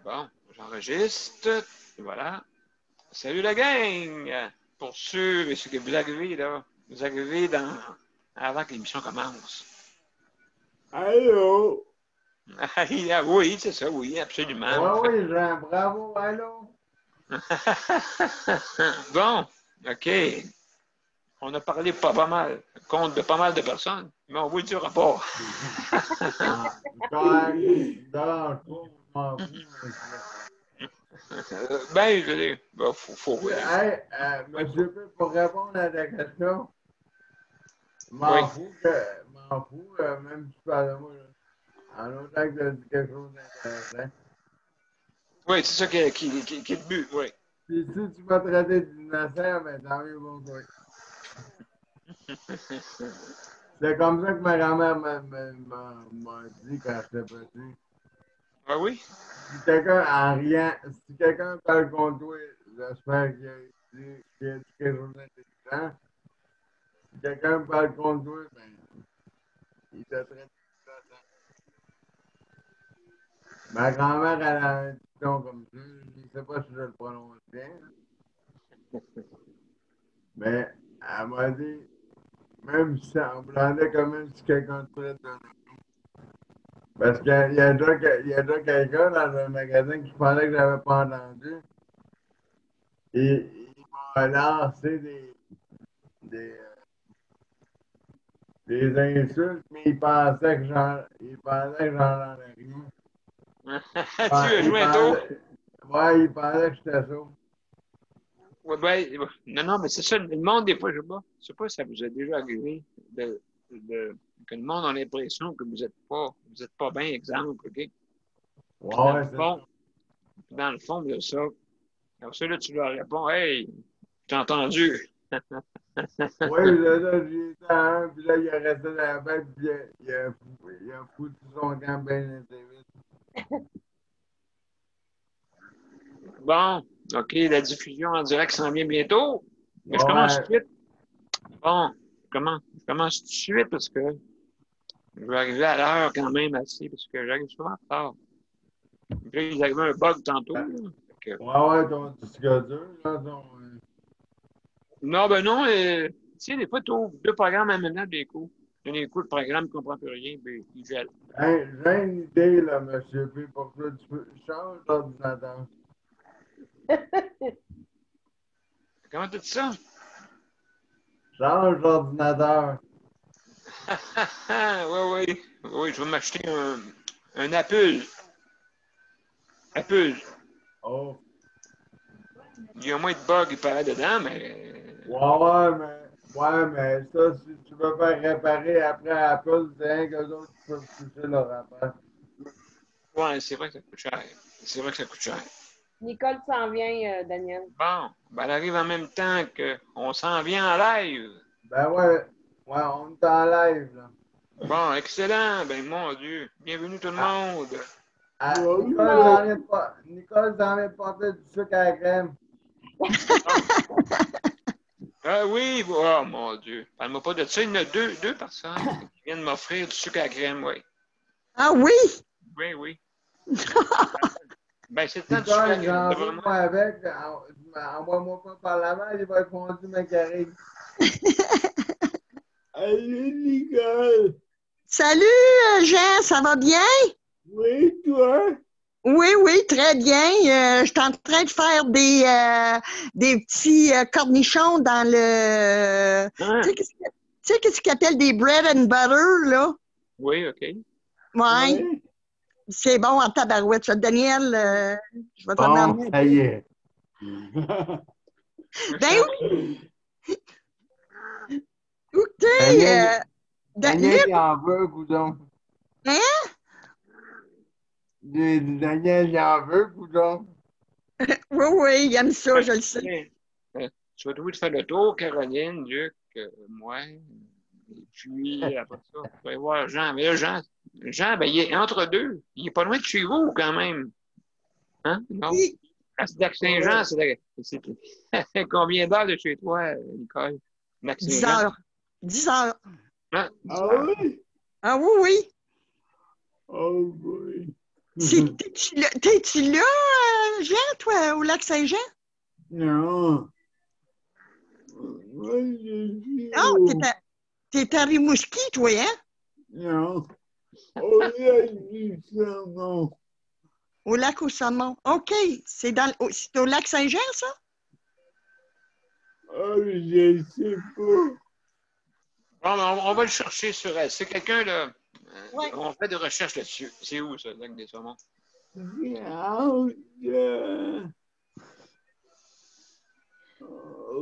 Bon, j'enregistre. Voilà. Salut la gang! Pour ceux et ceux que vous arrivez, là, vous arrivez avant que l'émission commence. Allô? Oui, c'est ça, oui, absolument. Oui, Jean, bravo, allô? Bon, OK. On a parlé pas mal, compte de pas mal de personnes, mais on vous le dira pas. Ah, correct. Dans le fond, je m'en fous, mais Ben, je dis, ben, faut rire. hey, monsieur P, pour répondre à ta question, je Oui, m'en fous, même si tu parles de moi, là, en autant que tu as dit quelque chose d'intéressant. oui, c'est ça qui est le but, oui. Puis si tu m'as traité d'innocent, ben tant mieux pour toi. C'est comme ça que ma grand-mère m'a dit quand j'étais petit. Ah oui? Si quelqu'un en riant, si quelqu'un parle contre toi, j'espère qu'il a dit quelque chose d'intelligent. Si quelqu'un parle contre toi, ben, il te traite d'innocent. Ma grand-mère, elle a un dicton comme ça. Je ne sais pas si je le prononce bien, mais elle m'a dit, même si ça en blanc, quand même si quelqu'un te traite de... Parce qu'il y a déjà quelqu'un dans un magasin qui parlait que je n'avais pas entendu. Et il m'a lancé des, des insultes, mais il pensait que j'en avais rien. Tu as joué un tour? Ouais, il pensait que j'étais sourd. Ouais, ben, non, mais c'est ça, le monde, des fois, je sais pas si ça vous a déjà arrivé, que le monde a l'impression que vous êtes pas bien, exemple, OK? Puis Ouais, ouais, c'est ça. dans le fond, de ça, alors ça, là, tu leur réponds, hey, j'ai entendu. Oui, là, j'ai été à un, puis là, il est resté dans la bête, puis il a foutu son camp bien assez vite. Bon, OK, la diffusion en direct s'en vient bientôt. Mais je commence Ouais, tout de suite. Bon, je commence tout de suite parce que je vais arriver à l'heure quand même assez, parce que j'arrive souvent en retard. Puis là, il est arrivé un bug tantôt, là. Fait que, ouais, ton disque dur, là, non, ben non, tu sais, des fois, tu ouvres deux programmes en même temps, des coups. D'un coup, le programme ne comprend plus rien, puis il gèle. hey, j'ai une idée, là, monsieur P, pour que tu peux changer d'ordinateur. Comment tu dis ça? Change d'ordinateur. Oui, oui. Oui, je vais m'acheter un Apple. Apple. Oh. Il y a moins de bugs, il paraît dedans, mais. Ouais, mais ça, si tu veux faire réparer après Apple, c'est rien qu'eux autres qui peuvent toucher leur affaire. Ouais, c'est vrai que ça coûte cher. C'est vrai que ça coûte cher. Nicole s'en vient, Daniel. Bon, ben, elle arrive en même temps qu'on s'en vient en live. Ben ouais, on est en live, là. Bon, excellent. Ben, mon Dieu. Bienvenue tout le Ah, monde. Nicole s'en vient porter du sucre à la crème. Ah oui, oh mon Dieu. Parle-moi pas de ça. Il y en a deux personnes qui viennent m'offrir du sucre à la crème, oui. Ah oui? Oui, oui. Ben, c'est le temps du sucre à la Nicole, crème, j'en devant veux, moi. moi, avec. Envoie-moi pas par la main, il va être fondu ma carré. Allez, Nicole! Salut, Jean, ça va bien? Oui, toi? Oui, oui, très bien. Je suis en train de faire des petits cornichons dans le... Hein? Tu sais qu'est-ce qu'ils appellent des bread and butter, là? Oui, OK. Oui, Oui. c'est bon en tabarouette. Ça, Daniel, je vais t'en Bon, emmener un ça peu. y est. Ben oui, écoutez, Daniel, Daniel, Luc, il en veut, coudon. hein? Daniel, il en veut, coudon. Oui, oui, il aime ça, je le sais. Tu vas trouver de faire le tour, Caroline, Luc, moi. Et puis, après ça, tu vas voir Jean. Mais là, Jean, ben, il est entre deux. Il est pas loin de chez vous, quand même. Hein? Non? Oui, À Lac-Saint-Jean, c'est combien d'heures de chez toi, Nicole? 10 Lac-Saint-Jean? heures. 10 heures. Hein? 10 Ah heures. oui? Ah oui, oui. Oh oui. T'es-tu là, Jean, toi, au lac Saint-Jean? Non. Moi, je suis Ah, t'es à Rimouski, toi, hein? Non. Au lac du Saumon. Au lac au saumon. OK. C'est au lac Saint-Jean, ça? Ah, je sais pas. Bon, on va le chercher sur elle. C'est quelqu'un, là. Ouais. On fait des recherches là-dessus. C'est où, ça, le lac des Saumons? J'ai hâte de...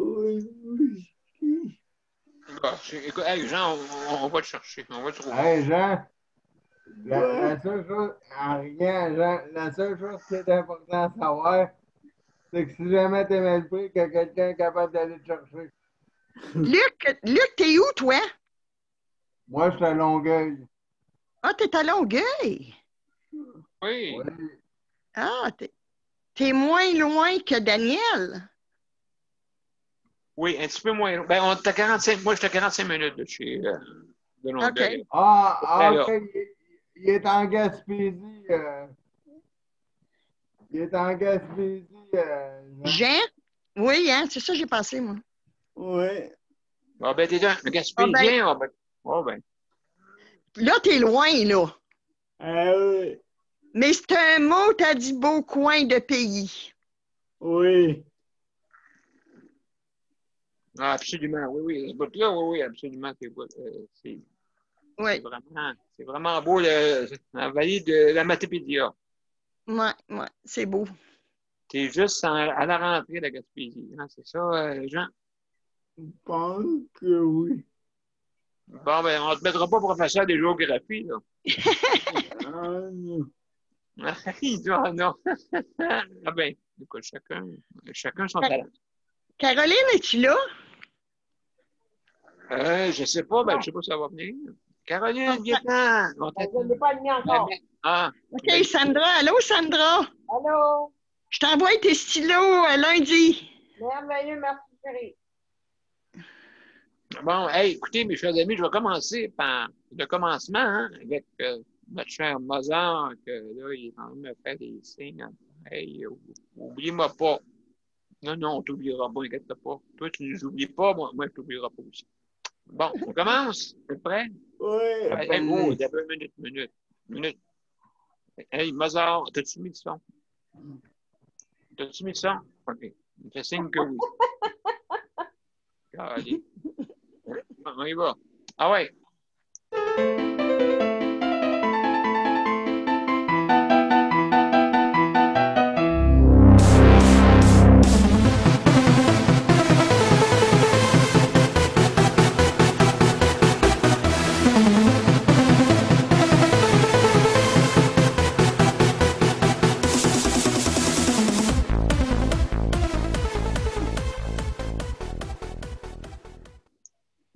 Rimouski. Ah, écoute, hey, Jean, on va le chercher. On va le trouver. Hey, Jean, la seule chose, rien, Jean, la seule chose qui est importante à savoir, c'est que si jamais t'es mal pris, que quelqu'un est capable d'aller te chercher. Luc, t'es où, toi? Moi, je suis à Longueuil. Ah, t'es à Longueuil. Oui. Oui. Ah, t'es moins loin que Daniel. Oui, un petit peu moins. Ben, moi, j'étais à 45 minutes de chez de Longueuil. OK. OK. Là. Il est en Gaspésie. Il est en Gaspésie, Jean. Jean? Oui, hein, c'est ça que j'ai pensé, moi. Oui. Ah, ben, t'es un Ah ben, Gaspésien. Ah, ben. Ah, ben. là, t'es loin, là. Ah oui. Mais c'est un mot, t'as dit beau coin de pays. Oui. Ah, absolument. Oui, oui. Ce bout-là, oui, oui, absolument. Oui, C'est vraiment beau, la vallée de la Matépédia. ouais, c'est beau. T'es juste à la rentrée de la Gaspésie. Hein, c'est ça, Jean? Je pense que oui. Bon, ben, on te mettra pas professeur de géographie, là. Ah non. Il dit, ah non. Ah ben, écoute, chacun son talent. Caroline, es-tu là? Je sais pas, ben, Non, je sais pas si ça va venir. Ah, Caroline, viens-t'en. On je t'attend. ne l'ai pas admis encore. Ah, OK, ben, Sandra. Allô, Sandra? Allô? Je t'envoie tes stylos lundi. Merveilleux, merci, chérie. bon, hey, écoutez, mes chers amis, je vais commencer par le commencement, hein, avec notre cher Mozart, que là, il est en train de me faire des signes. Hein. Hey, oublie-moi pas. Non, non, on t'oubliera pas, inquiète pas. Toi, tu nous oublies pas, moi, je t'oublierai pas aussi. Bon, on commence? T'es prêt? Oui, Hey, oh, d'abord, minute. Hey, Mozart, t'as-tu mis le son? T'as-tu mis le son? OK. Il me fait signe que oui. Allez. On y va. Ah ouais.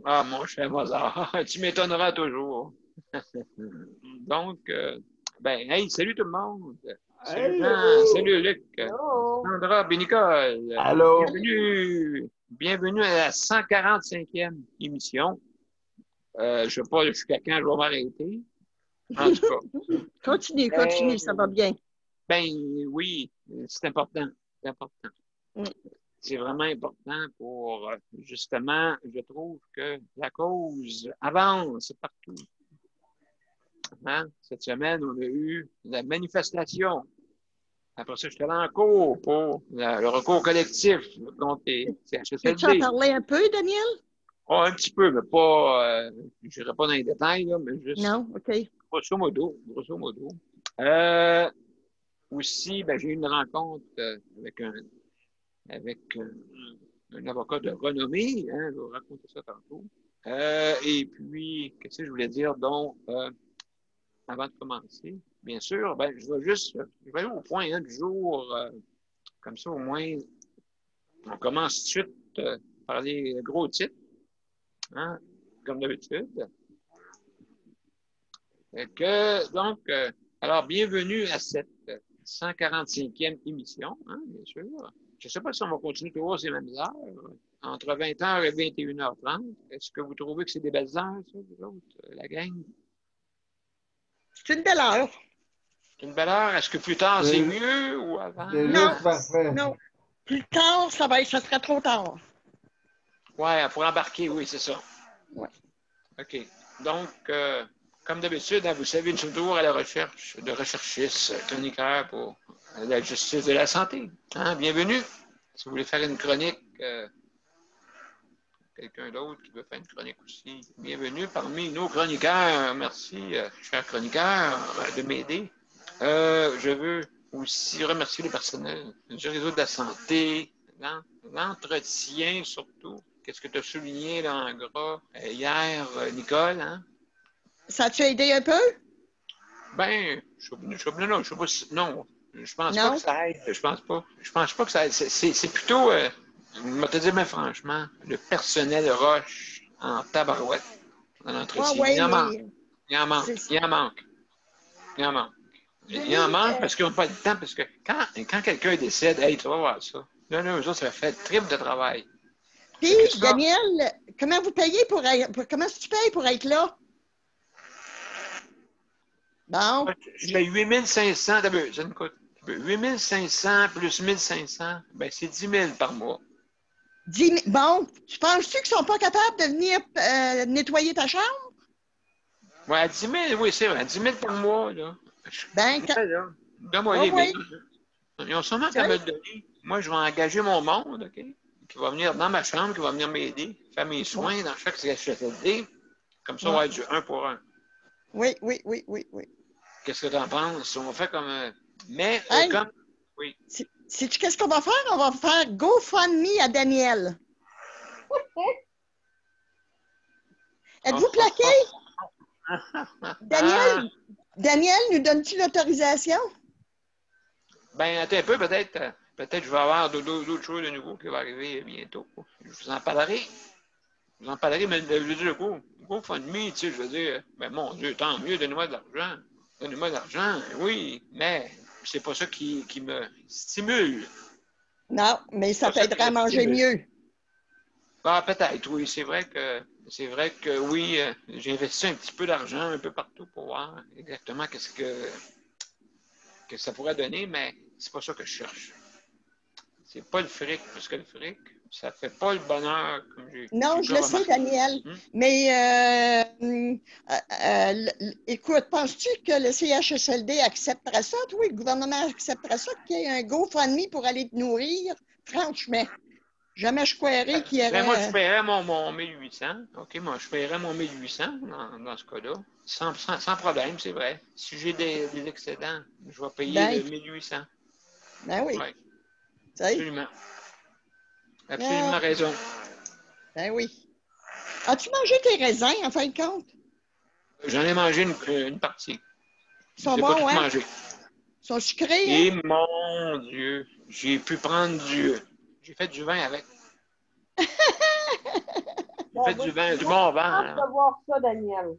Ah, mon cher Mozart, tu m'étonneras toujours. Donc, ben, hey, salut tout le monde. Salut Jean, Allô? salut Luc, Allô? Sandra, Nicole. Allô? Bienvenue à la 145e émission. Je ne sais pas jusqu'à quand je vais m'arrêter. En tout cas, Continue, ça va bien. ben oui, c'est important. C'est important. Oui. C'est vraiment important pour, justement, je trouve que la cause avance partout. Hein? Cette semaine, on a eu la manifestation. Après ça, j'étais allé en cours pour le recours collectif contre les Peux-tu en CHSLD. parler un peu, Daniel? Oh, un petit peu, mais pas, je n'irai pas dans les détails, là, mais juste Non, OK. grosso modo. Aussi, ben, j'ai eu une rencontre avec un avocat de renommée, hein, je vais vous raconter ça tantôt. Et puis, qu'est-ce que je voulais dire? Donc, avant de commencer, bien sûr, ben, je vais aller au point hein, du jour, comme ça au moins, on commence tout de suite par les gros titres, hein, comme d'habitude. Donc, alors, bienvenue à cette 145e émission, hein, bien sûr. Je ne sais pas si on va continuer toujours ces mêmes heures, entre 20h et 21h30. Est-ce que vous trouvez que c'est des belles heures, ça, vous autres, la gang? C'est une belle heure. C'est une belle heure. Est-ce que plus tard, c'est mieux ou avant? C'est Non. juste parfait. Non. Plus tard, ça serait trop tard. Ouais, pour embarquer, oui, c'est ça. Ouais. OK. Donc, comme d'habitude, hein, vous savez, nous sommes toujours à la recherche de recherchistes, chroniqueurs pour la justice de la santé. Hein? Bienvenue. Si vous voulez faire une chronique, quelqu'un d'autre qui veut faire une chronique aussi, bienvenue parmi nos chroniqueurs. Merci, chers chroniqueurs, de m'aider. Je veux aussi remercier le personnel du réseau de la santé, l'entretien surtout. Qu'est-ce que tu as souligné là, en gras hier, Nicole? Hein? Ça a-tu aidé un peu? Ben, non, je sais pas si, non, je pense Non? pas que ça aide. Je pense pas que ça aide. C'est plutôt, je vais te dire, mais franchement, le personnel roche en tabarouette dans l'entretien. Ouais, Il en manque. mais Il en manque. c'est- Il en manque. Il en manque. Il en manque parce qu'ils n'ont pas le temps, parce que quand quelqu'un décède, hey, tu vas voir ça. Là, eux autres, ça fait triple de travail. Puis, Fait que ça, Daniel, comment vous payez comment tu payes pour être là? Bon, je paye 8500, ça nous coûte. 8500 plus 1500, ben c'est 10 000 par mois. bon, tu penses-tu qu'ils sont pas capables de venir nettoyer ta chambre? Ouais, 10 000, oui, c'est vrai, 10 000 par mois, là. Ben, Ouais, là. Donne-moi oh, les oui. 1000. Ils ont sûrement qu'à me le donner. Moi, je vais engager mon monde, OK? Qui va venir dans ma chambre, qui va venir m'aider, faire mes soins dans chaque CHSLD. Comme ça, on va être du 1 pour 1. Oui. Qu'est-ce que tu en penses? On fait comme. Mais, Hey. comme. Oui. Sais-tu qu'est-ce qu'on va faire? On va faire GoFundMe à Daniel. Êtes-vous plaqué? Daniel, nous donnes-tu l'autorisation? Ben, attends un peu, peut-être. Peut-être que je vais avoir d'autres choses de nouveau qui vont arriver bientôt. Je vous en parlerai. Je vous en parlerai, mais je veux dire, le GoFundMe, tu sais, je veux dire, ben mon Dieu, tant mieux, donnez-moi de l'argent. Donnez-moi de l'argent, oui, mais c'est pas ça qui me stimule. Non, mais ça t'aiderait à manger mieux. Ah, peut-être, oui, c'est vrai que oui, j'ai investi un petit peu d'argent un peu partout pour voir exactement qu'est-ce que ça pourrait donner, mais c'est pas ça que je cherche. C'est pas le fric plus que le fric. Ça fait pas le bonheur comme j'ai. Non, je le sais, Daniel. Mais écoute, penses-tu que le CHSLD accepterait ça? Toi, le gouvernement accepterait ça qu'il y ait un GoFundMe pour aller te nourrir? Franchement, jamais je croirais qu'il y aurait. Ben, moi, je paierais mon 1800. OK, moi, je paierais mon 1800 dans ce cas-là. Sans problème, c'est vrai. Si j'ai des excédents, je vais payer le 1800. Ben oui. Ouais. Absolument. Absolument raison. Ben oui. As-tu mangé tes raisins, en fin de compte? J'en ai mangé une partie. Ils sont bons, pas tout hein? mangé. Ils sont sucrés, Et mon Dieu, j'ai pu prendre j'ai fait du vin avec. J'ai fait du vin, du bon vin. Je veux voir ça, Daniel.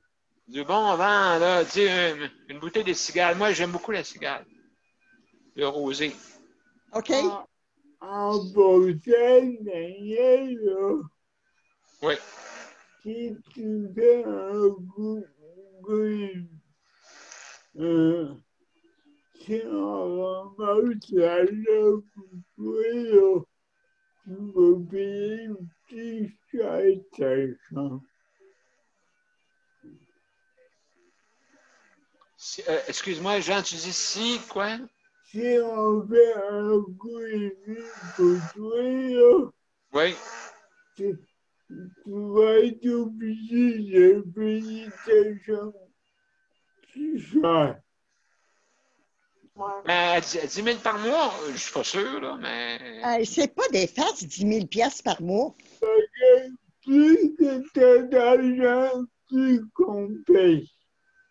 Du bon vin, là. Tu sais, une bouteille de cigale. Moi, j'aime beaucoup la cigale. Le rosé. OK. En bouteille, Daniel, là. Oui. Si tu fais un goût, si on ramasse la lave pour toi, là, tu vas payer une petite chaise, Excuse-moi, Jean, tu dis si, quoi? Si on fait un goût pour toi, là, oui. Tu vas être obligé de payer ta chambre. C'est cher. Ben, 10 000 par mois, je suis pas sûr, là, mais. C'est pas des farces, 10 000 $ par mois. Plus que t'as d'argent, plus qu'on paye.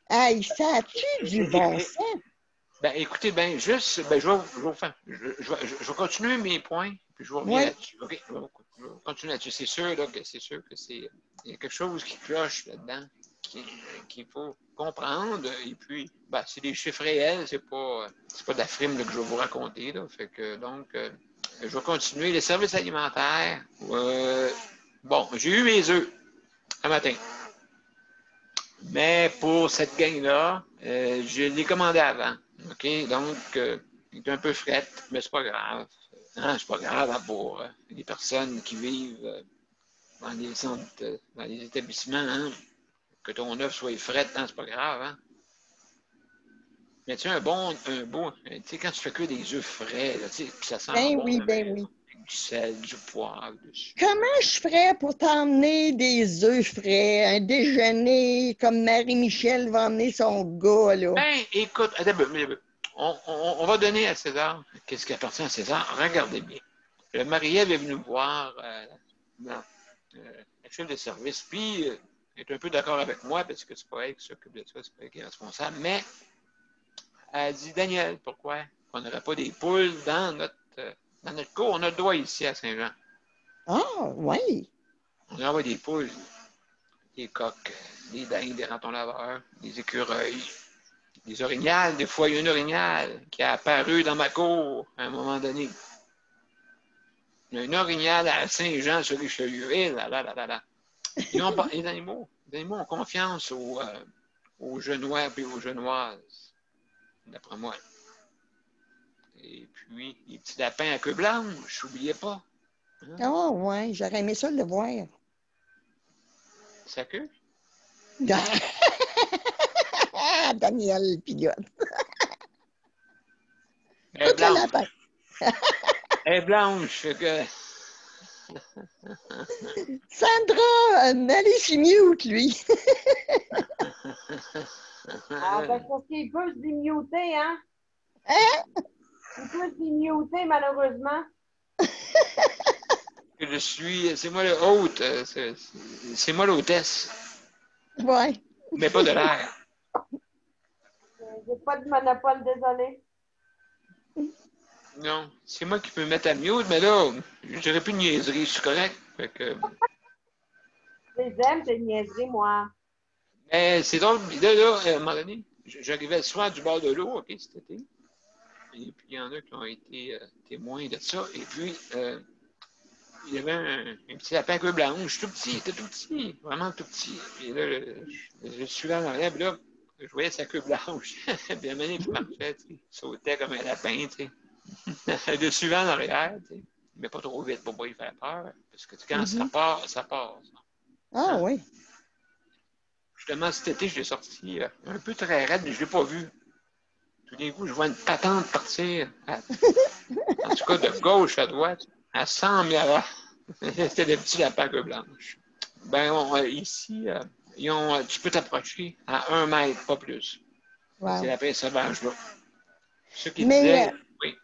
Hey, ça a-tu du bon sens? Ben, écoutez, je vais continuer mes points, puis je vais revenir là-dessus. OK, je vais continuer là-dessus. C'est sûr que il y a quelque chose qui cloche là-dedans, qu'il faut comprendre. Et puis, c'est des chiffres réels, c'est pas de la frime là, que je vais vous raconter. Là. Fait que, donc, je vais continuer. Les services alimentaires, j'ai eu mes œufs un matin. Mais pour cette gang-là, je l'ai commandé avant. OK, donc, il est un peu frette, mais c'est pas grave. Hein, c'est pas grave hein, pour les personnes qui vivent dans les centres, dans les établissements, hein, que ton œuf soit frette, hein, c'est pas grave, hein. Mais tu sais, un beau, tu sais, quand tu fais que des œufs frais, là, tu sais, puis ça sent Ben bon, oui, là, ben oui. avec du sel, du poivre dessus. Comment je ferais pour t'emmener des œufs frais, un déjeuner comme Marie-Michel va emmener son gars, là? Ben, écoute, attends, on va donner à César qu'est-ce qui appartient à César. Regardez bien. Le Marie-Ève est venue me voir dans la chef de service, puis elle est un peu d'accord avec moi, parce que c'est pas elle qui s'occupe de ça, c'est pas elle qui est responsable, mais elle dit, Daniel, pourquoi on n'aurait pas des poules dans notre cour? On a le droit ici à Saint-Jean. Ah, oui. On envoie des poules, des coqs, des dindes, des ratons laveurs, des écureuils, des orignales. Des fois, il y a une orignale qui a apparu dans ma cour à un moment donné. Il y a une orignale à Saint-Jean sur Richelieu. Et là, là, là, là, là. Les animaux ont confiance aux Genois et aux Genoises, d'après moi. Et puis, les petits lapins à queue blanche, n'oubliez pas. Hein? Ah, oui, j'aurais aimé ça le voir. Sa queue? Daniel Pilote. Elle est Tout le blanche. lapin. Elle est blanche, fait que... Sandra, allez sur mute, lui. Ah, ben, c'est parce qu'il peut se démuter, hein? Hein? Il peut se démuter, malheureusement. C'est moi le hôte, c'est moi l'hôtesse, Oui. mais pas de l'air. J'ai pas de monopole, désolé. Non, c'est moi qui peux me mettre à mute, mais là, j'aurais plus de niaiserie, je suis correct. Fait que, Je les aime, tes niaiseries, moi. mais c'est drôle, là, à un moment donné, j'arrivais souvent du bord de l'eau, OK, cet été. Et puis, il y en a qui ont été témoins de ça. Et puis, il y avait un petit lapin à queue blanche, tout petit, il était tout petit, vraiment tout petit. Et là, je suivais en arrière, puis là, je voyais sa queue blanche. Puis à un moment donné, il marchait, tu sais, il sautait comme un lapin, tu sais. Le suivant en arrière, tu sais. Mais pas trop vite pour pas lui faire peur. Parce que quand ça part, ça part. Ça. Ah, Hein? oui. Justement, cet été, je l'ai sorti un peu très raide, mais je ne l'ai pas vu. Tout d'un coup, je vois une patente partir, en tout cas de gauche à droite, à 100 000 à l'heure. C'était des petits lapins à queue blanche. Ben, ici, tu peux t'approcher à 1 mètre, pas plus. Wow. Ces lapins sauvages-là. Ceux qui Mais disaient, oui.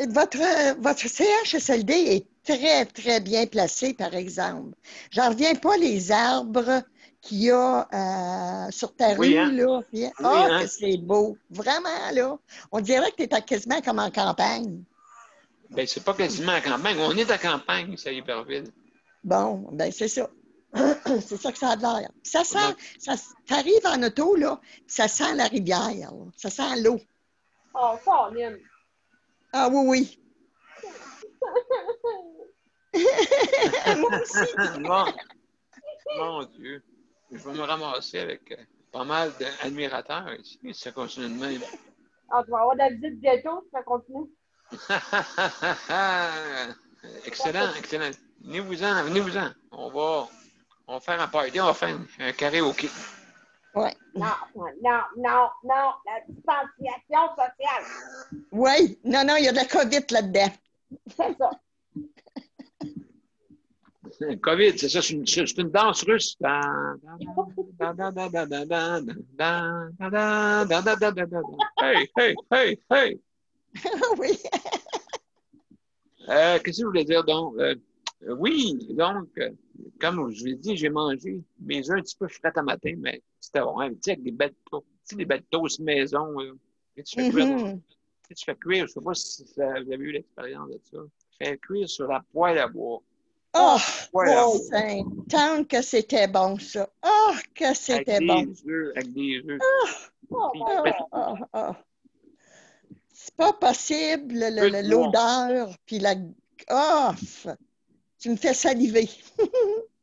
votre CHSLD est très, très bien placé, par exemple. J'en reviens pas les arbres qu'il y a sur ta Oui, rue, hein? là. Oui, Que hein? c'est beau. Vraiment, là. On dirait que tu es quasiment comme en campagne. Ben, c'est pas quasiment à campagne. On est à campagne, c'est à Iberville. Bon, ben c'est ça. C'est ça que ça a l'air. Ça sent, t'arrives en auto, là, ça sent la rivière, là. Ça sent l'eau. Oh, Pauline. Ah oui, oui. Moi aussi. Bon, mon Dieu. Je vais me ramasser avec pas mal d'admirateurs ici, si ça continue de même. Ah, tu vas avoir de la visite bientôt, si ça continue. Excellent, excellent. Venez-vous-en, venez-vous-en. On va faire un party, on va faire un karaoké. Ouais. Non, non, non, non, la distanciation sociale. Oui, non, non, il y a de la COVID là-dedans. C'est ça. COVID, c'est ça, c'est une danse russe. Hey, hey, hey, hey. Oui. Qu'est-ce que je voulais dire donc? Oui, donc, comme je vous l'ai dit, j'ai mangé mes œufs un petit peu frais à matin, mais c'était bon, hein, tu sais, avec des belles toasts, tu sais, des belles toasts maison, que tu fais cuire, tu fais cuire, je ne sais pas si vous avez eu l'expérience de ça, tu fais cuire sur la poêle à bois. Oh, Poêle à bois. tant que c'était bon, ça. Oh, que c'était bon. Avec des œufs. Oh, Puis, my God. Oh. C'est pas possible, l'odeur, puis la... Oh, tu me fais saliver.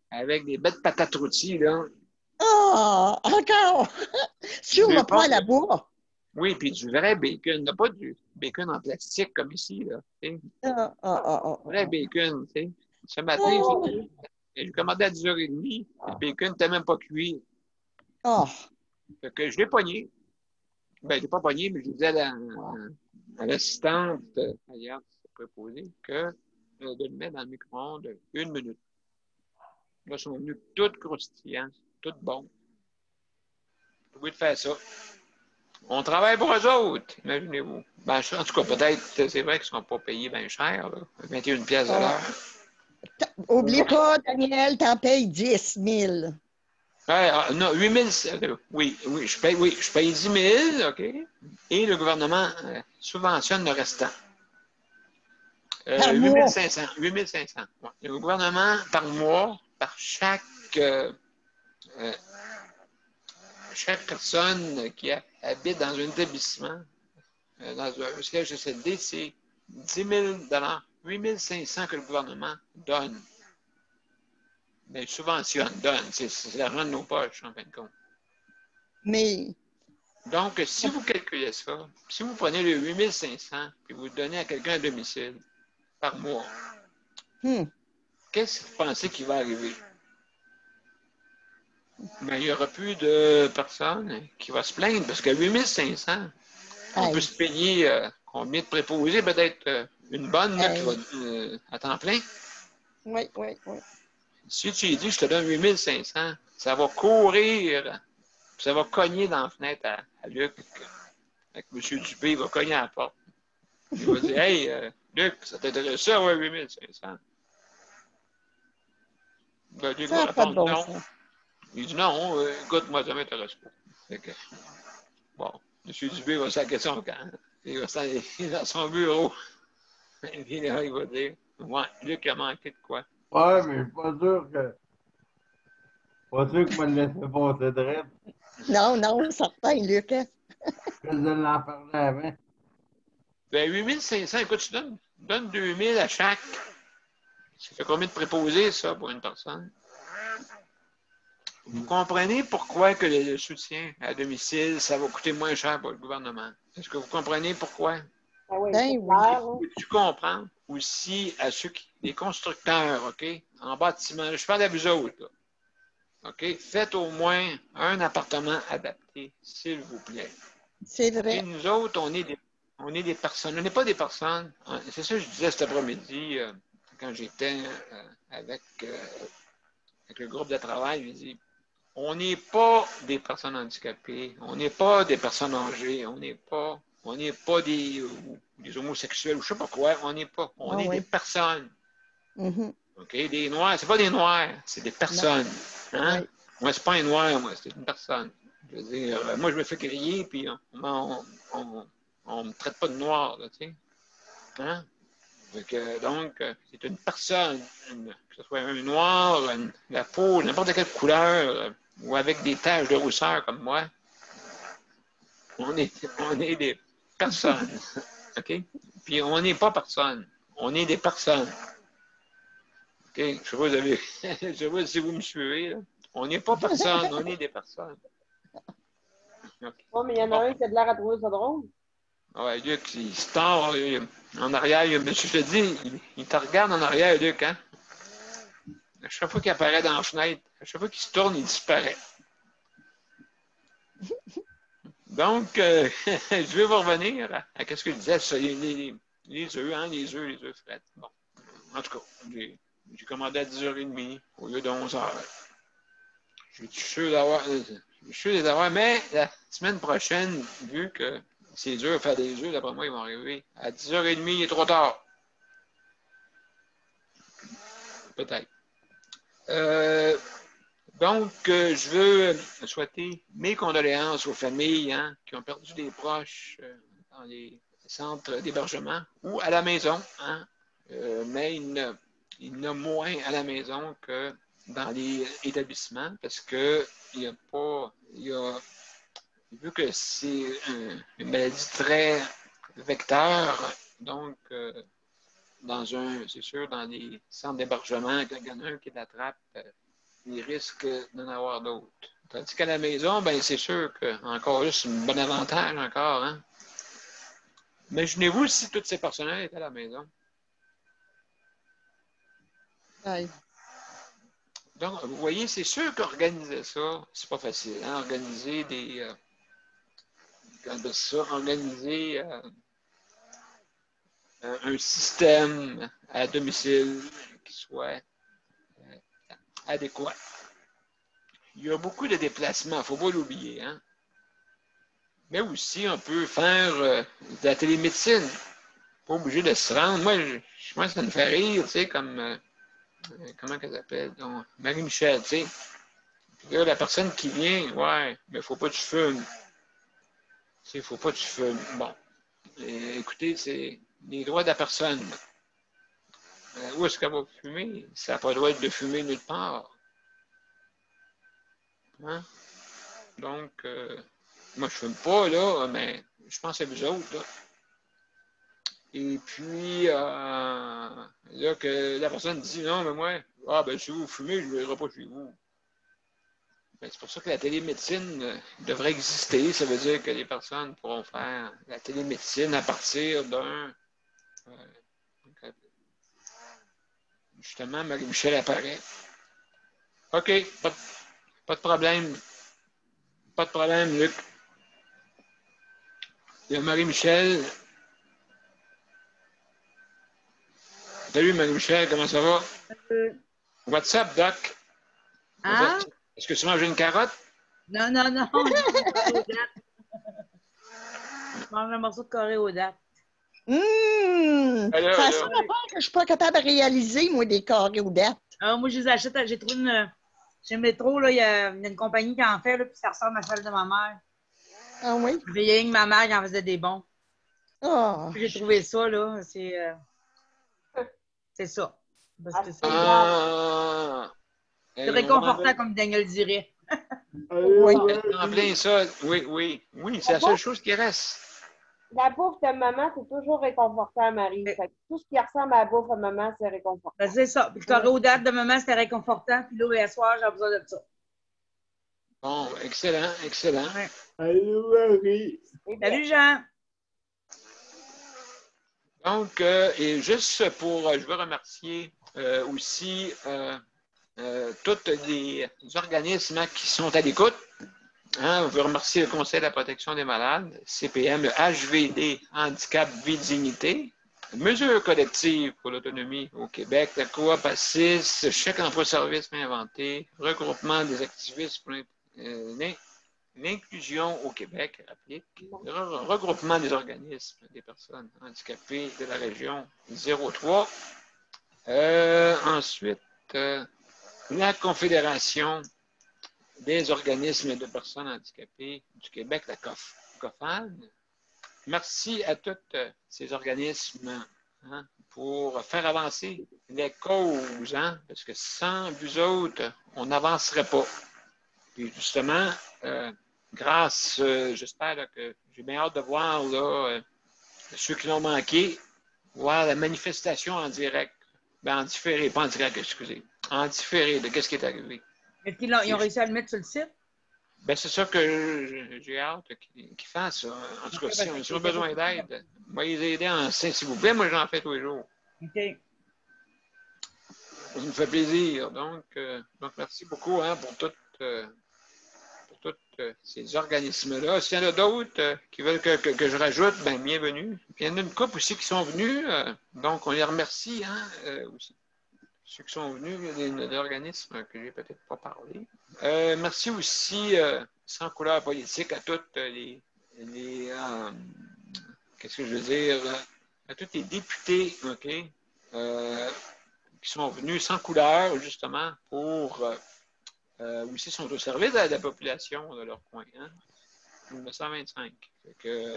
avec des belles patates rôties, là. Oh, encore. Sur le poêle à bois. Oui, puis du vrai bacon, pas du bacon en plastique comme ici, là. Tu sais. Vrai bacon, tu sais. Ce matin, j'ai commandé à 10h30. Le bacon n'était même pas cuit. Oh, Fait que je l'ai pogné. Ben, je l'ai pas pogné, mais je disais à l'assistante, ailleurs, c'est préposé, de le mettre dans le micro-ondes 1 minute. Là, ils sont venus tout croustillants, tout bon. J'ai oublié de faire ça. On travaille pour eux autres, imaginez-vous. Ben, en tout cas, peut-être, c'est vrai qu'ils ne seront pas payés bien cher, là. 21 pièces de l'heure. oublie pas, Daniel, t'en payes 10 000. Ouais, non, 8 000, oui, je paye 10 000, OK? Et le gouvernement subventionne le restant. Par 8 mois. 500. 8 500. Ouais. Le gouvernement, par mois, par chaque personne qui habite dans un établissement, dans un siège de CLD, c'est 10 000 8 500 que le gouvernement donne. Mais subventionne, donne. C'est l'argent de nos poches, en fin de compte. Mais, Donc, si vous calculez ça, si vous prenez le 8 500 et vous le donnez à quelqu'un à domicile par mois, qu'est-ce que vous pensez qui va arriver? Ben, il n'y aura plus de personnes qui vont se plaindre parce qu'à 8 500, on peut se payer combien de préposés? Peut-être une bonne là, qui va à temps plein. Oui. Si tu lui dis je te donne 8 500, ça va courir, ça va cogner dans la fenêtre à Luc. Avec M. Dupé, il va cogner à la porte. Il va dire hey, Luc, ça t'intéresse ça? Ouais, 8 500. Ben, Luc Ça va n'a pas de répondre bon non. sens. Il dit non, écoute, moi, ça ne m'intéresse pas. Fait que, bon, M. Dubé va sa question quand il va dans son bureau. Et puis là, il va dire ouais, Luc a manqué de quoi? Ouais, mais je suis pas sûr que je me le laissais passer de rêve. Non, certain, Luc. Je l'en parlais avant. Ben, 8 500, écoute, tu donnes 2 000 à chaque. Ça fait combien de préposés, ça, pour une personne? Vous comprenez pourquoi que le soutien à domicile, ça va coûter moins cher pour le gouvernement? Est-ce que vous comprenez pourquoi? Ah oui, Ben c'est oui. clair, là. Peux-tu comprendre aussi à les constructeurs, OK, en bâtiment, je parle à vous autres, là, OK, faites au moins un appartement adapté, s'il vous plaît. C'est OK, vrai. nous autres, on est des personnes, on n'est pas des personnes, c'est ça que je disais cet après-midi quand j'étais avec le groupe de travail, je dis, on n'est pas des personnes handicapées, on n'est pas des personnes âgées, on n'est pas des homosexuels ou je sais pas quoi, on n'est pas. On est des personnes. OK? Des noirs, c'est pas des noirs, c'est des personnes. Hein? Oui. Moi, c'est pas un noir, moi, c'est une personne. Je veux dire, moi, je me fais crier, puis on me traite pas de noir, là, tu sais. Hein? Donc, c'est une personne, que ce soit un noir, la peau, n'importe quelle couleur, ou avec des taches de rousseur comme moi, on est des personnes. OK? Puis on n'est pas personne. On est des personnes. OK? Je sais pas, je sais pas si vous me suivez, là. On n'est pas personne, on est des personnes. Okay. Ouais, mais il y en a un qui a de l'air à trouver ça drôle. Ouais, Luc, il se tord en arrière. Je te dis, il te regarde en arrière, Luc, hein? À chaque fois qu'il apparaît dans la fenêtre, à chaque fois qu'il se tourne, il disparaît. Donc, je vais vous revenir à ce que je disais, ça, les œufs, hein, les œufs frettes. Bon, en tout cas, j'ai commandé à 10h30 au lieu de 11h. Je suis sûr les avoir, mais la semaine prochaine, vu que c'est dur de faire des œufs, d'après moi, ils vont arriver à 10h30, il est trop tard. Peut-être. Donc, je veux souhaiter mes condoléances aux familles qui ont perdu des proches dans les centres d'hébergement ou à la maison. Mais il y en a moins à la maison que dans les établissements parce que vu que c'est une maladie très vecteur, donc c'est sûr, dans les centres d'hébergement, quand il y en a un qui l'attrape, il risque d'en avoir d'autres. Tandis qu'à la maison, ben c'est sûr que encore là, c'est un bon avantage encore, hein. Imaginez-vous si tous ces personnels étaient à la maison. Ouais. Donc, vous voyez, c'est sûr qu'organiser ça, c'est pas facile, hein. Organiser des. Organiser un système à domicile qui soit adéquat. Il y a beaucoup de déplacements, il ne faut pas l'oublier, hein. Mais aussi, on peut faire de la télémédecine. Pas obligé de se rendre. Moi ça me fait rire, tu sais, comme. Comment qu'elle s'appelle? Marie-Michel, tu sais. Là, la personne qui vient, ouais, mais il ne faut pas que tu fumes. Tu sais, il ne faut pas que tu fumes. Bon. Écoutez, c'est les droits de la personne. Où est-ce qu'elle va fumer? Ça n'a pas le droit de fumer nulle part. Hein? Donc, moi, je ne fume pas, là, mais je pense à vous autres, là. Et puis, là, que la personne dit non, mais moi, ben, si vous fumez, je ne verrai pas chez vous. Ben, c'est pour ça que la télémédecine devrait exister. Ça veut dire que les personnes pourront faire la télémédecine à partir d'un. Justement, Marie-Michel apparaît. OK, pas de problème. Pas de problème, Luc. Il y a Marie-Michel. Salut Marie-Michel, comment ça va? What's up, Doc? Hein? Est-ce que tu manges une carotte? Non, non, non. Je mange un morceau de carré aux dates. Alors, Ça semble pas que je suis pas capable de réaliser, moi, des carrés aux dates. Ah, moi, je les achète. J'ai trouvé une. Chez Métro, là, il y a une compagnie qui en fait, là, puis ça ressemble à celle de ma mère. Ah oui? J'ai rien que ma mère qui en faisait des bons. Ah. J'ai trouvé ça, là. C'est ça. Parce que c'est réconfortant, comme Daniel dirait. Oui. En plein ça. Oui, c'est la seule chose qui reste. La bouffe de maman, c'est toujours réconfortant, Marie. Fait que tout ce qui ressemble à la bouffe de maman, c'est réconfortant. Ben, c'est ça. Puis le carré aux dates de maman, c'était réconfortant. Puis là, hier soir, j'ai besoin de ça. Bon, excellent, excellent. Ouais. Allô, Marie. Salut, Jean. Donc, et juste pour, je veux remercier aussi tous les organismes qui sont à l'écoute. Hein, on veut remercier le Conseil de la protection des malades, CPM, le HVD, Handicap, Vie, Dignité, Mesures collectives pour l'autonomie au Québec, la coop à 6, chèque emploi-service inventé, regroupement des activistes pour l'inclusion au Québec, applique, regroupement des organismes des personnes handicapées de la région 03. Ensuite, la Confédération des organismes de personnes handicapées du Québec, la COFAN. Merci à tous ces organismes, hein, pour faire avancer les causes, hein, parce que sans vous autres, on n'avancerait pas. Puis justement, grâce, j'espère là, que j'ai bien hâte de voir là, ceux qui l'ont manqué, voir la manifestation en direct. Ben, en différé, pas en direct, excusez. En différé de qu'est-ce qui est arrivé. Est-ce qu'ils ont réussi à le mettre sur le site? Ben, c'est ça que j'ai hâte qu'ils fassent. En tout cas, si on a besoin d'aide, moi, les aider en s'il vous plaît, moi, j'en fais tous les jours. OK. Ça me fait plaisir. Donc merci beaucoup, hein, pour tous ces organismes-là. S'il y en a d'autres qui veulent que je rajoute, ben bienvenue. Puis il y en a une couple aussi qui sont venus, donc on les remercie, hein, aussi. Ceux qui sont venus, il y a des organismes que j'ai peut-être pas parlé. Merci aussi, sans couleur politique, à toutes les qu'est-ce que je veux dire, à tous les députés, OK, qui sont venus sans couleur, justement, pour aussi sont au service de la population de leur coin, hein, 1925. Fait que,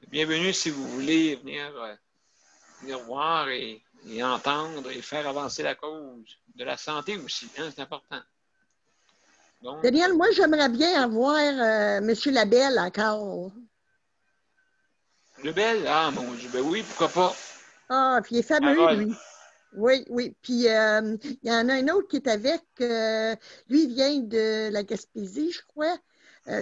bienvenue si vous voulez venir voir et entendre et faire avancer la cause de la santé aussi, hein, c'est important. Donc, Daniel, moi, j'aimerais bien avoir M. Labelle encore. Lebel, ah mon Dieu, ben oui, pourquoi pas. Ah, puis il est fameux, Harold. lui. Oui, oui. Puis, il y en a un autre qui est avec. Lui, il vient de la Gaspésie, je crois.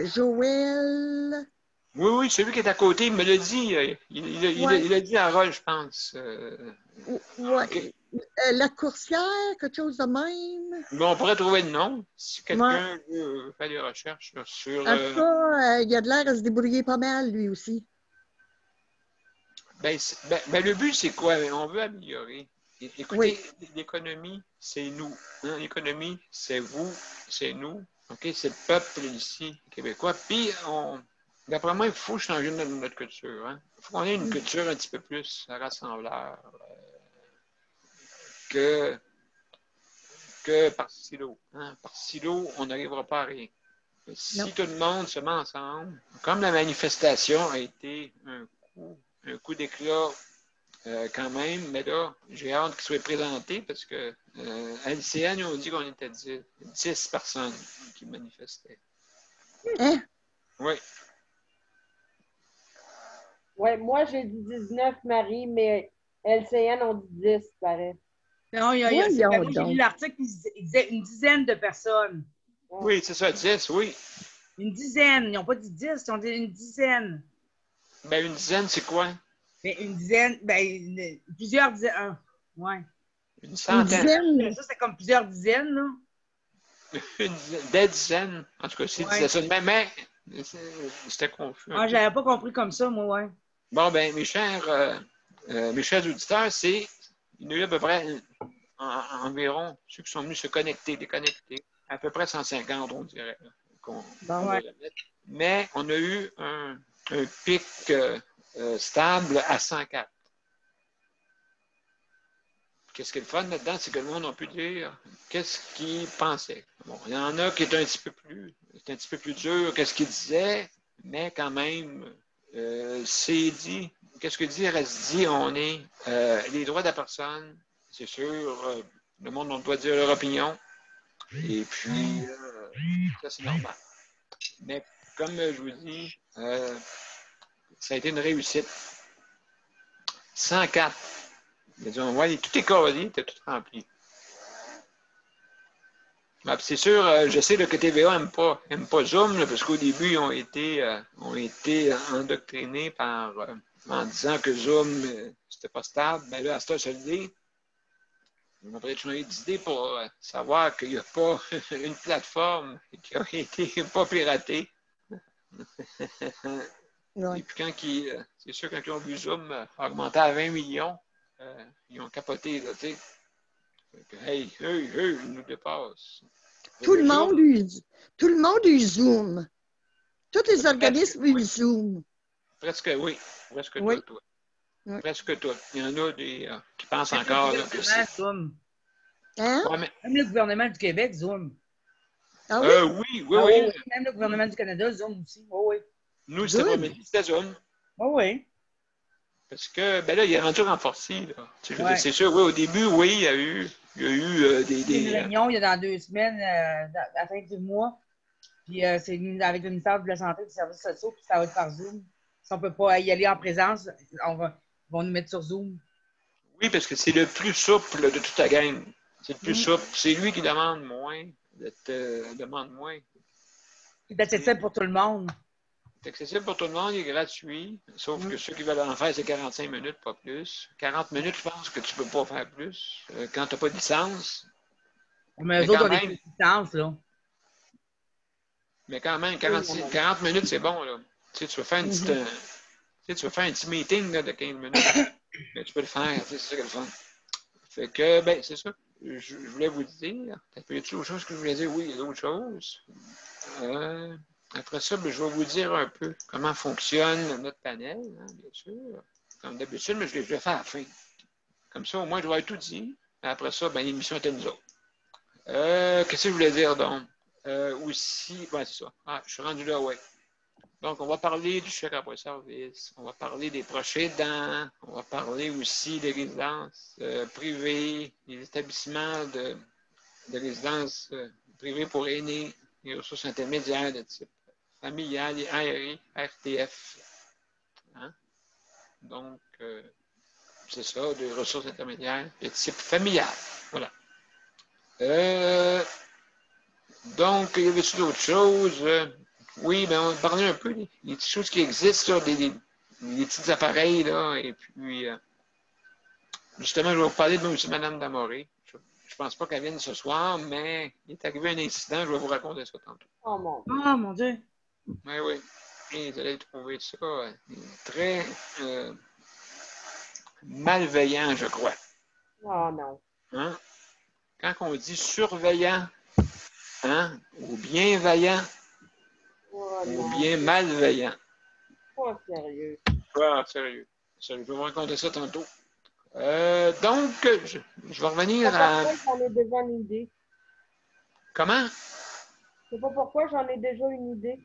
Joël. Oui, oui, celui qui est à côté, il me l'a dit. Ouais, Il a dit à Roll, je pense. OK. ouais. La Coursière, quelque chose de même. Bon, on pourrait trouver le nom si Ouais. quelqu'un veut faire des recherches là, sur. En tout cas, il a de l'air à se débrouiller pas mal, lui aussi. Le but, c'est quoi? On veut améliorer. Oui. Écoutez, l'économie, c'est nous. Hein? L'économie, c'est vous, c'est nous. OK? C'est le peuple ici, québécois. Puis, d'après moi, il faut changer notre culture. Hein? Il faut qu'on ait une culture un petit peu plus rassembleur que, que par silo. Hein? Par silo, on n'arrivera pas à rien. Si Non. tout le monde se met ensemble, comme la manifestation a été un coup d'éclat quand même, mais là, j'ai hâte qu'il soit présenté parce que à l'ICN, ils ont dit qu'on était 10 personnes qui manifestaient. Hein? Oui. Ouais, moi, j'ai dit 19, Marie, mais LCN, on dit 10, pareil. Non, Voyons moi, j'ai lu donc. l'article, il disait une dizaine de personnes. Oui, c'est ça, 10, oui. Une dizaine. Ils n'ont pas dit 10, ils ont dit une dizaine. Ben, une dizaine, c'est quoi? Mais une dizaine, plusieurs dizaines. Ouais. Une Une centaine. dizaine. Ça, c'est comme plusieurs dizaines, là. Des dizaines. En tout cas, s'ils Ouais. disaient ça de même, mais c'était confus. Ah, j'avais pas compris comme ça, moi, ouais. Bon, ben, mes chers auditeurs, il y en a eu à peu près environ ceux qui sont venus se connecter, déconnecter, à peu près 150, on dirait, qu'on Bon. va remettre. Mais on a eu un pic stable à 104. Qu'est-ce qui est le fun là-dedans, c'est que le monde a pu dire qu'est-ce qu'il pensait. Bon, il y en a qui est un petit peu plus dur qu'est-ce qu'il disait, mais quand même, c'est dit. Qu'est-ce que dit reste dit, on est les droits de la personne, c'est sûr, le monde on doit dire leur opinion, et puis ça c'est normal. Mais comme je vous dis, ça a été une réussite. 104. Disons, ouais, tout est carré, tout rempli. C'est sûr, je sais que TVA n'aime pas Zoom, là, parce qu'au début, ils ont été endoctrinés en disant que Zoom, c'était pas stable. Mais là, à ce je le dis, ils vont peut-être changer d'idée pour savoir qu'il n'y a pas une plateforme qui a été pas piratée. Ouais. Et puis c'est sûr, quand ils ont vu Zoom augmenter à 20 millions, ils ont capoté, là, tu sais. Hey, ils nous dépassent. Tout le Zoom, monde use Zoom. Tous les organismes oui. usent Zoom. Presque, oui. Presque Oui. tout, oui. Oui. Presque tout. Il y en a des qui pensent Même encore le là, que gouvernement, c'est. Zoom. Hein? Ouais, mais, Même le gouvernement du Québec, Zoom. Ah oui? oui, oui, Ah oui. oui, même le gouvernement du Canada, Zoom aussi. Oh, oui. Nous, c'était pas Good. Mehdi, c'était Zoom. Oh, oui. Parce que, ben là, il est rendu renforcé, là. Tu sais, je veux dire, Ouais. c'est sûr, oui, au début, oui, il y a eu Il y a une réunion, il y a dans 2 semaines, à la fin du mois. Puis c'est avec le ministère de la Santé et des Services sociaux, puis ça va être par Zoom. Si on ne peut pas y aller en présence, ils vont nous mettre sur Zoom. oui, parce que c'est le plus souple de toute la gang. C'est le plus souple. C'est lui qui demande moins. Demande moins. C'est accessible pour tout le monde. C'est accessible pour tout le monde, il est gratuit. Sauf que ceux qui veulent en faire, c'est 45 minutes, pas plus. 40 minutes, je pense que tu peux pas faire plus. Quand tu n'as pas de licence. Mais Mais eux autres quand ont des même, licences, là. mais quand même 40 minutes, c'est bon, là. Tu sais, tu veux faire une petite, tu sais, tu veux faire un petit meeting là, de 15 minutes. Mais tu peux le faire, tu sais, c'est ça qui est le fun. Fait que, ben, c'est ça. Je voulais vous dire. Y a-t-il autre chose que je voulais dire? Oui, il y a d'autres choses. Après ça, ben, je vais vous dire un peu comment fonctionne notre panel, hein, bien sûr. Comme d'habitude, mais je l'ai fait à la fin. Comme ça, au moins, je vais avoir tout dit. Après ça, ben, l'émission était nous autres. Qu'est-ce que je voulais dire donc? Aussi, c'est ça. Ah, je suis rendu là, ouais. Donc, on va parler du chèque après service, on va parler des proches aidants, on va parler aussi des résidences privées, des établissements de résidences privées pour aînés, les ressources intermédiaires de type familial, les ARI, RTF. Hein? Donc, c'est ça, des ressources intermédiaires de type familial. Voilà. Donc, il y avait d'autres choses. Oui, ben, on parlait un peu des petites choses qui existent, là, des petits appareils, là, et puis, justement, je vais vous parler de Mme Damoré. Je ne pense pas qu'elle vienne ce soir, mais il est arrivé un incident, je vais vous raconter ça tantôt. Oh mon Dieu. Oh mon Dieu. Oui, oui. Et vous allez trouver ça très malveillant, je crois. Oh non. Hein? Quand on dit surveillant, hein, ou bienveillant, Oh ou non. bien malveillant. Pas sérieux. Ah, sérieux. Sérieux, je vais vous raconter ça tantôt. Donc, je vais revenir C'est pas à... pourquoi j'en ai déjà une idée. Comment? C'est pas pourquoi j'en ai déjà une idée.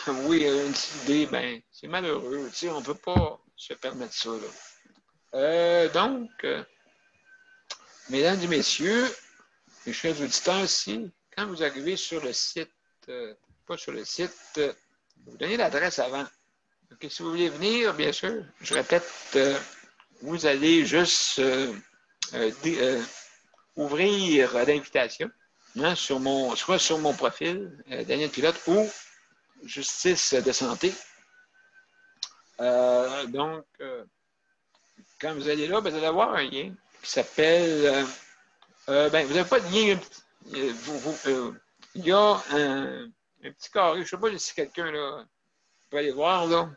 Oui, une petite idée, ben, c'est malheureux. Tu sais, on ne peut pas se permettre ça, là. Donc, mesdames et messieurs, mes chers auditeurs aussi, quand vous arrivez sur le site, pas sur le site, vous donnez l'adresse avant. Okay, si vous voulez venir, bien sûr, je répète, vous allez juste ouvrir l'invitation, hein, soit sur mon profil, Daniel Pilote, ou Justice de santé. Donc, quand vous allez là, ben, vous allez avoir un lien qui s'appelle... ben, vous n'avez pas de lien. Il y a un petit carré. Je ne sais pas si quelqu'un là peut aller voir. Là.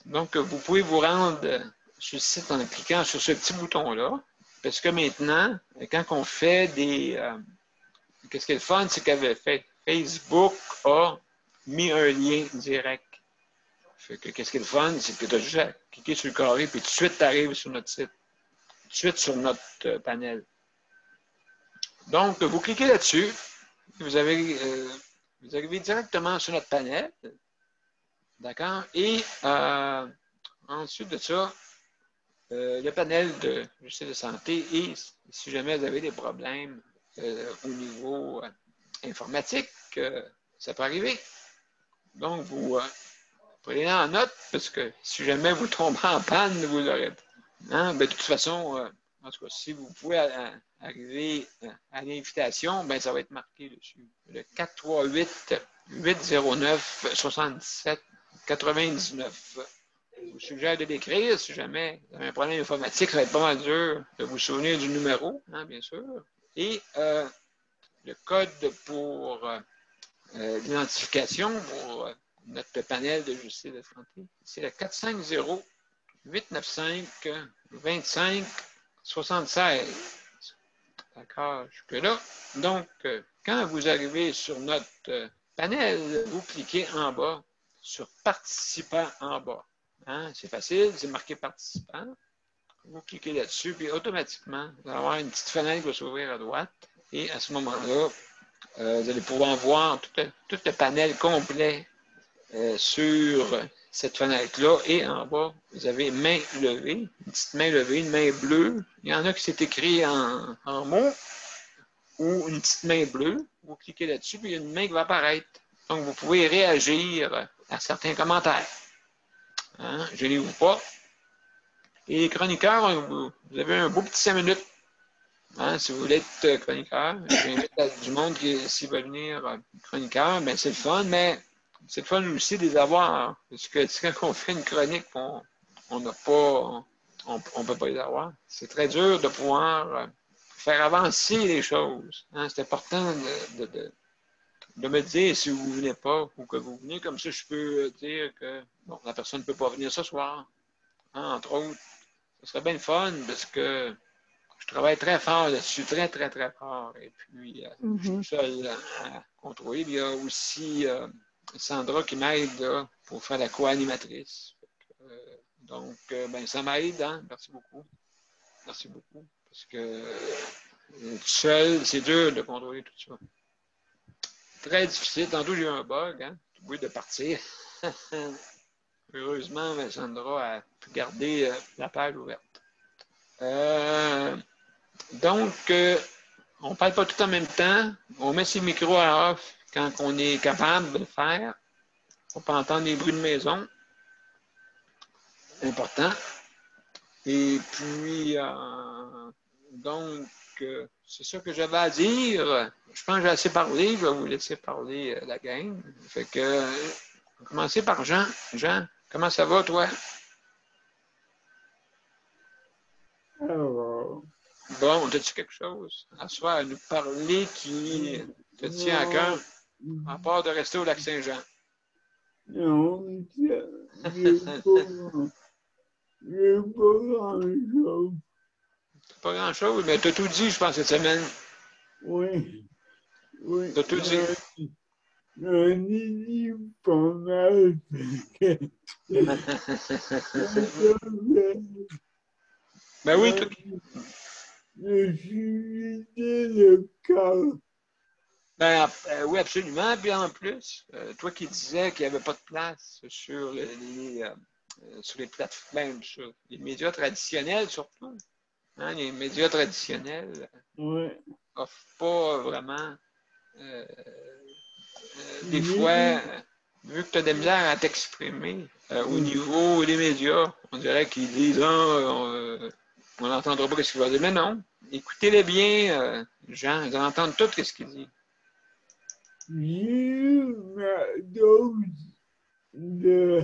Donc, vous pouvez vous rendre sur le site en cliquant sur ce petit bouton-là. Parce que maintenant, quand on fait des... qu'est-ce qui est le fun, c'est qu'avait fait Facebook a mis un lien direct. Fait que qu'est-ce qui est le fun, c'est que tu as juste à cliquer sur le carré, puis tout de suite, tu arrives sur notre site. Tout de suite sur notre panel. Donc, vous cliquez là-dessus, vous arrivez directement sur notre panel, d'accord? Et ensuite de ça, le panel de justice de santé, et si jamais vous avez des problèmes au niveau informatique, ça peut arriver. Donc, vous prenez en note, parce que si jamais vous tombez en panne, vous l'aurez. Hein? Ben, de toute façon, en tout cas, si vous pouvez arriver à l'invitation, ben, ça va être marqué dessus. Le 438-809-77-99. Je vous suggère de l'écrire si jamais vous avez un problème informatique, ça va être pas mal dur de vous souvenir du numéro, hein, bien sûr. Et le code pour l'identification pour notre panel de justice de santé, c'est le 450-895-25-76. D'accord, jusque-là. Donc, quand vous arrivez sur notre panel, vous cliquez en bas sur Participants en bas. Hein? C'est facile, c'est marqué Participants. Vous cliquez là-dessus, puis automatiquement, vous allez avoir une petite fenêtre qui va s'ouvrir à droite. Et à ce moment-là, vous allez pouvoir voir tout le panel complet sur cette fenêtre-là. Et en bas, vous avez main levée, une petite main levée, une main bleue. Il y en a qui c'est écrit en mots ou une petite main bleue. Vous cliquez là-dessus, puis il y a une main qui va apparaître. Donc, vous pouvez réagir à certains commentaires. Hein? Gênez-vous pas. Et les chroniqueurs, vous avez un beau petit 5 minutes. Hein, si vous voulez être chroniqueur, j'invite du monde qui, s'il va venir chroniqueur, ben c'est le fun, mais c'est le fun aussi de les avoir. Parce que quand on fait une chronique, on n'a pas, on peut pas les avoir. C'est très dur de pouvoir faire avancer les choses. Hein, c'est important de me dire si vous ne venez pas ou que vous venez. Comme ça, je peux dire que bon, la personne ne peut pas venir ce soir. Hein, entre autres, ce serait bien le fun parce que je travaille très fort là-dessus, très, très, très fort. Et puis, je suis tout seul à contrôler. Il y a aussi Sandra qui m'aide pour faire la co-animatrice. Donc, ben, ça m'aide. Hein? Merci beaucoup. Merci beaucoup. Parce que tout seul, c'est dur de contrôler tout ça. Très difficile. Tantôt, j'ai eu un bug. Hein? J'ai oublié de partir. Heureusement, ben, Sandra a pu garder la page ouverte. Donc, on ne parle pas tout en même temps. On met ses micros à off quand on est capable de le faire. On peut entendre des bruits de maison. C'est important. Et puis, donc, c'est ça que j'avais à dire. Je pense que j'ai assez parlé. Je vais vous laisser parler la gang. Fait que, on va commencer par Jean. Jean, comment ça va, toi? Alors, Bon, as-tu quelque chose à soir à nous parler qui te tient à cœur, à part de rester au lac Saint-Jean? non, j'ai pas grand-chose. Pas grand-chose, mais t'as tout dit, je pense, cette semaine. Oui, oui, T'as tout dit. j'en ai dit pas mal. Ben oui, tout. Je suis le cas. Oui, absolument. Puis en plus, toi qui disais qu'il n'y avait pas de place sur les plateformes, sur les médias traditionnels surtout, hein, les médias traditionnels Oui. n'offrent pas vraiment, des fois, vu que tu as de la misère à t'exprimer au niveau des médias, on dirait qu'ils disent on n'entendra pas ce qu'il va dire. Mais non, écoutez-les bien, Jean, ils entendent tout ce qu'il dit. J'ai eu ma dose de...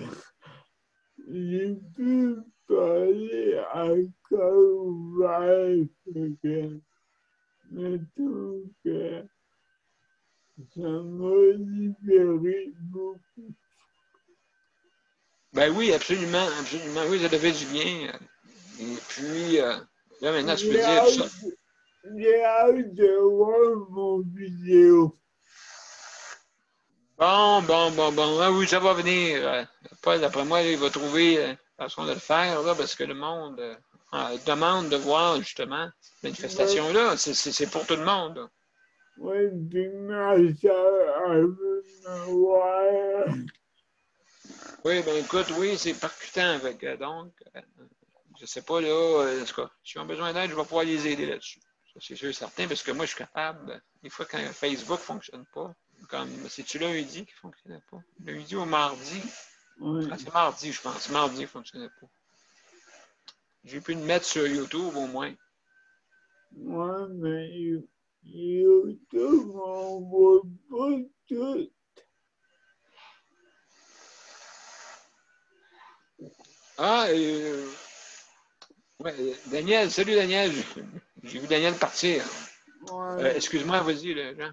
J'ai pu parler à Colbert, mettons que ça m'a libéré beaucoup. Ben oui, absolument, absolument. Oui, ça te fait du bien. Et puis, là, maintenant, tu peux dire ça. J'ai hâte de voir mon vidéo. Bon. Ah oui, ça va venir. Paul, d'après moi, il va trouver une façon de le faire, là, parce que le monde demande de voir, justement, cette manifestation-là. C'est pour tout le monde. Là. Oui, puis ma soeur, elle veut me voir. Oui, ben écoute, oui, c'est percutant. Avec, donc, je sais pas, là, en tout cas, s'ils ont besoin d'aide, je vais pouvoir les aider là-dessus. Ça, c'est sûr et certain, parce que moi, je suis capable. Des fois, quand Facebook ne fonctionne pas, comme, c'est-tu lundi qui ne fonctionnait pas? Lundi ou mardi? Oui. Ah, c'est mardi, je pense. Mardi qui ne fonctionnait pas. J'ai pu le mettre sur YouTube au moins. Moi, mais YouTube m'envoie pas tout. Ah, ouais, Daniel, salut Daniel. J'ai vu Daniel partir. Ouais. Excuse-moi, vas-y, là, Jean.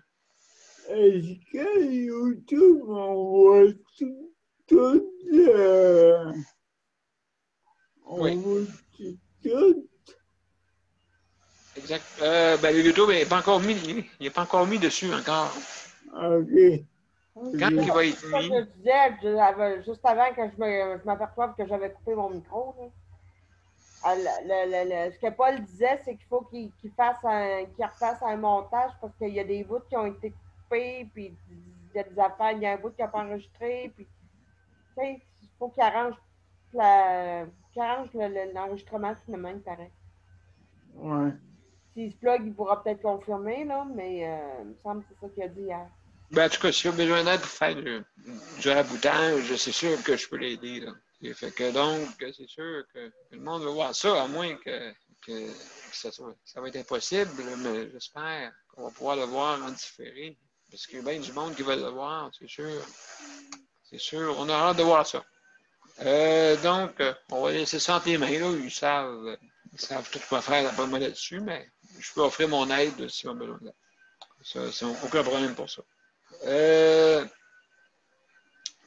Est-ce que YouTube m'envoie tout, Oui, envoie tout? exact. Ben, le YouTube n'est pas encore mis. Il n'est pas encore mis dessus encore. Ok. Quand Ok. il va être C'est ça que mis, je disais juste avant que je m'aperçoive que j'avais coupé mon micro. Là. Ah, ce que Paul disait, c'est qu'il faut qu'il refasse un montage parce qu'il y a des bouts qui ont été coupés, puis il y a des affaires, il y a un bout qui n'a pas enregistré, puis tu sais, il faut qu'il arrange l'enregistrement finalement, il paraît. Ouais. S'il se plug, il pourra peut-être confirmer, là, mais il me semble que c'est ça qu'il a dit hier. ben, en tout cas, s'il a besoin d'aide pour faire du raboutage, c'est sûr que je peux l'aider. Là. Et fait que donc, c'est sûr que le monde va voir ça, à moins que ça va être impossible, mais j'espère qu'on va pouvoir le voir en différé. Parce qu'il y a bien du monde qui va le voir, c'est sûr. C'est sûr, on a hâte de voir ça. Donc, on va laisser ça entre les mains, là. Ils savent tout quoi faire d'après moi là-dessus, mais je peux offrir mon aide s'ils ont besoin d'aide. Ça, c'est aucun problème pour ça.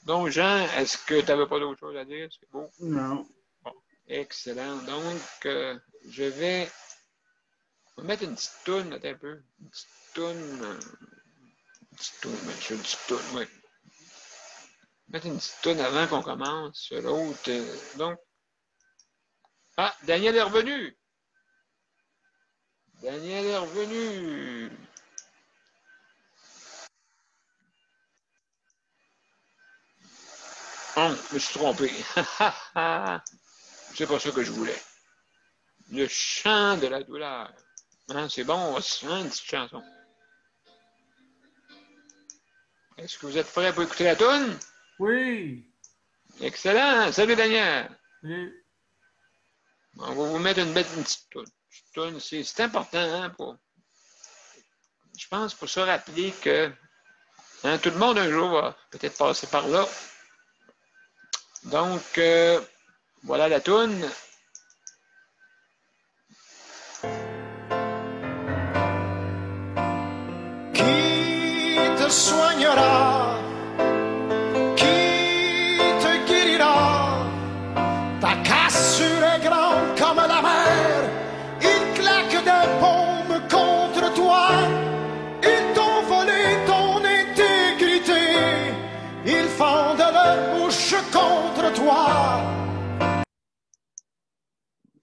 Donc, Jean, est-ce que tu n'avais pas d'autre chose à dire? C'est beau. Non. Bon, excellent. Donc, je vais mettre une petite toune, attends un peu. Une petite toune. Monsieur, une petite toune, oui. Mettre une petite toune avant qu'on commence l'autre. Donc, ah, Daniel est revenu. Daniel est revenu. Oh, je me suis trompé. C'est pas ça que je voulais. Le chant de la douleur. Hein, c'est bon, hein, une petite chanson. Est-ce que vous êtes prêts pour écouter la toune? Oui. Excellent. Salut Daniel. Salut. On va vous mettre une petite toune. C'est important, hein, je pense, pour se rappeler que hein, tout le monde un jour va peut-être passer par là. Donc, voilà la toune. Qui te soignera? Qui te guérira? Ta cassure est grande comme la mer. Ils claquent des bombes contre toi. Ils t'ont volé ton intégrité. Ils fendent leur bouche contre toi.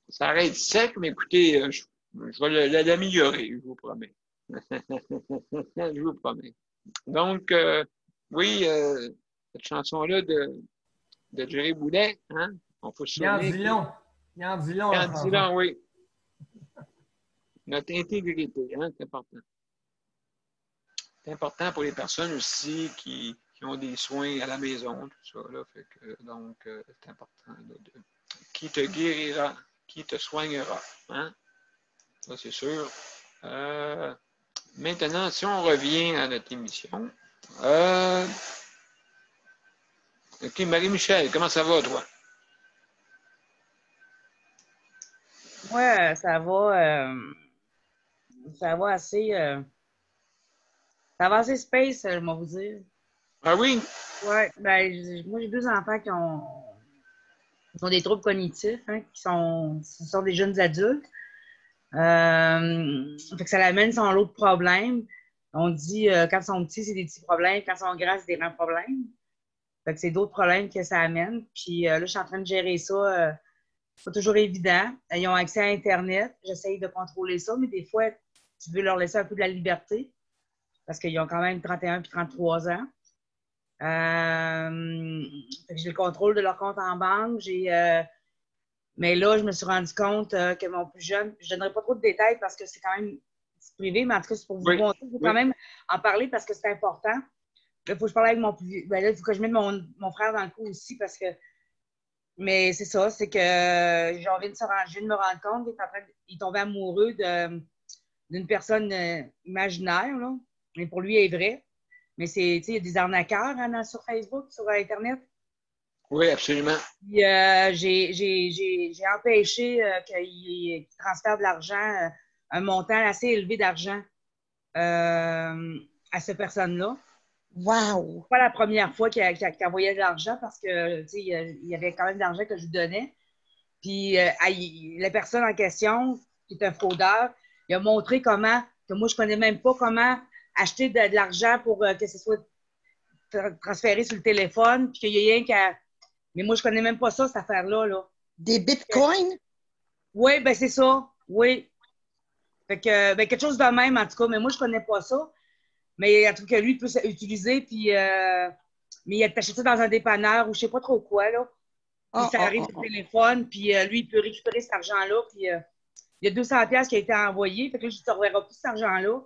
Ça arrête sec, mais écoutez, je vais l'améliorer, je vous promets. Je vous promets. Donc, oui, cette chanson-là de Jerry Boulet, hein, on peut se souvenir. Il en dit long. Oui. Notre intégrité, hein, c'est important. C'est important pour les personnes aussi qui ont des soins à la maison, tout ça. Là, fait que, donc, c'est important. Là, qui te guérira, qui te soignera. Hein? Ça, c'est sûr. Maintenant, si on revient à notre émission. OK, Marie-Michel, comment ça va, toi? Ouais, ça va assez. Ça va assez space, je vais vous dire. Ah oui? Ouais, ben, moi, j'ai 2 enfants qui ont des troubles cognitifs, hein, ce sont des jeunes adultes. Fait que ça l'amène son lot de problèmes. On dit, quand ils sont petits, c'est des petits problèmes. Quand ils sont grands, c'est des grands problèmes. Fait que c'est d'autres problèmes que ça amène. Puis là, je suis en train de gérer ça. C'est pas toujours évident. Ils ont accès à Internet. J'essaye de contrôler ça, mais des fois, tu veux leur laisser un peu de la liberté parce qu'ils ont quand même 31 et 33 ans. Fait que j'ai le contrôle de leur compte en banque. Mais là, je me suis rendu compte que mon plus jeune, je ne donnerai pas trop de détails parce que c'est quand même privé, mais en tout cas, c'est pour vous montrer. Il faut quand même en parler parce que c'est important. Là, il faut que je parle avec mon plus vieux. Ben là, il faut que je mette mon frère dans le coup aussi parce que. Mais c'est ça, c'est que j'ai envie de me rendre compte qu'il est tombé amoureux d'une personne imaginaire, là. Mais pour lui, elle est vrai. Mais il y a des arnaqueurs hein, sur Facebook, sur Internet. Oui, absolument. Puis, j'ai empêché qu'il transfère de l'argent, un montant assez élevé d'argent à cette personne-là. Wow! C'est pas la première fois qu'il envoyait de l'argent parce que il y avait quand même de l'argent que je lui donnais. Puis la personne en question, qui est un fraudeur, il a montré comment, que moi je connais même pas comment acheter de l'argent pour que ce soit transféré sur le téléphone, puis qu'il y ait rien qu'à. Mais moi, je connais même pas ça, cette affaire-là. Là. Des bitcoins? Oui, ben c'est ça. Oui. Fait que, ben, quelque chose de même, en tout cas. Mais moi, je connais pas ça. Mais en tout cas, lui, il peut utiliser, puis... mais il a acheté ça dans un dépanneur ou je sais pas trop quoi, là. Puis ça arrive sur le téléphone, puis lui, il peut récupérer cet argent-là, puis il y a 200$ qui a été envoyé. Fait que là, je ne reverrai plus cet argent-là.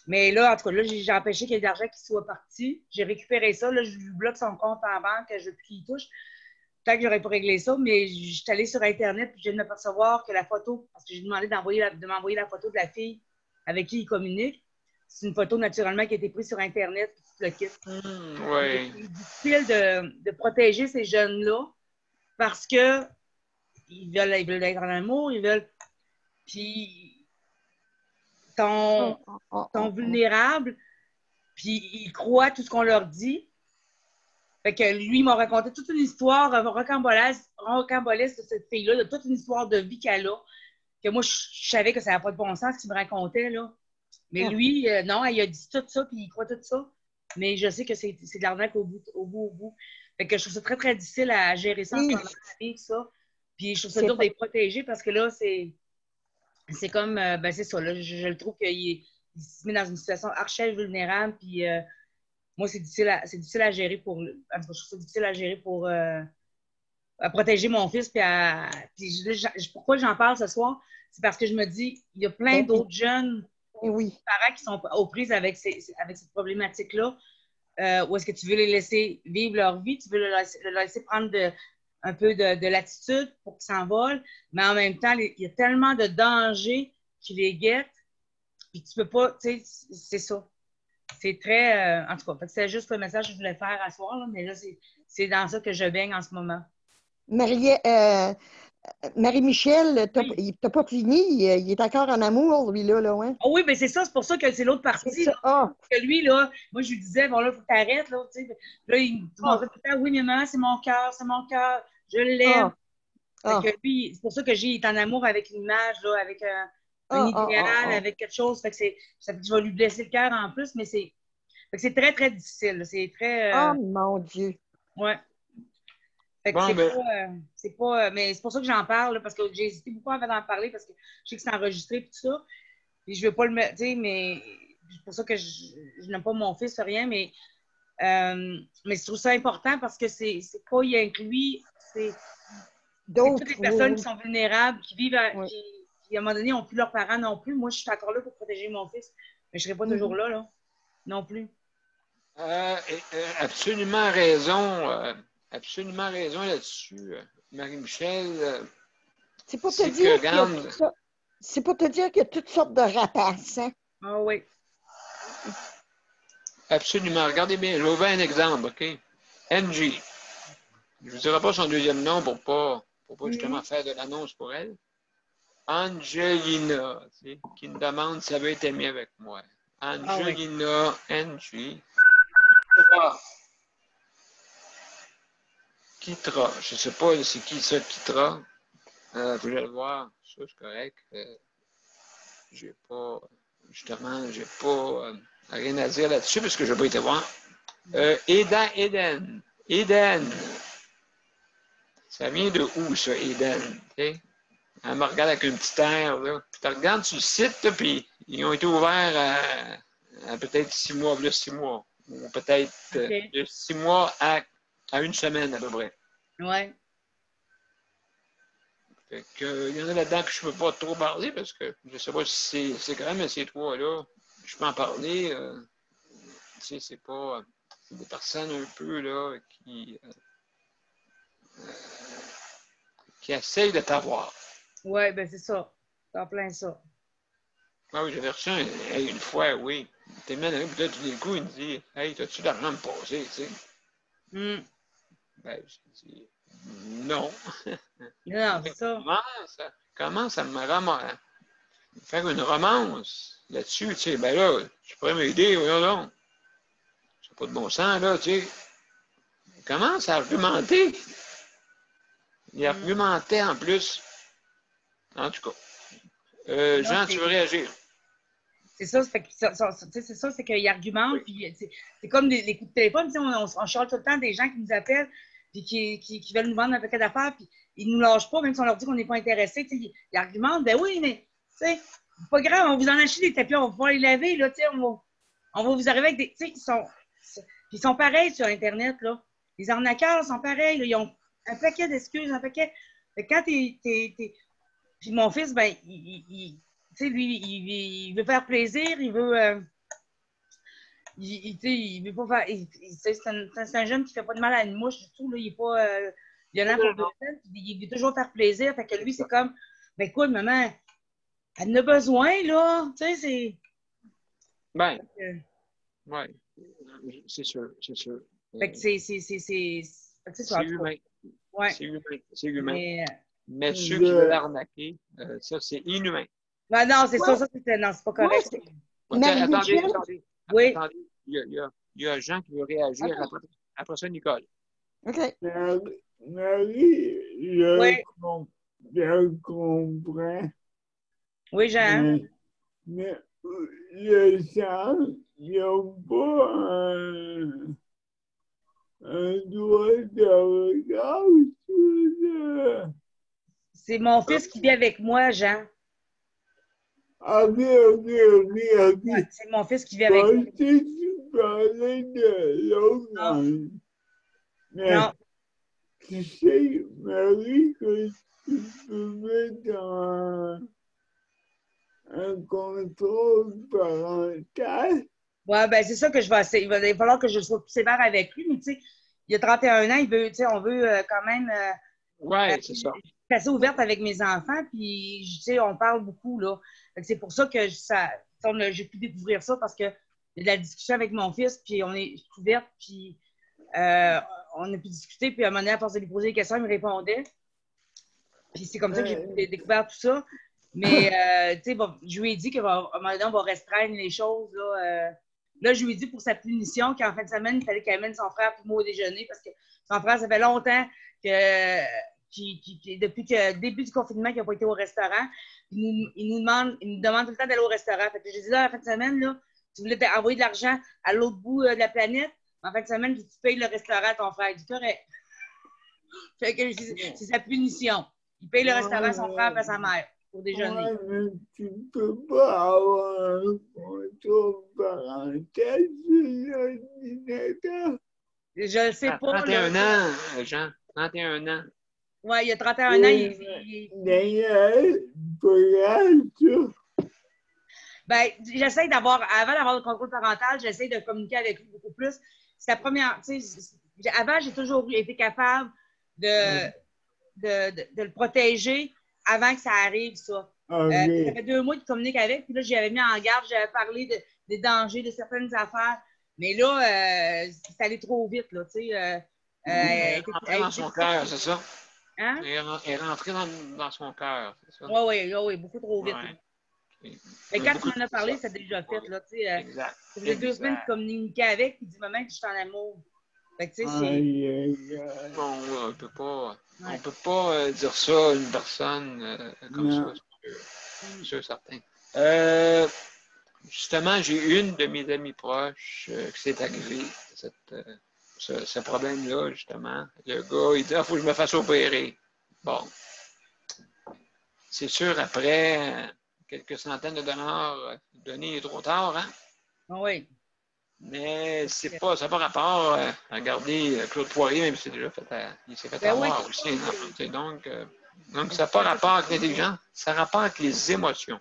Mais là, en tout cas, là, j'ai empêché qu'il y ait de l'argent qui soit parti. J'ai récupéré ça. Là, je lui bloque son compte en banque. Je ne veux plus qu'il touche. Peut-être que j'aurais pas réglé ça, mais je suis allée sur Internet et je viens de m'apercevoir que la photo, parce que j'ai demandé de m'envoyer la photo de la fille avec qui il communique. C'est une photo, naturellement, qui a été prise sur Internet. Puis tu le quittes. Oui. C'est difficile de protéger ces jeunes-là parce que ils veulent être en amour, ils veulent... Puis... sont vulnérables, puis ils croient tout ce qu'on leur dit. Fait que lui, il m'a raconté toute une histoire rocambolesque de cette fille-là, de toute une histoire de vie qu'elle a, que moi, je savais que ça n'avait pas de bon sens ce qu'il me racontait, là. Mais lui, non, il a dit tout ça, puis il croit tout ça. Mais je sais que c'est de l'arnaque au bout. Fait que je trouve ça très, très difficile à gérer ça en ce moment, ça. Puis je trouve ça dur de les protéger parce que là, c'est comme, ben c'est ça, là, je le trouve qu'il se met dans une situation archi vulnérable, puis moi, c'est difficile à gérer pour, en tout cas, je trouve ça difficile à gérer pour à protéger mon fils, puis pourquoi j'en parle ce soir, c'est parce que je me dis, il y a plein d'autres jeunes parents qui sont aux prises avec cette problématique-là, où est-ce que tu veux les laisser vivre leur vie, tu veux le laisser prendre un peu de latitude pour qu'ils s'envolent, mais en même temps, il y a tellement de dangers qui les guettent, puis tu peux pas, tu sais, c'est ça. C'est très, en tout cas, c'est juste le message que je voulais faire à soir, là, mais là, c'est dans ça que je baigne en ce moment. Marie-Michel, Oui. t'as pas fini, il est encore en amour, lui, là, ouais. Oh oui, mais c'est ça, c'est pour ça que c'est l'autre partie. Là, Ah, que lui, là, moi, je lui disais, bon, là, il faut que tu arrêtes, là, tu sais. Là, il me montrait tout le temps, oui, mais maman, c'est mon cœur, je l'aime. Fait que lui, c'est pour ça que il est en amour avec une image, là, avec un idéal, avec quelque chose. Fait que je vais lui blesser le cœur en plus, mais c'est très, très difficile. Là. C'est très. Oh mon Dieu. Ouais. Fait que Bon, c'est pas. Mais c'est pour ça que j'en parle, là, parce que j'ai hésité beaucoup avant d'en parler, parce que je sais que c'est enregistré et tout ça. Puis je veux pas le mettre, tu sais, mais c'est pour ça que je n'aime pas mon fils, rien, mais je trouve ça important parce que c'est pas rien que lui, c'est toutes les personnes qui sont vulnérables, qui vivent, qui à un moment donné n'ont plus leurs parents non plus. Moi, je suis encore là pour protéger mon fils, mais je ne serai pas toujours là, non plus. Absolument raison là-dessus, Marie-Michel. C'est pour te dire c'est pour te dire qu'il y a toutes sortes de rapaces. Hein? Ah oui. Absolument. Regardez bien, je vais vous faire un exemple, OK? Angie. Je ne vous dirai pas son deuxième nom pour pas justement faire de l'annonce pour elle. Angelina, qui me demande si elle veut être amie avec moi. Angelina, Angie. Kitra. Je ne sais pas c'est qui ça, Kitra. Vous allez le voir. Ça, c'est correct. J'ai pas rien à dire là-dessus parce que je n'ai pas été voir. Eden. Ça vient de où, ça, Eden? Okay? Elle me regarde avec une petite air, là. Puis tu regardes sur le site, là, puis ils ont été ouverts à peut-être 6 mois, plus 6 mois. Ou peut-être de 6 mois à une semaine, à peu près. Ouais. Fait que, il y en a là-dedans que je ne peux pas trop parler parce que je ne sais pas si c'est quand même ces trois-là. Je peux en parler. Tu sais, c'est pas. C'est des personnes un peu, là, qui essayent de t'avoir. Oui, ben c'est ça. C'est en plein ça. Ah oui, j'avais reçu une fois, oui. T'es même puis là, tout d'un coup, il me dit Hey, t'as-tu de l'argent à me passer, tu sais? Ben, j'ai dit non. Non, c'est ça. Comment ça me faire une romance là-dessus, tu sais? Ben là, tu pourrais m'aider, voyons donc. C'est pas de bon sens, là, tu sais. Il commence à argumenter. Il argumentait en plus. En tout cas. Jean, tu veux réagir? C'est ça, c'est qu'il argumente, puis c'est comme les coups de téléphone, on charge tout le temps des gens qui nous appellent, puis qui veulent nous vendre un paquet d'affaires, puis ils ne nous lâchent pas, même si on leur dit qu'on n'est pas intéressé, ils argumentent, ben oui, mais c'est pas grave, on va vous en acheter des tapis, on va pouvoir les laver, là, on va vous arriver avec des, ils sont pareils sur Internet, là. Les arnaqueurs sont pareils, là, ils ont un paquet d'excuses, un paquet, quand puis mon fils, ben, lui, il veut faire plaisir, il veut. Il veut pas faire. C'est un jeune qui ne fait pas de mal à une mouche du tout. Là, il n'est pas violent pour personne. Il veut toujours faire plaisir. Fait que lui, c'est comme ben écoute, maman, elle en a besoin, là. Tu sais, c'est. Ben. Oui. C'est sûr. Fait que c'est humain. Ouais. C'est humain. Mais ceux qui veulent l'arnaquer, ça, c'est inhumain. Ben non, c'est ça, c'est pas correct. Attendez. Oui. Attendez, il y a Jean qui veut réagir après ça, Nicole. OK. Marie, je comprends. Oui, Jean. Mais je sens qu'il n'y a pas un droit de regard sur C'est mon fils qui vit avec moi, Jean. OK. Ouais, c'est mon fils qui vit avec moi. Tu parlais de l'autre. Non. Tu sais, Marie, que tu peux mettre un contrôle parental. Ouais, ben c'est ça que je vais essayer. Il va falloir que je sois plus sévère avec lui, mais tu sais, il a 31 ans, on veut quand même Ouais, c'est ça. Je suis assez ouverte avec mes enfants, puis tu sais, on parle beaucoup, là. C'est pour ça que j'ai pu découvrir ça, parce que il y a de la discussion avec mon fils, puis on est ouverte, puis on a pu discuter, puis à un moment donné, à force de lui poser des questions, il me répondait. Puis c'est comme ça que j'ai découvert tout ça. Mais, tu sais, bon, je lui ai dit qu'à un moment donné, on va restreindre les choses, là. Là, je lui ai dit pour sa punition qu'en fin de semaine, il fallait qu'il amène son frère pour moi au déjeuner, parce que son frère, ça fait longtemps que... depuis le début du confinement, qu'il n'a pas été au restaurant, il nous demande tout le temps d'aller au restaurant. Fait que j'ai dit, là, en fin de semaine, là, tu voulais envoyer de l'argent à l'autre bout de la planète, en fin de semaine, tu payes le restaurant à ton frère. Il dit, correct. Fait que c'est sa punition. Il paye le restaurant à son frère et à sa mère pour déjeuner. Ouais, mais tu peux pas avoir un photo parenthèse sur l'ordinateur. Je le sais pas. 31 ans, Jean. 31 ans. Oui, il y a 31 ans. D'ailleurs, pas ça. Ben, j'essaie d'avoir, avant d'avoir le contrôle parental, j'essaie de communiquer avec lui beaucoup plus. C'est la première, tu sais, avant, j'ai toujours été capable de le protéger avant que ça arrive, ça. Okay. Ça fait 2 mois qu'il communique avec, puis là, j'avais mis en garde, j'avais parlé des dangers, de certaines affaires. Mais là, c'est allé trop vite, là, tu sais. Elle est rentrée dans son cœur, c'est ça? Hein? Elle est rentrée dans son cœur, c'est ça? Oui, beaucoup trop vite. Ouais. Mais quand tu m'en as parlé, c'est déjà fait, là, tu sais. Exact. Ça faisait 2 semaines qu'il communiquait avec, puis il dit, maman, que je suis en amour. Fait que, tu sais, c'est... Bon, on peut pas dire ça à une personne comme ça, c'est sûr, certain. Justement, j'ai une de mes amies proches qui s'est arrivé ce problème-là, justement. Le gars, il dit, il faut que je me fasse opérer. Bon. C'est sûr, après quelques centaines de dollars donnés, il est trop tard, hein? Oui. Mais ça n'a pas rapport à regarder Claude Poirier, même si il s'est fait avoir aussi. Donc, ça n'a pas rapport avec l'intelligence, ça a rapport avec les émotions.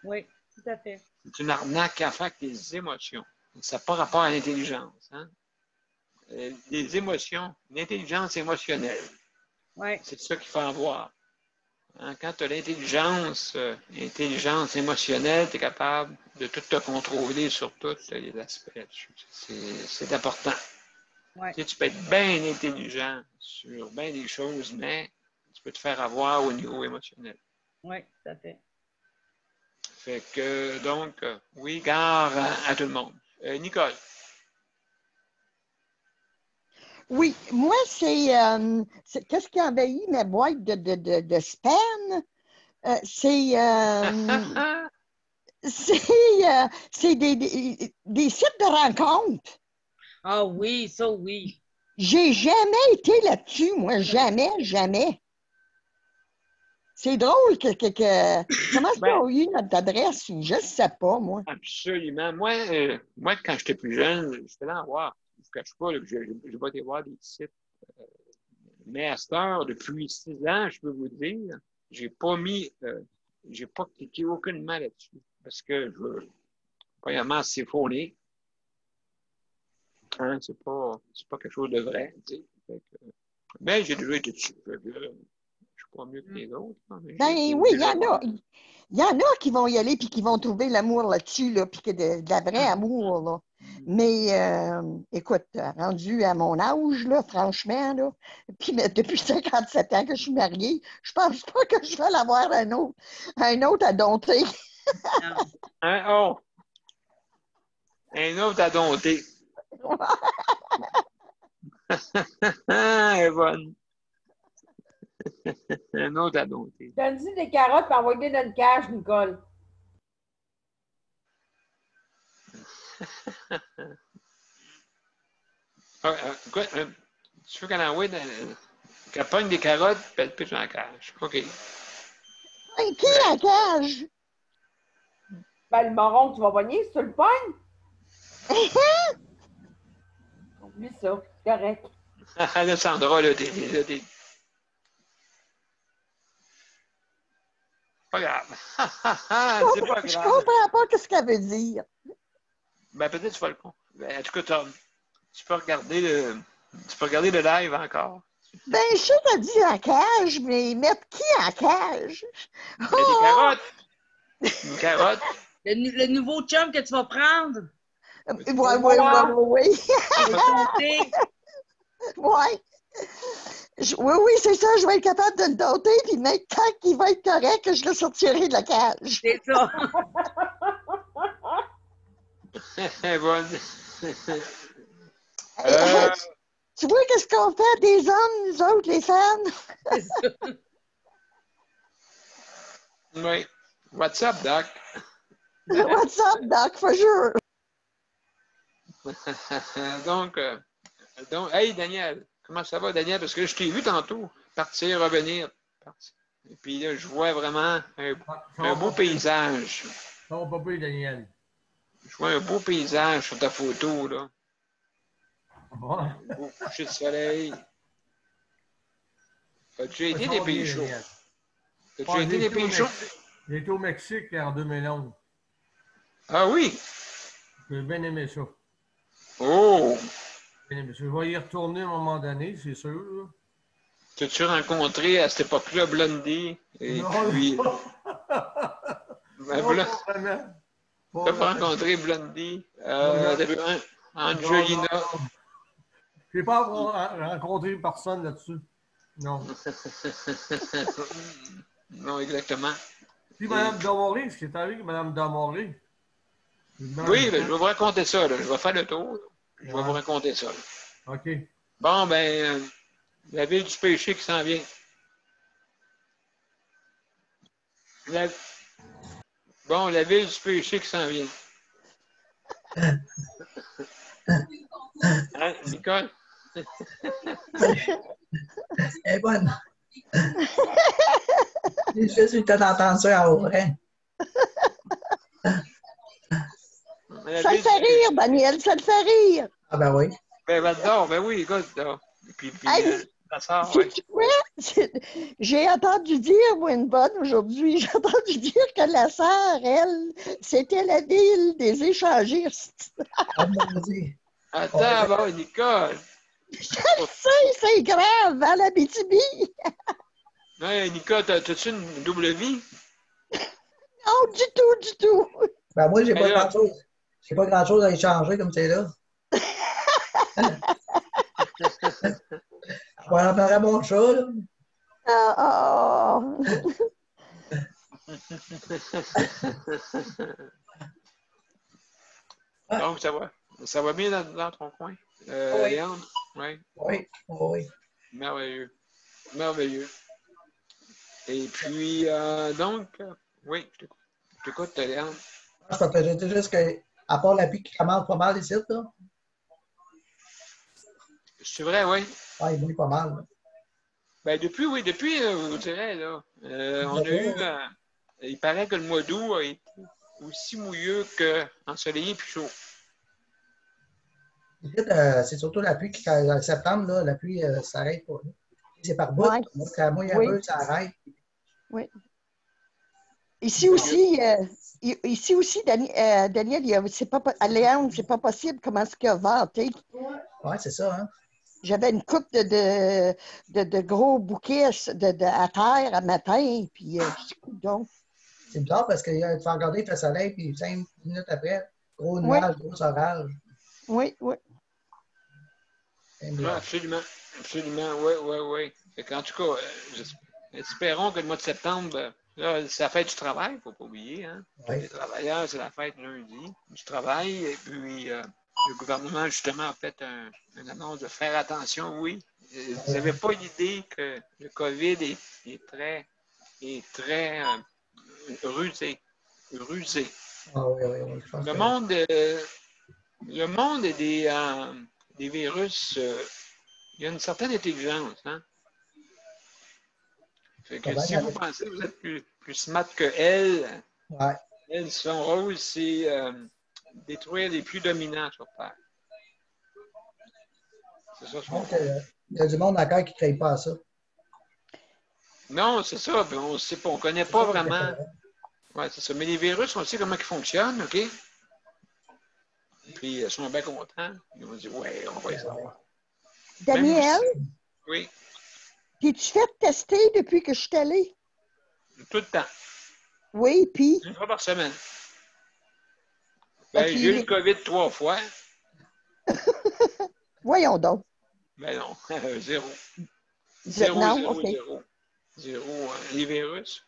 Oui, tout à fait. C'est une arnaque à faire avec les émotions. Ça n'a pas rapport à l'intelligence. Hein? Les émotions, l'intelligence émotionnelle. Oui. C'est ça qu'il faut avoir. Hein? Quand tu as l'intelligence émotionnelle, tu es capable de tout te contrôler sur tous les aspects. C'est important. Ouais. Tu peux être bien intelligent sur bien des choses, mais tu peux te faire avoir au niveau émotionnel. Oui, tout à fait. Fait que, donc, oui, gare à tout le monde. Nicole. Oui, moi, c'est qu'est-ce qui envahit ma boîte de spam? C'est des sites de rencontres. Ah oui, ça oui. J'ai jamais été là-dessus, moi, jamais. C'est drôle que comment est-ce qu'ils ont eu notre adresse? Je ne sais pas, moi. Absolument. Moi, quand j'étais plus jeune, j'étais là à voir. Je ne vous cache pas que je vais aller voir des sites. Mais à cette heure, depuis 6 ans, je peux vous dire, j'ai pas cliqué aucunement là-dessus. Parce que premièrement, c'est fauné. Hein, c'est pas quelque chose de vrai. Mais j'ai déjà été dessus. Je suis pas mieux que les autres. Ben oui, il y en a. Il y en a qui vont y aller puis qui vont trouver l'amour là-dessus, là, puis que de la vraie amour, là. Mais écoute, rendu à mon âge, là, franchement, là, puis depuis 57 ans que je suis mariée, je pense pas que je vais l'avoir un autre à dompter. Un autre à dompter. Elle est bonne. Un autre à dompter. Donne-y des carottes et envoie-les dans le cage, Nicole. Tu veux qu'elle envoie qu'elle pogne des carottes et elle pitche dans la cage. OK. Hey, qui la cage? Ben, le moron que tu vas pogner, si tu le pognes. Oublie ça, c'est correct. Alessandra, là, t'es pas grave. C'est pas grave. Je comprends pas ce qu'elle veut dire. Ben, peut-être que tu vas le con. Ben, en tout cas, tu peux regarder le live encore. Ben, je sais que t'as dit en cage, mais mettre qui en cage? Il y a des carottes. Une carotte. Le nouveau chum que tu vas prendre. Oui. Je vais compter. Ouais. Oui, c'est ça, je vais être capable de le doter, puis même quand il va être correct, je le sortirai de la cage. C'est ça. Bonne. Tu vois qu'est-ce qu'on fait des hommes, nous autres, les femmes? C'est ça. Oui. What's up, Doc? What's up, Doc, for sure? donc, hey, Daniel, comment ça va, Daniel? Parce que je t'ai vu tantôt partir, revenir. Partir. Et puis là, je vois vraiment un beau paysage. Ça va pas plus, Daniel. Je vois un beau paysage sur ta photo, là. Ouais. Un beau coucher de soleil. As-tu été Ça des va pays bien, chauds? Daniel. As-tu Ouais, été des pays chauds? J'ai été au Mexique en 2011. Ah oui? J'ai bien aimé ça. Oh! Bien aimé ça. Je vais y retourner à un moment donné, c'est sûr. Là. T'as-tu rencontré à cette époque-là Blondie? Et Non, puis. non. Ben, Non, pas vraiment. T'as pas rencontré Blondie? Non. Angelina. Non. Je n'ai pas rencontré personne là-dessus. Non. Non, exactement. Puis Mme Damoré, ce qui est arrivé avec Mme Damoré. Oui, ben, je vais vous raconter ça. Là. Je vais faire le tour. Là. Je vais vous raconter ça. Là. OK. Bon, ben, la ville du péché qui s'en vient. Bon, la ville du péché qui s'en vient. Hein, Nicole? Elle est bonne. J'ai juste eu le temps d'entendre ça à Auray. Ça le fait rire, Daniel, ça le fait rire. Ah ben oui. Ben, ben oui, écoute. Puis hey, ça sort, ouais. J'ai entendu dire, moi, une bonne aujourd'hui, j'ai entendu dire que la sœur, elle, c'était la ville des échangistes. Ah, mon Dieu. Attends, bon, Nicole. Je le sais, c'est grave, à la BTB. Ouais, Nicole, t'as-tu une double vie? Non, du tout. Ben moi, j'ai pas grand-chose. J'ai pas grand-chose à échanger comme c'est là. Je vais en parler à mon chat, là. Donc, ça va bien dans ton coin, oui. Léandre? Oui. Oui. Merveilleux. Et puis, donc, oui, je t'écoute, Léandre. Je peux te dire juste qu'à part la pluie qui commence pas mal ici, là. C'est vrai, oui. Ah, il mouille pas mal. Là. Ben, depuis, je vous dirais, là, on a eu, il paraît que le mois d'août a été aussi mouilleux qu'ensoleillé puis chaud. C'est surtout la pluie qui, en septembre, là, la pluie s'arrête pas. Là. C'est par bout. Ouais. Donc, quand mouille un peu, ça arrête. Oui. Ici aussi, Daniel, c'est pas, à Léandre, c'est pas possible comment est-ce qu'il a vanté. Oui, c'est ça, hein. J'avais une coupe de gros bouquets à terre à matin, puis donc. C'est bizarre parce que tu vas regarder, il fait soleil, puis 5 minutes après, gros nuage, gros orage. Oui. Absolument, oui. En tout cas, espérons que le mois de septembre, là, c'est la fête du travail, il ne faut pas oublier. Hein? Oui. Les travailleurs, c'est la fête lundi du travail. Et puis, le gouvernement, justement, a fait une annonce de faire attention, oui. Vous n'avez pas l'idée que le COVID est très rusé. Ah oui, je pense Le monde est des virus, il y a une certaine intelligence, hein? Fait que si vous pensez que vous êtes plus smart que elle, son rôle, c'est détruire les plus dominants sur Terre. C'est ça son rôle. Il y a du monde encore qui ne crée pas à ça. Non, c'est ça. On ne sait pas, on ne connaît pas vraiment. Oui, c'est ça. Mais les virus, on sait comment ils fonctionnent, OK? Puis ils sont bien contents. Ils vont dire, ouais, on va les savoir. Daniel? Oui. T'es-tu fait tester depuis que je suis allée? Tout le temps. Oui, puis? Une fois par semaine. Ben, As-tu j'ai eu eu- le COVID 3 fois. Voyons donc. Ben non, zéro. Zéro, Non? zéro, OK. zéro. Zéro. Les virus,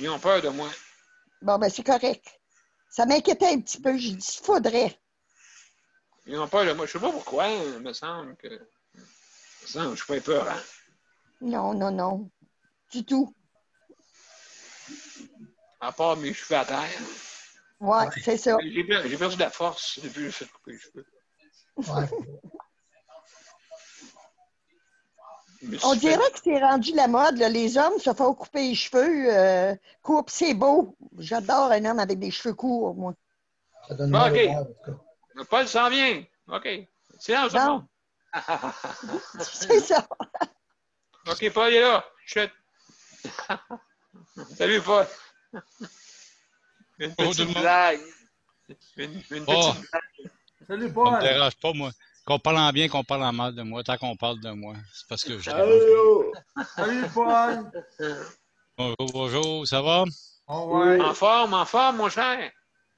ils ont peur de moi. Bon, ben c'est correct. Ça m'inquiétait un petit peu. J'ai dit, faudrait. Ils ont peur de moi. Je sais pas pourquoi, il me semble que. Je suis pas peur, hein? Non, non, non. Du tout. À part mes cheveux à terre. Ouais, c'est ça. J'ai perdu de la force depuis que je suis couper les cheveux. Ouais. On dirait que c'est rendu la mode. Là. Les hommes se font couper les cheveux. Coupe, c'est beau. J'adore un homme avec des cheveux courts, moi. Ça donne Bon, mal OK. au bord, en tout cas. Paul s'en vient. OK. Silence, tout le Non. monde. C'est ça. OK, Paul est là. Chut. Salut, Paul. Une Bonjour, petite tout le monde. blague. Une petite blague. Salut, Ça me Paul. dérange pas, moi. Qu'on parle en bien, qu'on parle en mal de moi, tant qu'on parle de moi. C'est parce que je l'aime. Allô? Salut, Paul. Bonjour, bonjour, ça va? Oh, ouais. En forme, mon cher.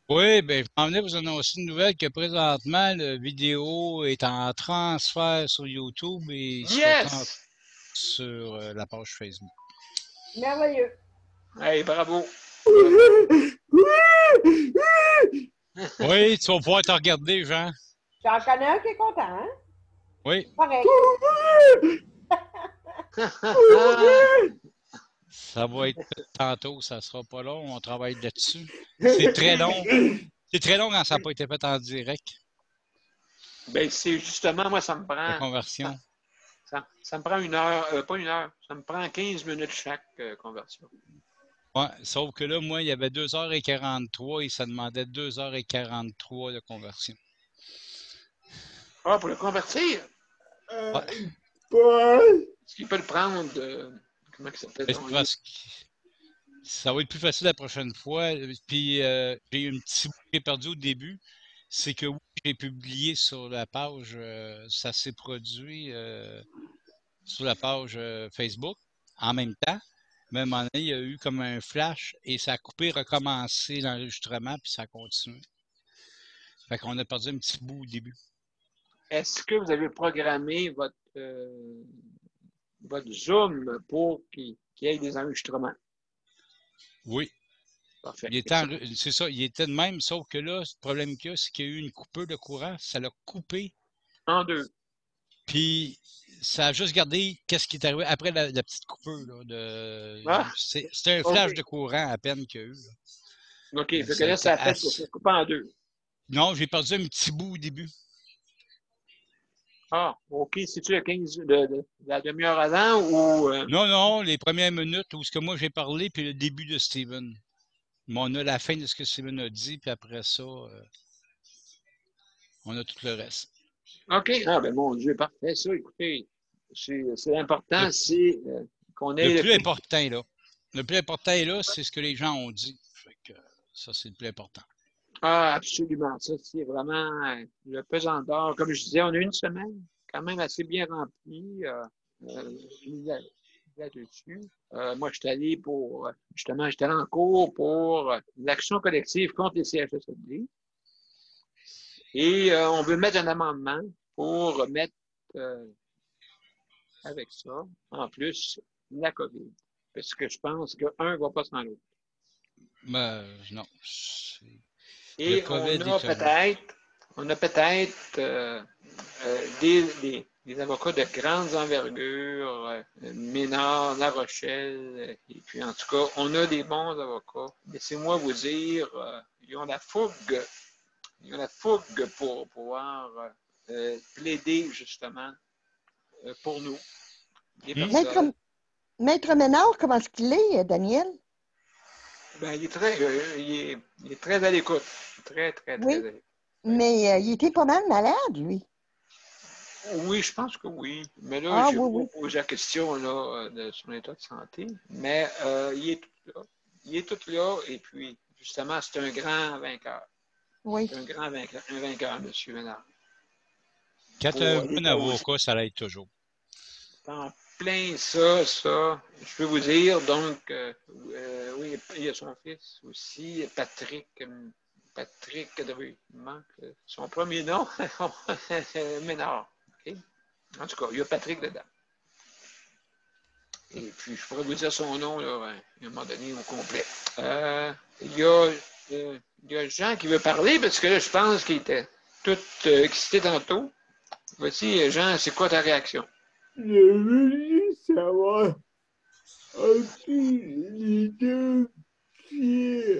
Oui, bien, je m'en venais vous annoncer une nouvelle que présentement, la vidéo est en transfert sur YouTube et sera Yes! sur la page Facebook. Merveilleux. Hey, bravo. Oui, tu vas pouvoir te regarder, Jean. J'en connais un qui est content, hein? Oui, Correct. ça va être tantôt, ça sera pas long, on travaille là-dessus. C'est très long. C'est très long quand ça n'a pas été fait en direct, Ben, c'est justement, moi, ça me la prend. conversion. Ça me prend une heure, pas une heure, ça me prend 15 minutes chaque conversion. Ouais, sauf que là, moi, il y avait 2h43 et ça demandait 2h43 de conversion. Ah, pour le convertir? Ouais. Paul! Est-ce qu'il peut le prendre? Comment il s'appelle? Mais c'est parce que ça va être plus facile la prochaine fois. Puis, j'ai eu un petit bout que j'ai perdu au début. C'est que oui, j'ai publié sur la page, ça s'est produit sur la page Facebook en même temps. Mais à un moment donné, il y a eu comme un flash et ça a coupé, recommencé l'enregistrement, puis ça a continué. Fait qu'on a perdu un petit bout au début. Est-ce que vous avez programmé votre Zoom pour qu'il y ait des enregistrements? Oui. Parfait. C'est ça, il était de même, sauf que là, le problème qu'il y a, c'est qu'il y a eu une coupure de courant. Ça l'a coupé, En deux. puis ça a juste gardé qu'est-ce qui est arrivé après la petite coupure. Ah, C'était un flash OK. de courant à peine qu'il y a eu. Là. OK. Fait que Ça a là, été ça a fait que ça coupe en deux. Non, j'ai perdu un petit bout au début. Ah, OK. C'est-tu le 15 de la demi-heure avant ou. Non, les premières minutes où ce que moi j'ai parlé, puis le début de Steven. Mais on a la fin de ce que Steven a dit, puis après ça, on a tout le reste. OK. Ah, ben mon Dieu, parfait. Ça, écoutez, c'est important, c'est qu'on ait. Le plus important, là. Le plus important, là, c'est ce que les gens ont dit. Fait que, ça, c'est le plus important. Ah, absolument. Ça, c'est vraiment le pesant d'or. Comme je disais, on a une semaine quand même assez bien remplie là-dessus. Moi, je suis allé justement, j'étais allé en cours pour l'action collective contre les CHSLD. Et on veut mettre un amendement pour mettre avec ça, en plus, la COVID. Parce que je pense qu'un ne va pas sans l'autre. Ben, non. Et on a peut-être des avocats de grandes envergures, Ménard, La Rochelle, et puis en tout cas, on a des bons avocats. Laissez-moi vous dire, ils ont la fougue pour pouvoir plaider justement pour nous. Maître Ménard, comment est-ce qu'il est, Daniel? Ben, il est très à l'écoute. Très, très, très Oui. à l'écoute. Mais il était pas mal malade, lui. Oui, je pense que oui. Mais là, je vais pas poser la question là, de son état de santé. Mais il est tout là. Il est tout là. Et puis, justement, c'est un grand vainqueur. Oui. C'est un grand vainqueur, M. Ménard. Quand un bon avocat, ça l'aide toujours. plein ça. Je peux vous dire, donc, oui, il y a son fils aussi, Patrick Druy. Il manque son premier nom, Ménard. Okay? En tout cas, il y a Patrick dedans. Et puis, je pourrais vous dire son nom, là, à un moment donné, au complet. Il y a Jean qui veut parler, parce que là, je pense qu'il était tout excité tantôt. Voici, Jean, c'est quoi ta réaction? Je veux juste savoir, as-tu les deux pieds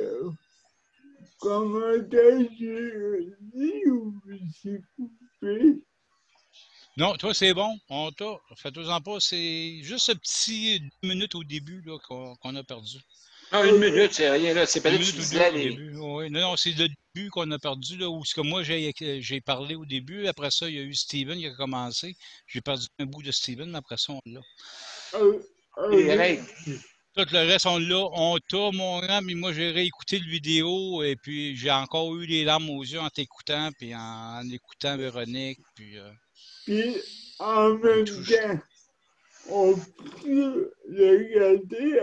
comment t'as dit ou c'est coupé? Non, toi, c'est bon. On t'a. Faites-en pas. C'est juste ce petit 2 minutes au début là, qu'on a perdu. Non, 1 minute, c'est rien, là. C'est pas là que tu disais au début. Oui. Non, c'est le début qu'on a perdu, là, où que moi, j'ai parlé au début. Après ça, il y a eu Steven qui a commencé. J'ai perdu un bout de Steven, mais après ça, on l'a. Les règles. Tout le reste, on l'a. On t'a, mon grand, mais moi, j'ai réécouté le vidéo et puis j'ai encore eu les larmes aux yeux en t'écoutant, puis en écoutant Véronique, puis... Puis, en même temps, on peut le regarder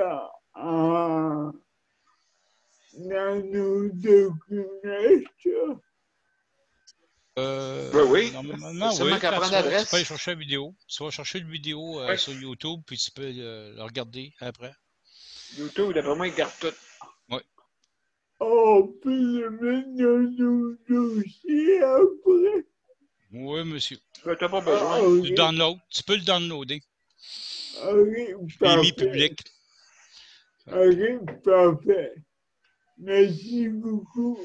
dans nos documents. Oui. Normalement, oui. Tu peux aller chercher la vidéo. Tu vas chercher la vidéo sur YouTube, puis tu peux le regarder après. YouTube, d'après moi, il garde tout. Oui. On peut le mettre dans nos dossiers après. Oui, monsieur. Tu n'as pas besoin. Tu peux le downloader. Ok, parfait. Mis public. Ok, parfait. Merci beaucoup.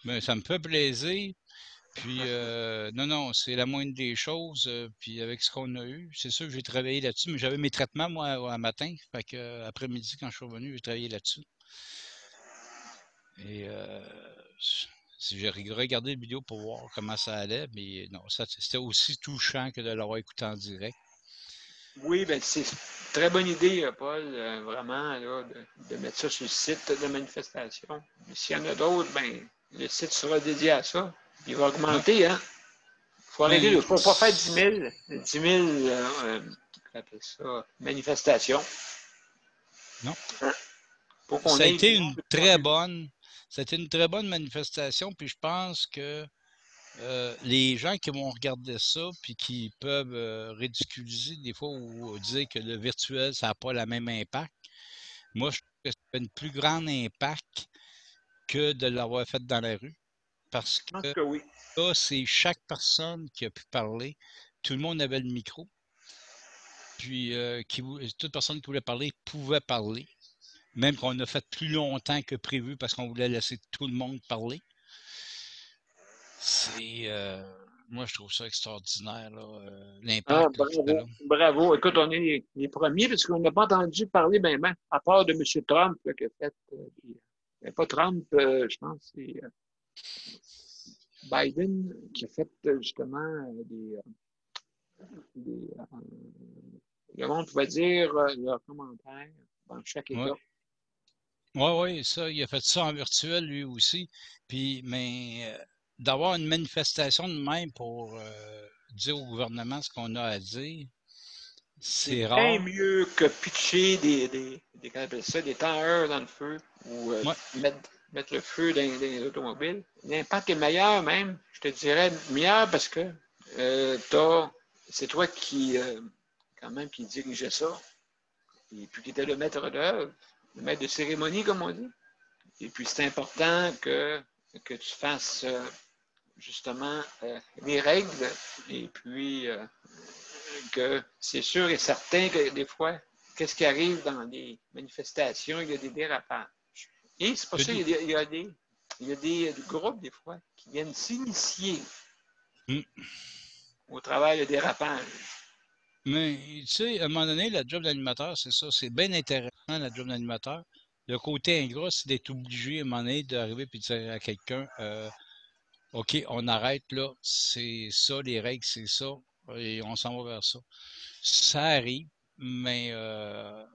Ben, ça me fait plaisir. Puis, non, c'est la moindre des choses. Puis, avec ce qu'on a eu, c'est sûr que j'ai travaillé là-dessus, mais j'avais mes traitements, moi, un matin. Fait que, après-midi, quand je suis revenu, j'ai travaillé là-dessus. Et j'ai regardé la vidéo pour voir comment ça allait, mais non, c'était aussi touchant que de l'avoir écouté en direct. Oui, ben c'est une très bonne idée, Paul, vraiment, là, de mettre ça sur le site de manifestation. S'il y en a d'autres, ben, le site sera dédié à ça. Il va augmenter, hein. Faut arrêter, il ne faut pas faire 10 000 appelle ça, manifestations. Non. Ça a été une très bonne manifestation, puis je pense que les gens qui vont regarder ça, puis qui peuvent ridiculiser des fois ou dire que le virtuel, ça n'a pas le même impact, moi, je trouve que ça a un plus grand impact que de l'avoir fait dans la rue. Parce que là, c'est chaque personne qui a pu parler. Tout le monde avait le micro. Puis, toute personne qui voulait parler pouvait parler. Même qu'on a fait plus longtemps que prévu parce qu'on voulait laisser tout le monde parler. C'est... moi, je trouve ça extraordinaire, l'impact. Bravo. Écoute, on est les premiers parce qu'on n'a pas entendu parler, à part de M. Trump, là, qui a fait... pas Trump, je pense, c'est Biden qui a fait justement le monde pouvait dire leurs commentaires dans chaque État. Oui, ça, il a fait ça en virtuel, lui aussi. Puis, mais d'avoir une manifestation de même pour dire au gouvernement ce qu'on a à dire, c'est rare. Bien mieux que pitcher des tailleurs dans le feu ou mettre le feu dans les automobiles. L'impact est meilleur même, je te dirais meilleur parce que c'est toi qui, quand même, qui dirigeais ça. Et puis qui était le maître d'œuvre, le maître de cérémonie, comme on dit. Et puis c'est important que tu fasses justement les règles et puis que c'est sûr et certain que des fois, qu'est-ce qui arrive dans les manifestations, il y a des dérapages. Et c'est pour ça qu'il y a des groupes, des fois, qui viennent s'initier au travail de dérapage. Mais, tu sais, à un moment donné, la job d'animateur, c'est ça. C'est bien intéressant, la job d'animateur. Le côté ingrat, c'est d'être obligé, à un moment donné, d'arriver et de dire à quelqu'un OK, on arrête là, c'est ça, les règles, c'est ça, et on s'en va vers ça. Ça arrive, mais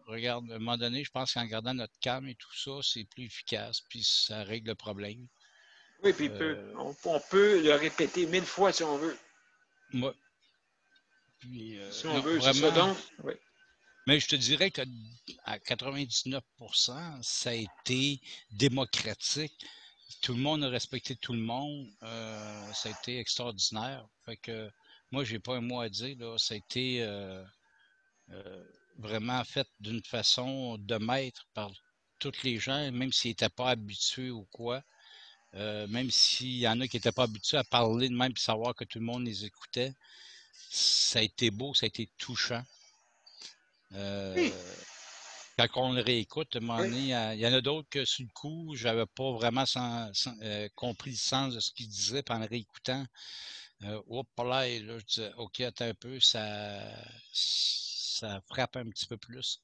regarde, à un moment donné, je pense qu'en gardant notre calme et tout ça, c'est plus efficace, puis ça règle le problème. Oui, puis on peut le répéter 1000 fois si on veut. Ouais. Puis, Si on non, veut, c'est ça vraiment. donc. Oui. Mais je te dirais qu'à 99%, ça a été démocratique. Tout le monde a respecté tout le monde. Ça a été extraordinaire. Fait que moi, j'ai pas un mot à dire, là. Ça a été vraiment fait d'une façon de maître par tous les gens, même s'ils n'étaient pas habitués ou quoi. Même s'il y en a qui n'étaient pas habitués à parler de même et savoir que tout le monde les écoutait. Ça a été beau, ça a été touchant. Oui. Quand on le réécoute, à un moment Oui. donné, il y en a d'autres que sur le coup, j'avais pas vraiment compris le sens de ce qu'il disait. Puis en le réécoutant, hop là, et là, je disais, OK, attends un peu, ça frappe un petit peu plus.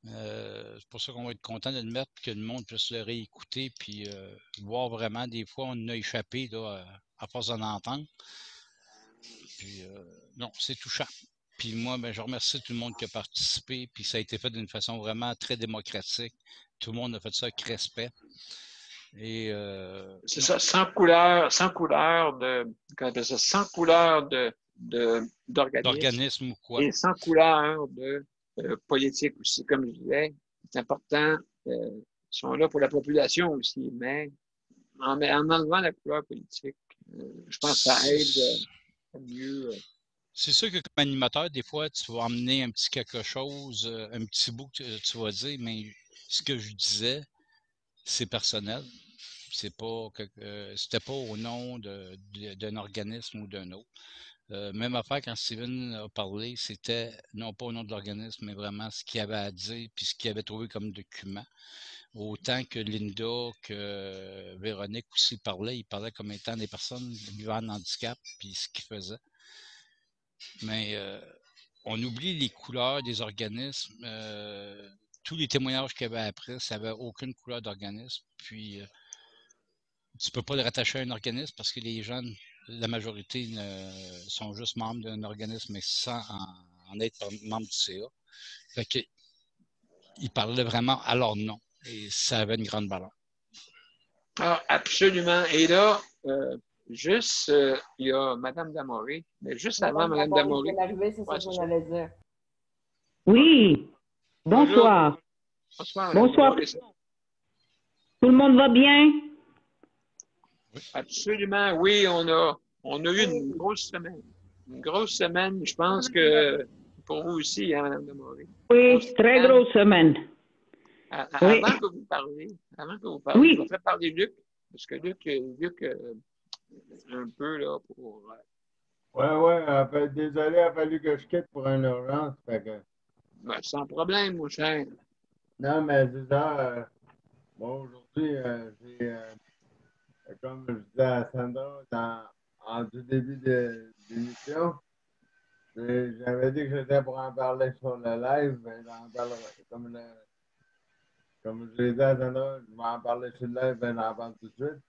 C'est pour ça qu'on va être content de le mettre, que le monde puisse le réécouter, puis voir vraiment, des fois, on a échappé là, à force d'en entendre. Puis, non, c'est touchant. Puis moi, ben, je remercie tout le monde qui a participé, puis ça a été fait d'une façon vraiment très démocratique. Tout le monde a fait ça avec respect. Et C'est non, ça, sans couleur de, comment on appelle ça, sans couleur d'organisme d'organisme ou quoi. et sans couleur de politique aussi. Comme je disais, c'est important. Ils sont là pour la population aussi, mais en enlevant la couleur politique, je pense que ça aide à mieux. C'est sûr que comme animateur, des fois, tu vas emmener un petit quelque chose, un petit bout que tu vas dire, mais ce que je disais, c'est personnel. C'est pas c'était pas au nom d'un organisme ou d'un autre. Même affaire quand Steven a parlé, c'était non pas au nom de l'organisme, mais vraiment ce qu'il avait à dire puis ce qu'il avait trouvé comme document. Autant que Linda, que Véronique aussi parlaient, ils parlaient comme étant des personnes vivant en handicap puis ce qu'ils faisaient. Mais on oublie les couleurs des organismes. Tous les témoignages qu'il y avait après, ça n'avait aucune couleur d'organisme. Puis tu peux pas le rattacher à un organisme parce que les jeunes, la majorité sont juste membres d'un organisme, mais sans en être membre du CA. Fait que ils parlaient vraiment à leur nom et ça avait une grande valeur. Ah, absolument. Et là, juste, il y a Mme Damoré, mais juste avant Mme Damoré. C'est ça que j'allais dire. Oui. Bonsoir. Bonsoir. Bonsoir. Tout le monde va bien? Absolument, oui, on a eu une grosse semaine. Une grosse semaine, je pense que pour vous aussi, hein, Mme Damoré. Oui, très grosse semaine. Avant que vous parliez, oui. je vais faire parler Luc, parce que Luc un peu là pour. Ouais, désolé, il a fallu que je quitte pour une urgence. Fait que... Ben, sans problème, mon cher. Non, mais c'est ça. Bon, aujourd'hui, j'ai. Comme je disais à Sandra en tout début de l'émission, j'avais dit que j'étais pour en parler sur le live, mais j'en parlerai. Comme je l'ai dit à Sandra, je vais en parler sur le live, mais j'en parle tout de suite.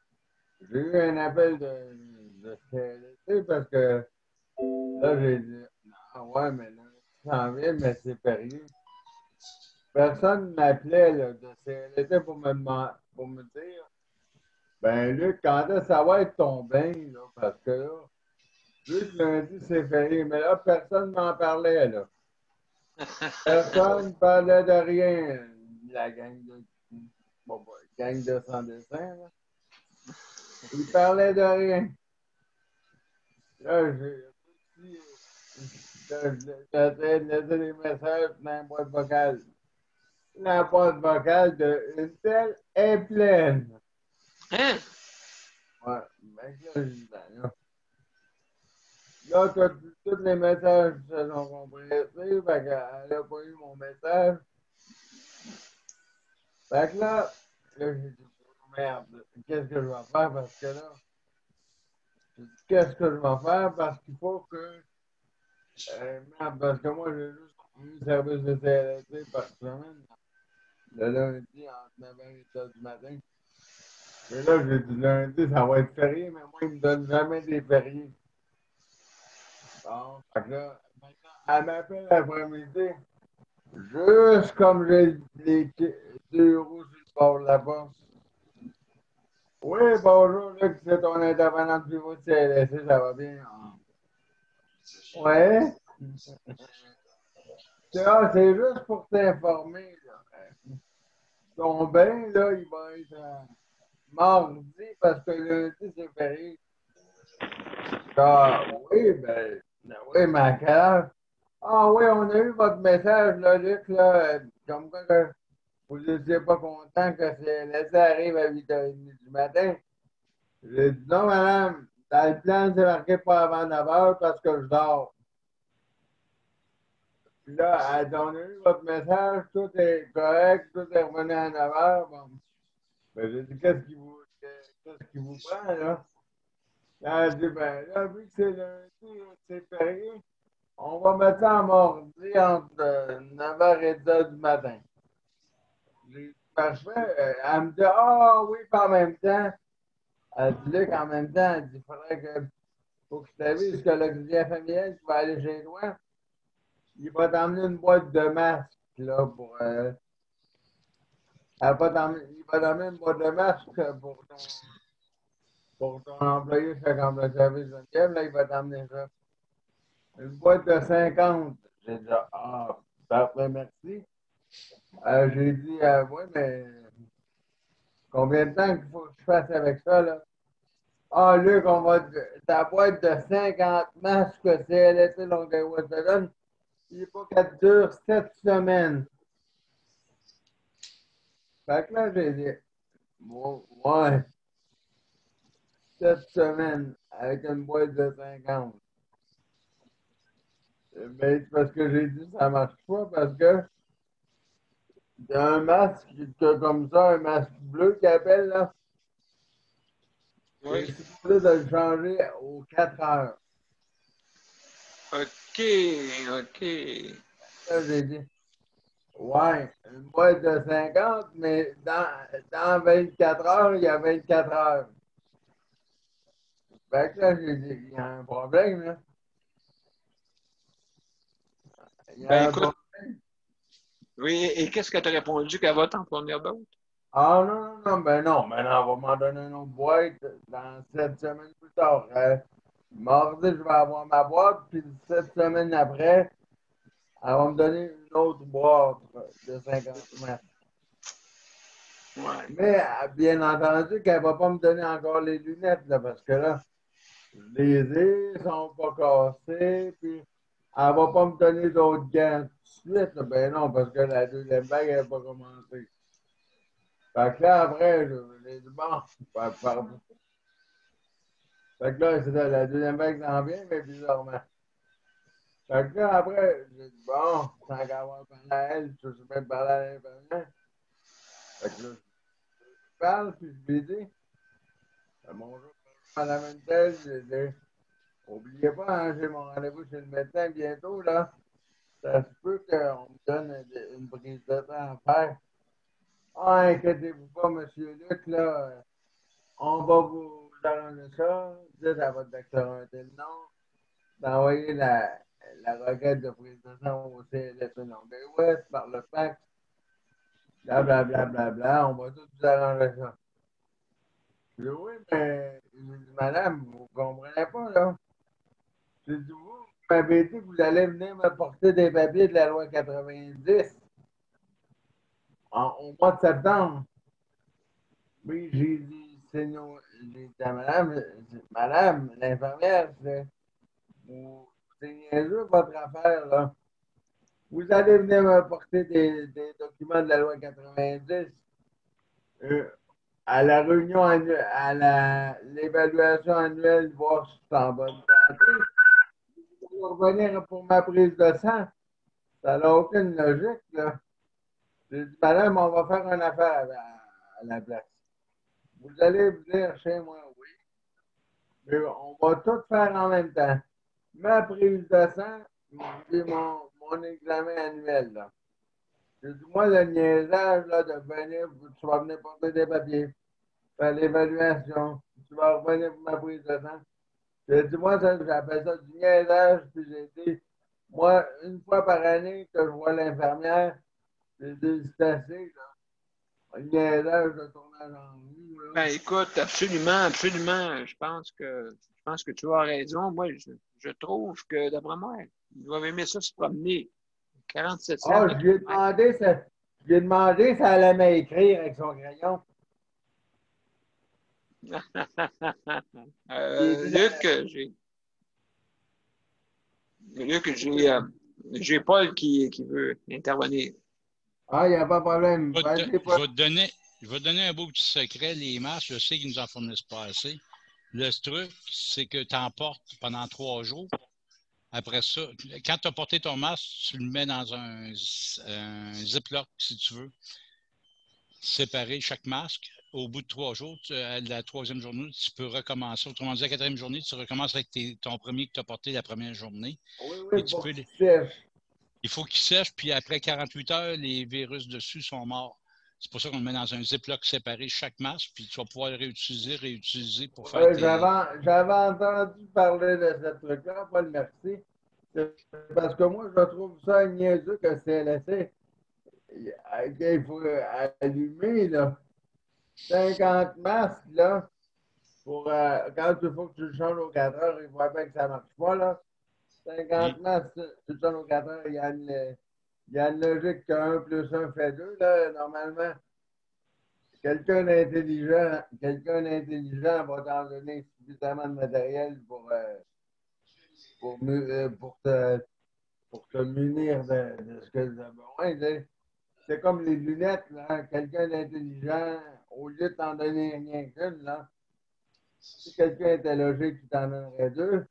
J'ai eu un appel de CLSC parce que là, j'ai dit, ah ouais, mais là, ça s'en vient, mais c'est férié. Personne ne m'appelait de CLSC pour me dire. Ben, Luc, quand est-ce que ça va être ton bain, là? Parce que là, Luc lundi, c'est férié, mais là, personne ne m'en parlait, là. Personne ne parlait de rien. La gang de sans dessin, là. Ils parlaient de rien. Là, j'essaie de laisser des messages dans la boîte vocale. La boîte vocale de Intel est pleine. Hein? Ouais, ben là, tous les messages se sont compressés, fait qu'elle n'a pas eu mon message. Fait que là, j'ai dit, merde, qu'est-ce que je vais faire parce que là, qu'est-ce que je vais faire parce qu'il faut que, merde, parce que moi, j'ai juste un service de CLSC par semaine, le lundi entre 9h et 10h du matin. Et là, j'ai dit lundi, ça va être férié, mais moi, ils ne me donnent jamais des fériés. Bon, fait que là, maintenant, elle m'appelle l'après-midi, juste comme j'ai les 2 euros sur le bord de la porte. Oui, bonjour, Luc, c'est ton intervenant de pivot de CLSC, ça va bien? Ouais, C'est juste pour t'informer. Ton bain, là, il va être mardi parce que lundi, c'est férié. Ah, oui, oui, mais à quelle heure? Ah oui, on a eu votre message, là, Luc, là, comme quoi que vous n'étiez pas content que CLSC arrive à 8h30 du matin. J'ai dit non, madame, dans le plan, c'est marqué pas avant 9h parce que je dors. Puis là, elle dit, on a eu votre message, tout est correct, tout est revenu à 9h. Bon. J'ai dit, qu'est-ce qui vous prend, là? Là, elle dit, là, vu que c'est lundi, c'est férié, on va mettre ça en mardi entre 9h et 10h du matin. J'ai dit, parfait. Elle me dit, ah oui, puis en même temps, elle dit, Luc, en même temps, elle dit, il faudrait que, faut que je t'avise que le quotidien familial, tu vas aller chez toi, il va t'emmener une boîte de masques, là, pour, il va t'emmener une boîte de masques pour ton employé chez le service Geneviève, là, il va t'emmener ça. Une boîte de 50. J'ai dit, ah, parfait, merci. J'ai dit, oui, mais combien de temps qu'il faut que je fasse avec ça, là? Ah, Luc, ta boîte de 50 masques CLSC Longueuil-Ouest te donne, il faut qu'elle dure 7 semaines. Fait que là, j'ai dit, ouais, 7 semaines avec une boîte de 50. Mais c'est parce que j'ai dit ça marche pas, parce que il y a un masque comme ça, un masque bleu qu'ils appellent, là. Oui. C'est supposé de le changer aux 4 heures. OK, OK. Là, j'ai dit, ouais, une boîte de 50, mais dans 24 heures, il y a 24 heures. Fait que là, j'ai dit, il y a un problème, là. Il y a un Écoute, problème. oui, et qu'est-ce que tu as répondu qu'elle va t'en fournir d'autres? Ah non, non, on va m'en donner une autre boîte dans 7 semaines plus tard. Mardi, je vais avoir ma boîte, puis 7 semaines après, elle va me donner une autre boîte de 50 mètres. Ouais. Mais bien entendu qu'elle ne va pas me donner encore les lunettes, là, parce que là, je les ai, ils sont pas cassés, puis elle ne va pas me donner d'autres gants tout de suite. Là. Ben non, parce que la deuxième vague, elle n'a pas commencé. Fait que là, après, j'ai dit, bon, fait que là, c'est la deuxième vague s'en vient, mais bizarrement. Fait que là, après, j'ai dit, bon, tant qu'à avoir parlé à elle, je suis même parler à l'infirmière. Fait que là, je parle, puis je lui dis, bonjour, madame Intel, j'ai dit, oubliez pas, hein, j'ai mon rendez-vous chez le médecin bientôt, là. Ça se peut qu'on me donne une prise de temps à faire. Ah, inquiétez-vous pas, monsieur Luc, là, on va vous arranger ça. Dites à votre docteur un tel nom d'envoyer la requête de prise de sang au CLSC Longueuil-Ouest par le fax. Blablabla, on va tout vous arranger ça. Je dis, oui, mais je dis, madame, vous ne comprenez pas, là. Je dis, vous m'avez dit que vous allez venir me porter des papiers de la loi 90 au mois de septembre. Oui, j'ai dit, c'est nous. J'ai dit à madame, l'infirmière, c'est niaiseux votre affaire, là. Vous allez venir me porter des documents de la loi 90 à la réunion annuelle, à l'évaluation annuelle, voir si c'est en bonne santé. Vous allez revenir pour ma prise de sang. Ça n'a aucune logique, là. J'ai dit, madame, on va faire une affaire à la place. Vous allez venir chez moi, oui. Mais on va tout faire en même temps. Ma prise de sang et mon examen annuel, là. J'ai dit, moi, le niaisage, là, de venir, tu vas venir porter des papiers, faire l'évaluation, tu vas revenir pour ma prise de sang. J'ai dit, moi, j'appelle ça du niaisage, puis j'ai dit, moi, une fois par année que je vois l'infirmière, j'ai dit, c'est assez, là. Un niaisage de tournage en roue, là. Ben, écoute, absolument, absolument. Je pense que tu as raison. Moi, je trouve que, d'après moi, Ils doivent aimer ça se promener. 47 cents. Ah, je lui ai demandé si elle aimait écrire avec son crayon. Luc, j'ai Paul qui veut intervenir. Ah, il n'y a pas de problème. Je vais te donner un beau petit secret. Les masques, je sais qu'ils nous en fournissent pas assez. Le truc, c'est que tu en portes pendant 3 jours. Après ça, quand tu as porté ton masque, tu le mets dans un ziploc, si tu veux. Séparer chaque masque. Au bout de 3 jours, la 3e journée, tu peux recommencer. Autrement dit, la 4e journée, tu recommences avec ton premier que tu as porté la première journée. Oui, il faut qu'il sèche, puis après 48 heures, les virus dessus sont morts. C'est pour ça qu'on le met dans un ziploc séparé chaque masque, puis tu vas pouvoir réutiliser pour faire J'avais entendu parler de ce truc-là, Paul, merci. Parce que moi, je trouve ça niaiseux que CLSC, il faut allumer, là, 50 masques, là, pour quand il faut que tu le changes aux 4 heures, il voit bien que ça ne marche pas, là. 50 masques, tu le changes aux 4 heures, il y a une logique que 1 plus 1 fait 2, là, normalement. Quelqu'un d'intelligent va t'en donner suffisamment de matériel pour te munir de ce que tu as besoin. C'est comme les lunettes, là. Quelqu'un d'intelligent, au lieu de t'en donner rien qu'une, là, si quelqu'un était logique, il t'en donnerait 2.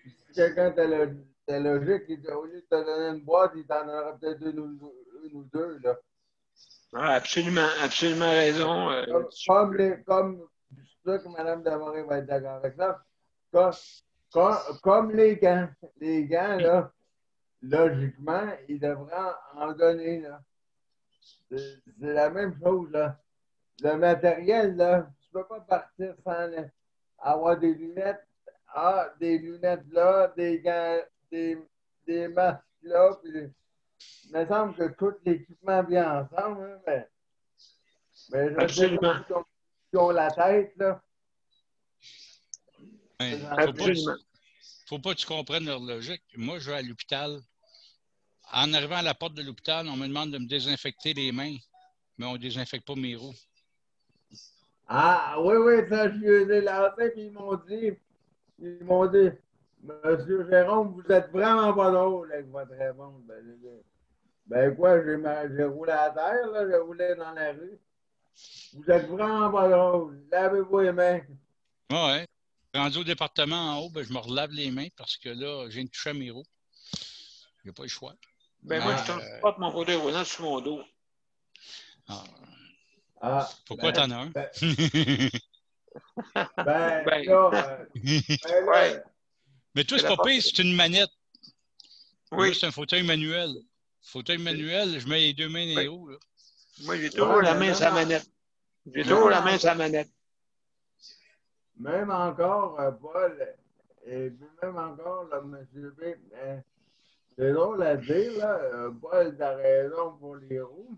Si quelqu'un était logique, au lieu de te donner une boîte, il t'en donnerait peut-être une ou 2, là. Ah, absolument raison. Comme je suis sûr que Mme Damoré va être d'accord avec ça. Comme les gants. Les gants, là, logiquement, ils devraient en donner, là. C'est la même chose, là. Le matériel, là, tu peux pas partir sans avoir des lunettes. Ah, des lunettes là, des gants, des masques là, puis il me semble que tout l'équipement vient ensemble, hein, mais je sais pas qui ont la tête, là. Faut pas que tu comprennes leur logique. Moi, je vais à l'hôpital. En arrivant à la porte de l'hôpital, on me demande de me désinfecter les mains, mais on ne désinfecte pas mes roues. Ah, oui, ça, je lui ai lancé, puis ils m'ont dit, Monsieur Jérôme, vous êtes vraiment pas drôle avec votre réponse. Ben quoi, j'ai roulé à terre, là, j'ai roulé dans la rue. Vous êtes vraiment pas drôle. Lavez-vous les mains. Ouais. Rendu au département en haut, ben, je me relave les mains parce que là, j'ai une touche à mes roues. J'ai pas le choix. Moi, je porte mon fauteuil roulant sur mon dos. Pourquoi t'en as un? Mais toi, c'est pas pire, c'est une manette. Oui. Moi, c'est un fauteuil manuel. Fauteuil manuel, je mets les 2 mains dans les roues. Là. Moi, j'ai toujours la main sur la manette. Même encore, Paul, et même encore, là, M. B, c'est drôle à dire, là, Paul a raison pour les roues,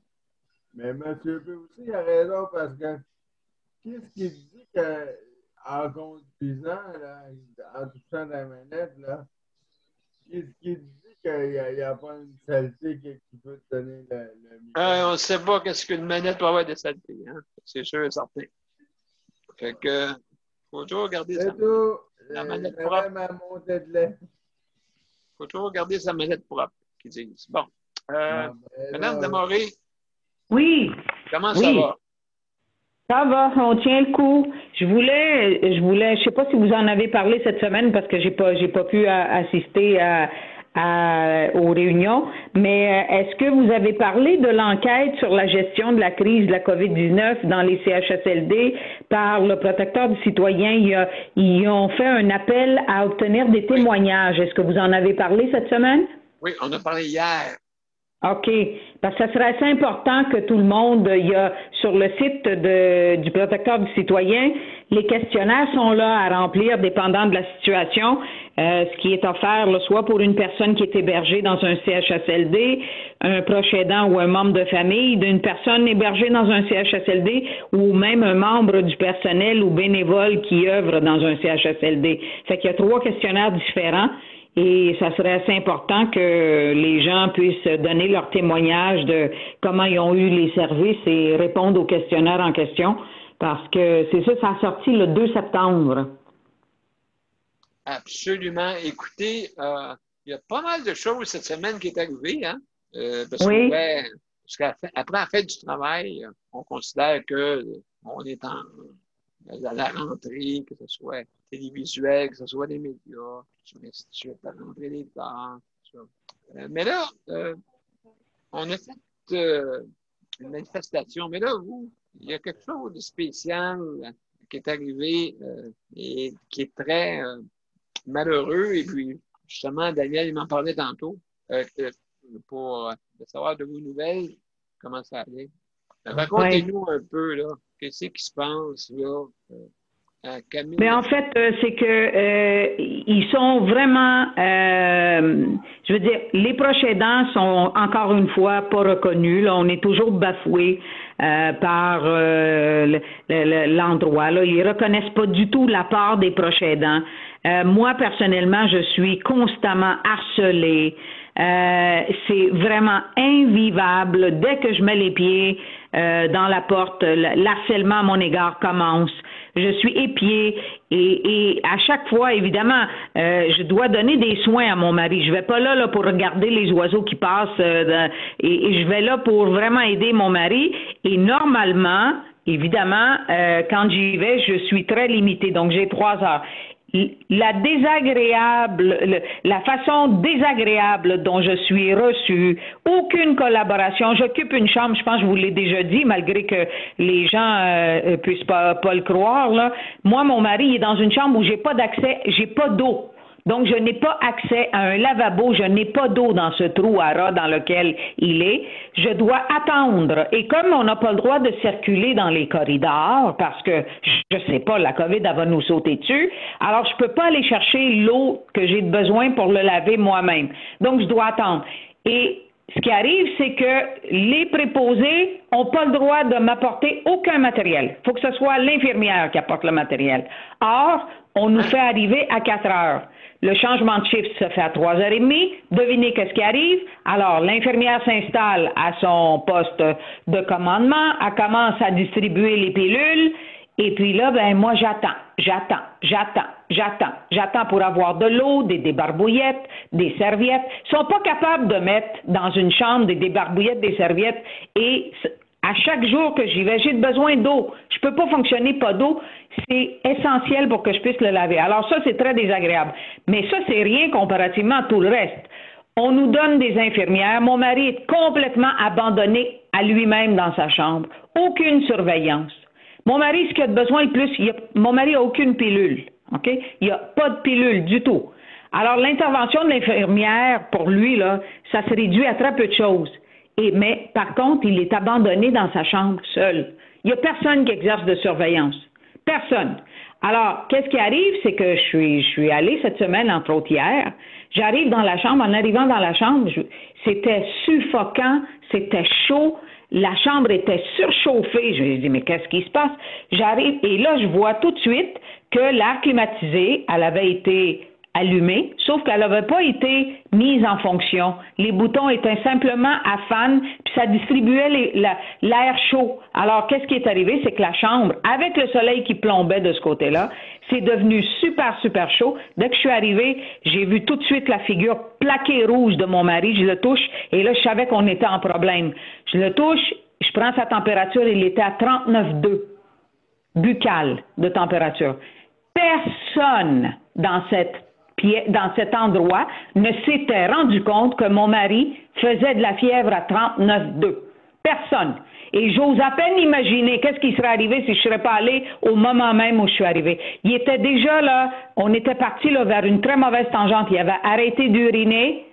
mais M. B aussi a raison parce que qu'est-ce qu'il dit qu'en conduisant, là, en touchant la manette, là, qu'est-ce qu'il dit qu'il n'y a pas une saleté qui peut te donner le on ne sait pas qu'est-ce qu'une manette peut avoir de saleté, hein? C'est sûr et certain. Fait que, faut toujours garder la manette propre. Faut toujours garder sa manette propre, qu'ils disent. Bon. Madame Damoré. Oui. Comment ça va? Ça va, on tient le coup. Je voulais, je sais pas si vous en avez parlé cette semaine parce que j'ai pas pu assister aux réunions, mais est-ce que vous avez parlé de l'enquête sur la gestion de la crise de la COVID-19 dans les CHSLD par le protecteur du citoyen? Ils ont fait un appel à obtenir des témoignages. Est-ce que vous en avez parlé cette semaine? Oui, on a parlé hier. OK. Parce que ça serait assez important que tout le monde, il y a sur le site du protecteur du citoyen, les questionnaires sont là à remplir dépendant de la situation, ce qui est offert là, soit pour une personne qui est hébergée dans un CHSLD, un proche aidant ou un membre de famille, d'une personne hébergée dans un CHSLD ou même un membre du personnel ou bénévole qui œuvre dans un CHSLD. Fait qu'il y a 3 questionnaires différents. Et ça serait assez important que les gens puissent donner leur témoignage de comment ils ont eu les services et répondre aux questionnaires en question. Parce que c'est ça, ça a sorti le 2 septembre. Absolument. Écoutez, il y a pas mal de choses cette semaine qui est arrivée, hein? Parce qu'après la fête du travail, on considère que on est à la rentrée, que ce soit télévisuel, que ce soit des médias, ainsi de suite, la rentrée des arts, tout ça. Mais là, on a fait une manifestation, mais là, il y a quelque chose de spécial qui est arrivé et qui est très malheureux. Et puis, justement, Daniel, il m'en parlait tantôt pour savoir de vos nouvelles, comment ça allait. Racontez-nous un peu, là, qu'est-ce qui se passe, là, à Camille. Mais en fait, c'est que ils sont vraiment, je veux dire, les proches aidants sont encore une fois pas reconnus. Là, on est toujours bafoué par l'endroit. Là, ils reconnaissent pas du tout la part des proches aidants. Moi, personnellement, je suis constamment harcelée. C'est vraiment invivable. Dès que je mets les pieds dans la porte, l'harcèlement à mon égard commence. Je suis épiée et à chaque fois, évidemment, je dois donner des soins à mon mari. Je vais pas là pour regarder les oiseaux qui passent et je vais là pour vraiment aider mon mari. Et normalement, évidemment, quand j'y vais, je suis très limitée. Donc, j'ai 3 heures. La façon désagréable dont je suis reçue, aucune collaboration. J'occupe une chambre, je pense que je vous l'ai déjà dit, malgré que les gens puissent pas le croire. Là. Moi, mon mari il est dans une chambre où j'ai pas d'accès, j'ai pas d'eau. Donc, je n'ai pas accès à un lavabo, je n'ai pas d'eau dans ce trou à ras dans lequel il est. Je dois attendre. Et comme on n'a pas le droit de circuler dans les corridors, parce que, je sais pas, la COVID, elle va nous sauter dessus, alors je peux pas aller chercher l'eau que j'ai besoin pour le laver moi-même. Donc, je dois attendre. Et ce qui arrive, c'est que les préposés n'ont pas le droit de m'apporter aucun matériel. Il faut que ce soit l'infirmière qui apporte le matériel. Or, on nous fait arriver à 4 heures. Le changement de chiffre se fait à 3h30. Devinez qu'est-ce qui arrive? Alors, l'infirmière s'installe à son poste de commandement. Elle commence à distribuer les pilules. Et puis là, moi, j'attends pour avoir de l'eau, des débarbouillettes, des serviettes. Ils sont pas capables de mettre dans une chambre des débarbouillettes, des serviettes. Et à chaque jour que j'y vais, j'ai besoin d'eau. Je peux pas fonctionner pas d'eau. C'est essentiel pour que je puisse le laver. Alors ça, c'est très désagréable. Mais ça, c'est rien comparativement à tout le reste. On nous donne des infirmières. Mon mari est complètement abandonné à lui-même dans sa chambre. Aucune surveillance. Mon mari, ce qu'il a besoin le plus, mon mari n'a aucune pilule. OK? Il n'y a pas de pilule du tout. Alors, l'intervention de l'infirmière, pour lui, là, ça se réduit à très peu de choses. Mais par contre, il est abandonné dans sa chambre seul. Il n'y a personne qui exerce de surveillance. Personne. Alors, qu'est-ce qui arrive? C'est que je suis allée cette semaine, entre autres hier. J'arrive dans la chambre. En arrivant dans la chambre, c'était suffocant, c'était chaud. La chambre était surchauffée. Je me dis, mais qu'est-ce qui se passe? J'arrive et là, je vois tout de suite que l'air climatisé, elle avait été allumée, sauf qu'elle n'avait pas été mise en fonction. Les boutons étaient simplement à fan, puis ça distribuait l'air chaud. Alors, qu'est-ce qui est arrivé? C'est que la chambre, avec le soleil qui plombait de ce côté-là, c'est devenu super, super chaud. Dès que je suis arrivée, j'ai vu tout de suite la figure plaquée rouge de mon mari. Je le touche, et là, je savais qu'on était en problème. Je le touche, je prends sa température, il était à 39,2 buccale de température. Personne dans cet endroit ne s'était rendu compte que mon mari faisait de la fièvre à 39,2. Personne. Et j'ose à peine imaginer qu'est-ce qui serait arrivé si je ne serais pas allée au moment même où je suis arrivée. Il était déjà là, on était parti là, vers une très mauvaise tangente. Il avait arrêté d'uriner.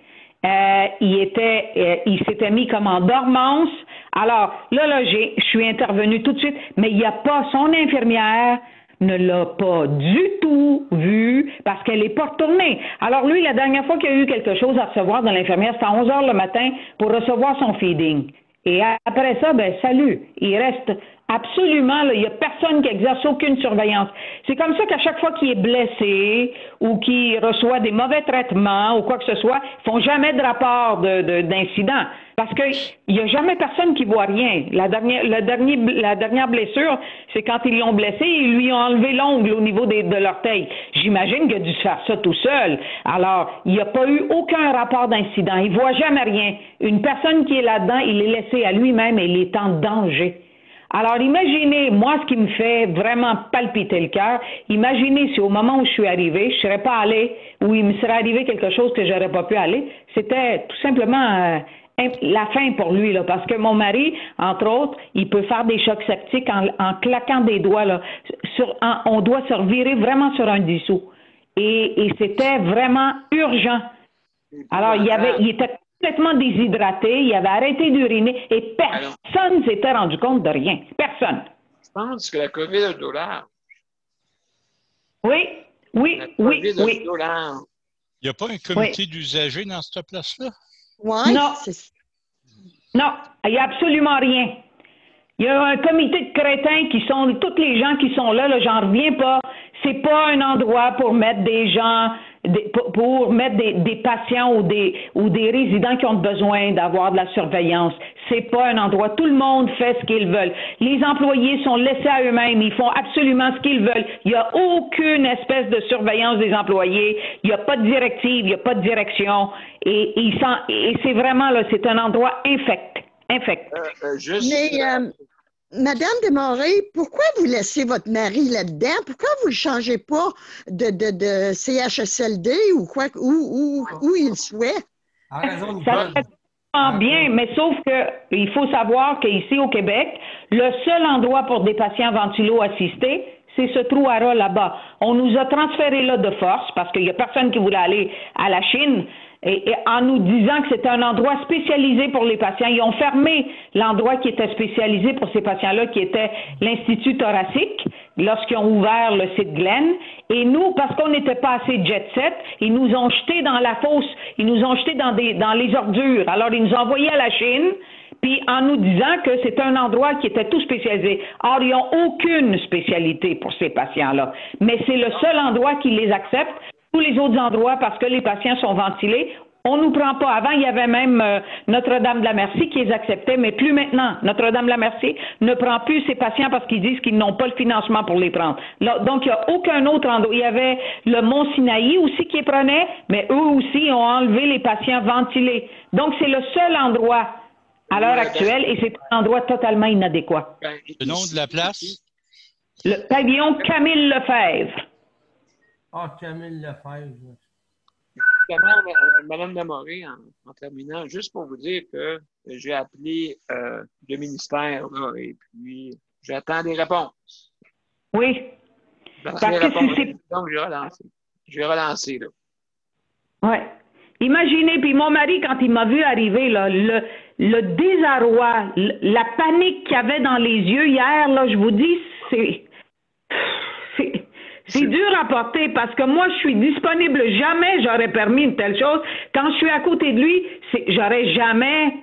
Il s'était mis comme en dormance. Alors, là, je suis intervenue tout de suite, mais il n'y a pas son infirmière ne l'a pas du tout vu parce qu'elle n'est pas retournée. Alors lui, la dernière fois qu'il y a eu quelque chose à recevoir de l'infirmière, c'était à 11h le matin pour recevoir son feeding. Et après ça, salut, il reste Absolument, là, il n'y a personne qui exerce aucune surveillance. C'est comme ça qu'à chaque fois qu'il est blessé ou qu'il reçoit des mauvais traitements ou quoi que ce soit, ils font jamais de rapport d'incident. Parce qu'il n'y a jamais personne qui voit rien. La dernière blessure, c'est quand ils l'ont blessé, ils lui ont enlevé l'ongle au niveau de l'orteil. J'imagine qu'il a dû se faire ça tout seul. Alors, il n'y a pas eu aucun rapport d'incident. Il ne voit jamais rien. Une personne qui est là-dedans, il est laissé à lui-même et il est en danger. Alors, imaginez, moi, ce qui me fait vraiment palpiter le cœur, imaginez si au moment où je suis arrivée, je ne serais pas allée, ou il me serait arrivé quelque chose que je n'aurais pas pu aller, c'était tout simplement la fin pour lui, là, parce que mon mari, entre autres, il peut faire des chocs septiques en claquant des doigts. Là, on doit se revirer vraiment sur un dissous. Et c'était vraiment urgent. Alors, il était complètement déshydraté, il avait arrêté d'uriner et personne ne s'était rendu compte de rien. Personne. Je pense que la COVID a le dos large. Oui. Il n'y a pas un comité d'usagers dans cette place-là? Oui. Non, il n'y a absolument rien. Il y a un comité de crétins qui sont, tous les gens qui sont là, j'en reviens pas. C'est pas un endroit pour mettre des gens, pour mettre des patients ou des résidents qui ont besoin d'avoir de la surveillance. C'est pas un endroit. Tout le monde fait ce qu'ils veulent. Les employés sont laissés à eux-mêmes. Ils font absolument ce qu'ils veulent. Il n'y a aucune espèce de surveillance des employés. Il n'y a pas de directive, il n'y a pas de direction. Et c'est vraiment, là, c'est un endroit infect. Madame Desmarais, pourquoi vous laissez votre mari là-dedans? Pourquoi vous ne le changez pas de CHSLD ou quoi, où il souhaite? Ça fait bien, mais sauf que il faut savoir qu'ici au Québec, le seul endroit pour des patients ventilo-assistés, c'est ce trou-à-rats là-bas. On nous a transférés là de force parce qu'il n'y a personne qui voulait aller à la Chine. Et en nous disant que c'était un endroit spécialisé pour les patients, ils ont fermé l'endroit qui était spécialisé pour ces patients-là, qui était l'Institut thoracique, lorsqu'ils ont ouvert le site Glenn. Et nous, parce qu'on n'était pas assez jet-set, ils nous ont jetés dans la fosse, ils nous ont jetés dans les ordures. Alors, ils nous ont envoyés à la Chine, puis en nous disant que c'était un endroit qui était tout spécialisé. Or, ils n'ont aucune spécialité pour ces patients-là. Mais c'est le seul endroit qui les accepte. Tous les autres endroits, parce que les patients sont ventilés, on ne nous prend pas. Avant, il y avait même Notre-Dame-de-la-Merci qui les acceptait, mais plus maintenant. Notre-Dame-de-la-Merci ne prend plus ces patients parce qu'ils disent qu'ils n'ont pas le financement pour les prendre. Là, donc, il n'y a aucun autre endroit. Il y avait le Mont-Sinaï aussi qui les prenait, mais eux aussi ont enlevé les patients ventilés. Donc, c'est le seul endroit à l'heure actuelle et c'est un endroit totalement inadéquat. Le nom de la place? Le pavillon Camille Lefebvre. Ah, Camille Lefebvre. Madame Desmarais, en terminant, juste pour vous dire que j'ai appelé le ministère là, et puis j'attends des réponses. Oui. Donc, je vais relancer. Là. Oui. Imaginez, puis mon mari, quand il m'a vu arriver, là, le désarroi, la panique qu'il y avait dans les yeux hier, là, je vous dis, c'est dur à porter parce que moi, je suis disponible. Jamais j'aurais permis une telle chose. Quand je suis à côté de lui, j'aurais jamais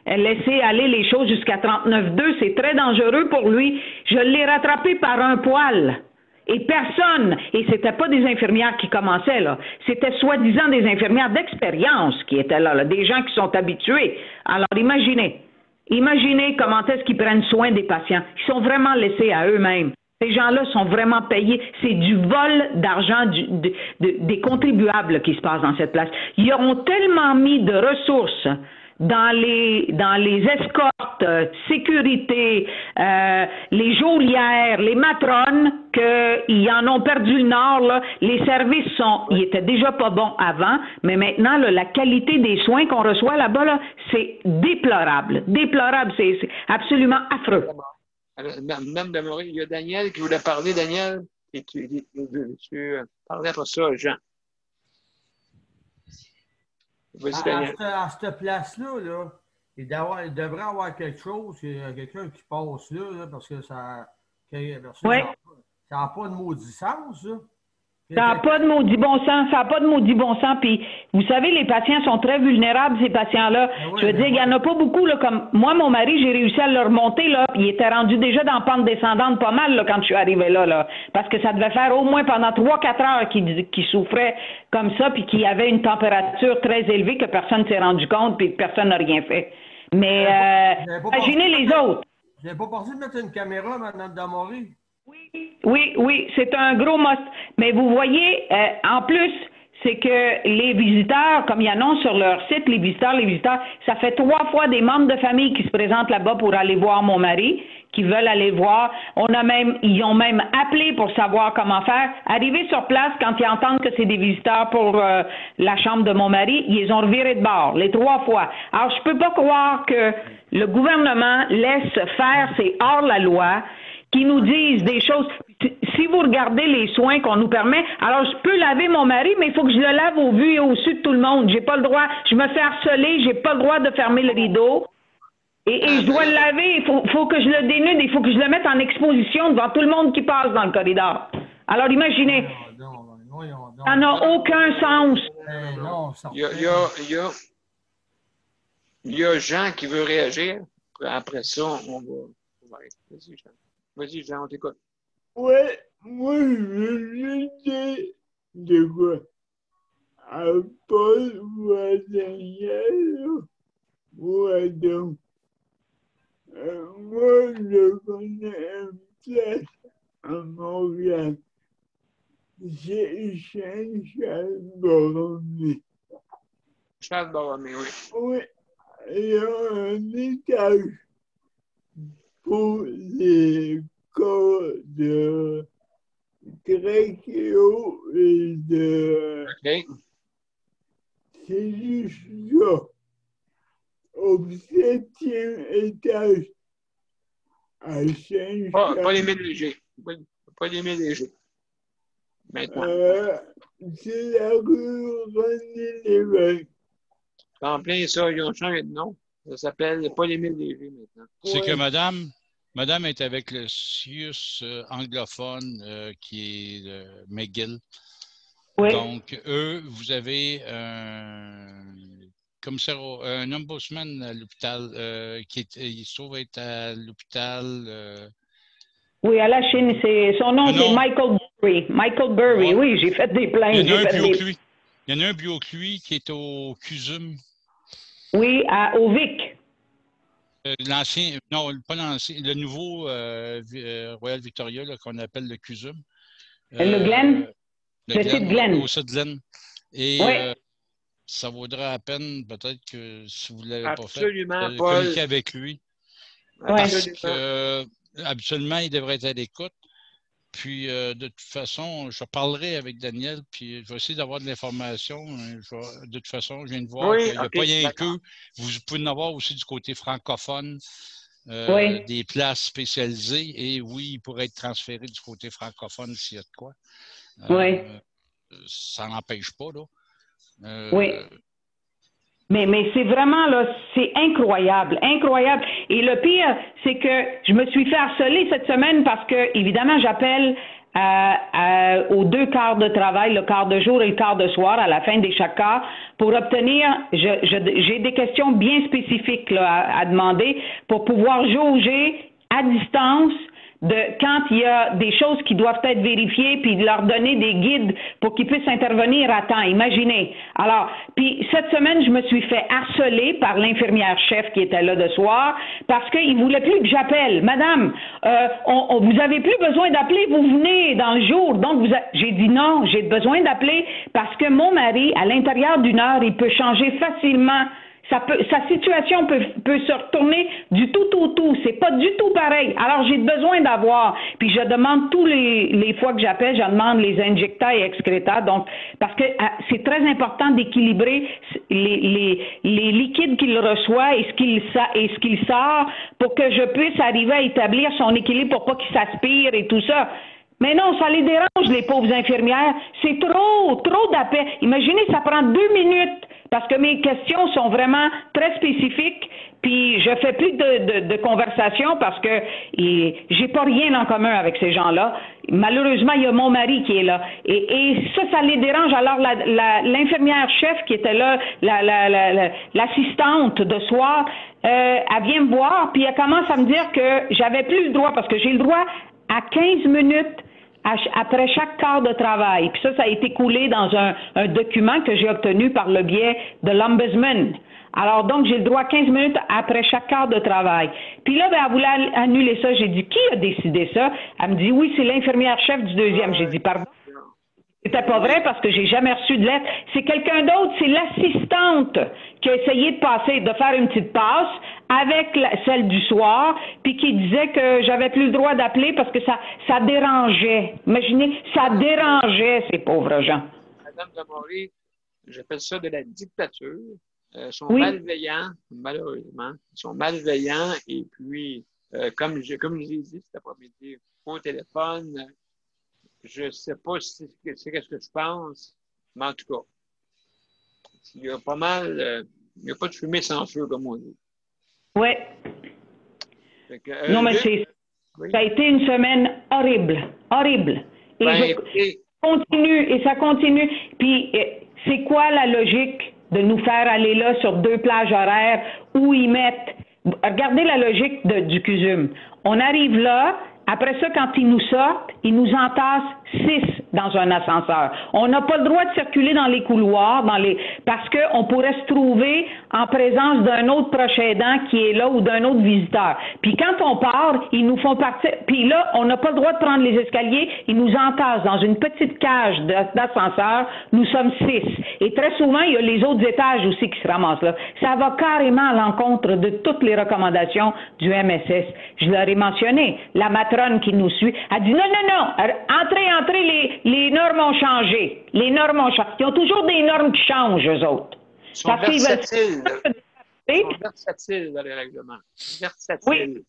laissé aller les choses jusqu'à 39,2. C'est très dangereux pour lui. Je l'ai rattrapé par un poil. Et personne, et c'était pas des infirmières qui commençaient, là. C'était soi-disant des infirmières d'expérience qui étaient là, des gens qui sont habitués. Alors, imaginez comment est-ce qu'ils prennent soin des patients. Ils sont vraiment laissés à eux-mêmes. Ces gens-là sont vraiment payés. C'est du vol d'argent des contribuables qui se passe dans cette place. Ils auront tellement mis de ressources dans les escortes, sécurité, les geôlières, les matrones, qu'ils en ont perdu le nord. Là. Les services ils étaient déjà pas bons avant, mais maintenant, là, la qualité des soins qu'on reçoit là-bas, là, c'est déplorable. Déplorable, c'est absolument affreux. Alors, Mme Desmarais, il y a Daniel qui voulait parler. Daniel, et tu parlais après ça, Jean. Vas-y, Daniel. À cette place-là, là, il devrait y avoir quelque chose, quelqu'un qui passe là, parce que ça n'a pas de maudit sens, ça. Ça n'a pas de maudit bon sens, ça n'a pas de maudit bon sens. Puis, vous savez, les patients sont très vulnérables, ces patients-là. oui, Je veux dire, il n'y en a pas beaucoup, là, comme moi, mon mari, j'ai réussi à le remonter, là, puis il était rendu déjà dans la pente descendante pas mal, là, quand je suis arrivée là, parce que ça devait faire au moins pendant 3-4 heures qu'il souffrait comme ça, puis qu'il avait une température très élevée que personne ne s'est rendu compte, puis que personne n'a rien fait. Mais, imaginez les autres. Vous n'avez pas pensé de mettre une caméra, Mme Damory? Oui, c'est un gros must. Mais vous voyez, en plus, c'est que les visiteurs, comme ils annoncent sur leur site, les visiteurs, ça fait 3 fois des membres de famille qui se présentent là-bas pour aller voir mon mari, qui veulent aller voir. Ils ont même appelé pour savoir comment faire. Arrivés sur place, quand ils entendent que c'est des visiteurs pour la chambre de mon mari, ils les ont revirés de bord, les 3 fois. Alors, je peux pas croire que le gouvernement laisse faire, c'est hors la loi, qui nous disent des choses. Si vous regardez les soins qu'on nous permet, alors je peux laver mon mari, mais il faut que je le lave au vu et au su de tout le monde. J'ai pas le droit, je me fais harceler, j'ai pas le droit de fermer le rideau. Et je dois le laver, il faut que je le dénude, il faut que je le mette en exposition devant tout le monde qui passe dans le corridor. Alors imaginez, ça n'a aucun sens. Il y a Jean qui veut réagir. Après ça, on va arrêter. Vas-y, Jean. Vas-y, Jean, on t'écoute. Ouais, moi, je veux dire de quoi? À Paul ou à Daniel ou à Adam. Moi, je connais une place à Montréal. C'est Charles Borromée. Charles Borromée, oui. Oui, il y a un étage pour les cas de trachéo et de... OK. C'est juste ça. Au 7e étage à Saint-Charles. Pas les ménager. Pas les ménager. Maintenant. C'est la rue René-Lévesque. En plein ça, ils ont changé de nom. Ça s'appelle Paul Émile Léger maintenant. C'est que madame est avec le CIUS anglophone qui est McGill. Oui. Donc, vous avez un commissaire, un ombudsman à l'hôpital il se trouve être à l'hôpital. Oui, à la Chine, son nom, c'est Michael Burry. Michael Burry, oui, j'ai fait des plaintes. Il y en a un plus haut que lui qui est au CUSUM. Oui, au VIC. L'ancien, non, pas l'ancien, le nouveau Royal Victoria qu'on appelle le CUSUM. Le Glen? Le site Glen. Au site Glen. Et ça vaudra la peine, peut-être que si vous ne l'avez pas fait, de communiquer avec lui. Parce que habituellement, il devrait être à l'écoute. Puis, de toute façon, je parlerai avec Daniel, puis je vais essayer d'avoir de l'information. De toute façon, je viens de voir qu'il n'y a pas rien que. Vous pouvez en avoir aussi du côté francophone, des places spécialisées. Et oui, il pourrait être transféré du côté francophone s'il y a de quoi. Ça n'empêche pas, là. Oui. Mais c'est vraiment, là, c'est incroyable, incroyable. Et le pire, c'est que je me suis fait harceler cette semaine parce que, évidemment, j'appelle aux 2 quarts de travail, le quart de jour et le quart de soir, à la fin de chaque quart, pour obtenir, j'ai des questions bien spécifiques là, à demander pour pouvoir jauger à distance de quand il y a des choses qui doivent être vérifiées, puis de leur donner des guides pour qu'ils puissent intervenir à temps. Imaginez. Alors, puis cette semaine, je me suis fait harceler par l'infirmière chef qui était là de soir parce qu'il ne voulait plus que j'appelle. Madame, vous avez plus besoin d'appeler, vous venez dans le jour. Donc, j'ai dit non, j'ai besoin d'appeler parce que mon mari, à l'intérieur d'une heure, il peut changer facilement. Sa situation peut se retourner du tout au tout. C'est pas du tout pareil. Alors, j'ai besoin d'avoir. Puis, je demande tous les fois que j'appelle, je demande les injecta et excreta. Donc, parce que c'est très important d'équilibrer les liquides qu'il reçoit et ce qu'il sort pour que je puisse arriver à établir son équilibre pour pas qu'il s'aspire et tout ça. Mais non, ça les dérange, les pauvres infirmières. C'est trop d'appels. Imaginez, ça prend 2 minutes parce que mes questions sont vraiment très spécifiques. Puis je fais plus de conversation parce que j'ai pas rien en commun avec ces gens-là. Malheureusement, il y a mon mari qui est là. Et ça les dérange. Alors, l'infirmière chef qui était là, l'assistante de soir, elle vient me voir, puis elle commence à me dire que j'avais plus le droit, parce que j'ai le droit à 15 minutes après chaque quart de travail. Puis ça a été coulé dans un document que j'ai obtenu par le biais de l'Ombudsman. Alors, donc, j'ai le droit à 15 minutes après chaque quart de travail. Puis là, elle voulait annuler ça. J'ai dit, qui a décidé ça? Elle me dit, oui, c'est l'infirmière chef du deuxième. J'ai dit, pardon. C'était pas vrai parce que j'ai jamais reçu de lettre. C'est quelqu'un d'autre, c'est l'assistante qui a essayé de faire une petite passe avec celle du soir, puis qui disait que j'avais plus le droit d'appeler parce que ça dérangeait. Imaginez, ça dérangeait ces pauvres gens. Madame Demory, j'appelle ça de la dictature. Ils sont oui. malveillants, malheureusement. Ils sont malveillants et puis, comme je l'ai dit cet après-midi au téléphone, je ne sais pas c'est qu'est-ce que je pense, mais en tout cas, il y a pas mal, il n'y a pas de fumée sans feu, comme on dit. Oui. Non, mais ça a été une semaine horrible, horrible. Et ça continue. Puis, c'est quoi la logique de nous faire aller là sur 2 plages horaires où ils mettent... Regardez la logique du CUSUM. On arrive là, après ça, quand ils nous sortent, ils nous entassent 6 dans un ascenseur. On n'a pas le droit de circuler dans les couloirs, parce qu'on pourrait se trouver en présence d'un autre proche aidant qui est là ou d'un autre visiteur. Puis quand on part, ils nous font partir. Puis là, on n'a pas le droit de prendre les escaliers. Ils nous entassent dans une petite cage d'ascenseur. Nous sommes 6. Et très souvent, il y a les autres étages aussi qui se ramassent là. Ça va carrément à l'encontre de toutes les recommandations du MSS. Je leur ai mentionné. La matrone qui nous suit a dit non. Entrez, les normes ont changé. Les normes ont changé. Ils ont toujours des normes qui changent, eux autres. Ils sont versatiles. Ils sont versatiles dans les règlements. Versatiles.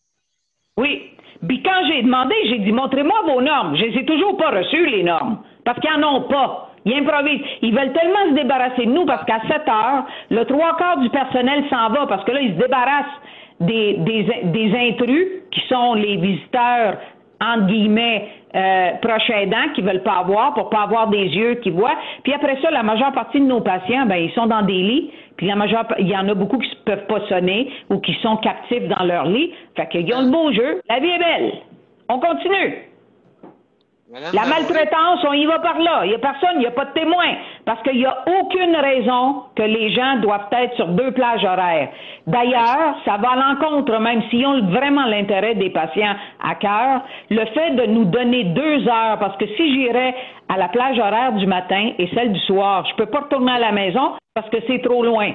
Oui. Puis quand j'ai demandé, j'ai dit, montrez-moi vos normes. Je les ai toujours pas reçues, les normes. Parce qu'ils n'en ont pas. Ils improvisent. Ils veulent tellement se débarrasser de nous parce qu'à 7 heures, le 3/4 du personnel s'en va parce que là, ils se débarrassent des intrus qui sont les visiteurs, entre guillemets, proches aidants qui ne veulent pas avoir pour pas avoir des yeux qui voient. Puis après ça, la majeure partie de nos patients, ils sont dans des lits. Puis il y en a beaucoup qui ne peuvent pas sonner ou qui sont captifs dans leur lit. Fait qu'ils ont le beau jeu. La vie est belle. On continue. La maltraitance, on y va par là. Il n'y a personne, il n'y a pas de témoin. Parce qu'il n'y a aucune raison que les gens doivent être sur 2 plages horaires. D'ailleurs, ça va à l'encontre, même s'ils ont vraiment l'intérêt des patients à cœur, le fait de nous donner 2 heures, parce que si j'irais à la plage horaire du matin et celle du soir, je ne peux pas retourner à la maison parce que c'est trop loin.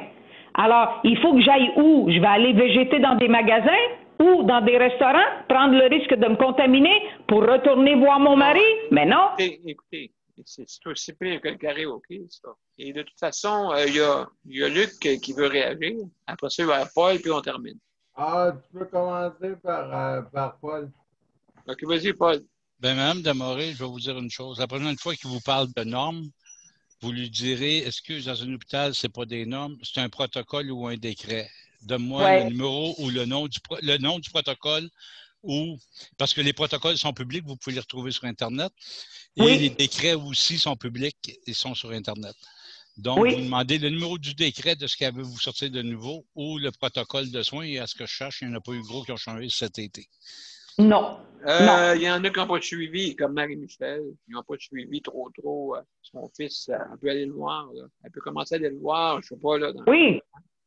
Alors, il faut que j'aille où? Je vais aller végéter dans des magasins? Ou dans des restaurants, prendre le risque de me contaminer pour retourner voir mon mari? Mais non. Écoutez, c'est aussi pire que le karaoké, ça. Et de toute façon, il y a Luc qui veut réagir. Après ça, il va y avoir Paul, puis on termine. Ah, tu peux commencer par Paul. OK, vas-y, Paul. Bien, Mme Demory, je vais vous dire une chose. La prochaine fois qu'il vous parle de normes, vous lui direz, excuse, dans un hôpital, ce n'est pas des normes, c'est un protocole ou un décret. Donne-moi le numéro ou le nom du protocole, parce que les protocoles sont publics, vous pouvez les retrouver sur Internet. Et les décrets aussi sont publics et sont sur Internet. Donc, vous demandez le numéro du décret de ce qu'elle veut vous sortir de nouveau ou le protocole de soins. Et à ce que je cherche, il n'y en a pas eu gros qui ont changé cet été. Non. Il y en a qui n'ont pas de suivi, comme Marie-Michel. Ils n'ont pas de suivi trop. Son fils, elle peut aller le voir. Là. Elle peut commencer à aller le voir, je ne sais pas. Là,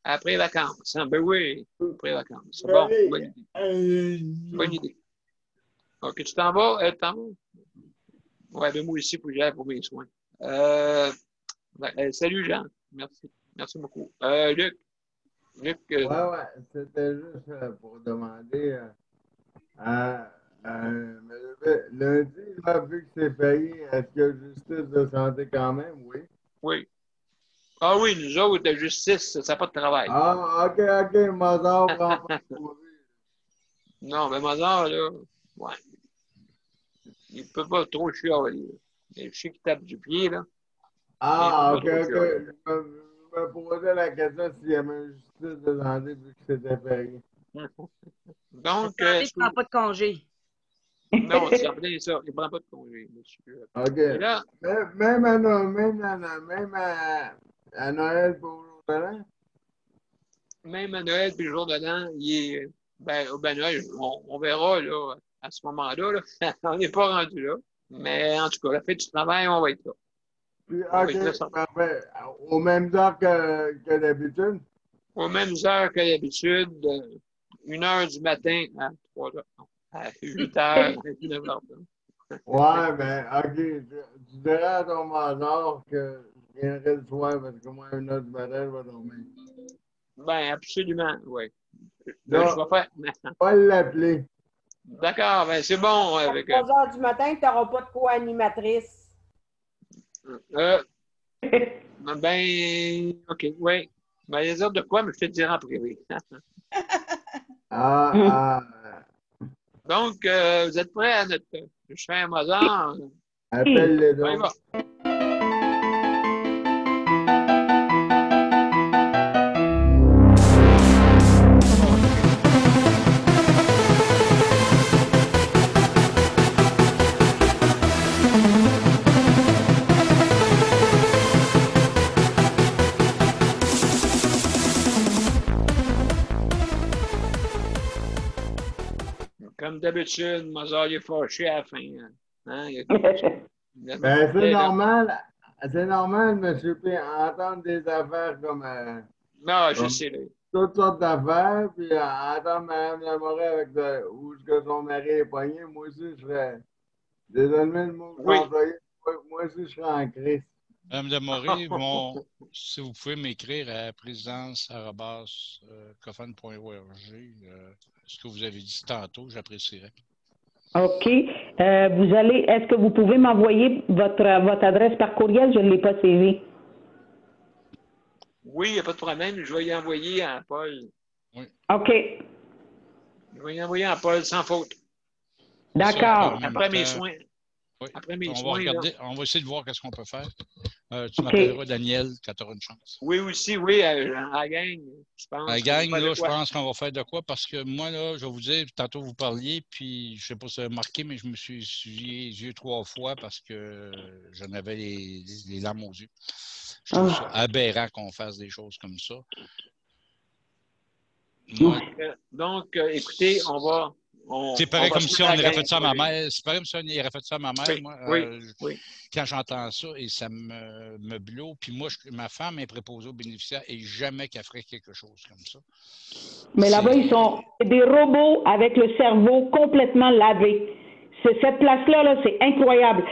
après les vacances. Hein? Ben oui, après les vacances. C'est bon, bonne idée. Bonne idée. OK, tu t'en vas? Oui, ben moi aussi, pour mes soins. Salut, Jean. Merci. Merci beaucoup. Luc. Ouais, c'était juste pour demander lundi, là, vu que c'est payé, est-ce qu'il y a justice de santé quand même? Oui. Oui. Ah oui, nous autres, la justice, ça n'a pas de travail. Ah, OK, Mozart prend pas de Non, mais Mozart, là, ouais. Il ne peut pas trop chialer. Il chie qui tape du pied, là. Ah, OK. Je me posais la question s'il y avait une justice de santé vu que c'était payé. Donc, je ne prends pas de congé. Non, c'est en plein ça. Il ne prend pas de congé, monsieur. OK. Et là, Même à Noël pour le jour de l'an? même à Noël puis le jour de l'an, il est. Ben, Noël, on verra là, à ce moment-là. Là. On n'est pas rendu là. Mais en tout cas, la fête du travail, on va être là. Puis, On va être là, OK, parfait. Aux mêmes heures que d'habitude? aux mêmes heures que d'habitude, 1h du matin à 3 heures. Non, à 8h, à 9h. Ouais, ben, OK. Tu dirais à ton major que je viendrai le soir parce que moi, à 1h du matin, je vais dormir. Ben, absolument, oui. Donc, Je vais faire. pas l'appeler. D'accord, ben c'est bon. À Avec, 3 heures du matin, tu n'auras pas de co-animatrice. ben, OK, oui. Ben, les autres de quoi, mais je te le dirai en privé. Donc, vous êtes prêts à notre. Je fais un Mozart. Appelle-les On y donc. va. Comme d'habitude, Mozart est fâché à la fin. Hein? Ben, c'est normal. C'est normal, M. P, entendre des affaires comme. Non, je comme sais. Là. toutes sortes d'affaires, puis entendre Mme Lamoureux avec où est-ce que son mari est pogné, moi aussi, je serais. Désolé le mot que j'ai employé, moi aussi, je serais en crise. Mme Demoré, si vous pouvez m'écrire à présidence@coffin.org, ce que vous avez dit tantôt, j'apprécierais. OK. Est-ce que vous pouvez m'envoyer votre adresse par courriel? Je ne l'ai pas saisie. Oui, il n'y a pas de problème. Je vais y envoyer à Paul. Oui. OK. Je vais y envoyer à Paul sans faute. D'accord. Après mes soins. Oui. Après mes on soins. Va regarder, là. on va essayer de voir qu'est-ce qu'on peut faire. Tu m'appelleras Daniel quand tu auras une chance. Oui, aussi, oui, à la gang, je pense. À la gang, là, je pense qu'on va faire de quoi? Parce que moi, là, je vais vous dire, tantôt vous parliez, puis je ne sais pas si vous avez remarqué, mais je me suis essuyé les yeux 3 fois parce que j'en avais les larmes aux yeux. Je trouve ça aberrant qu'on fasse des choses comme ça. Moi, donc, écoutez, on va. C'est pareil comme si on aurait fait ça à ma mère. C'est pareil comme si on aurait fait ça à ma mère. Oui, moi, oui. Quand j'entends ça, et ça me blow. Puis moi, ma femme est préposée aux bénéficiaires et jamais qu'elle ferait quelque chose comme ça. Mais là-bas, ils sont des robots avec le cerveau complètement lavé. Cette place-là, là, c'est incroyable.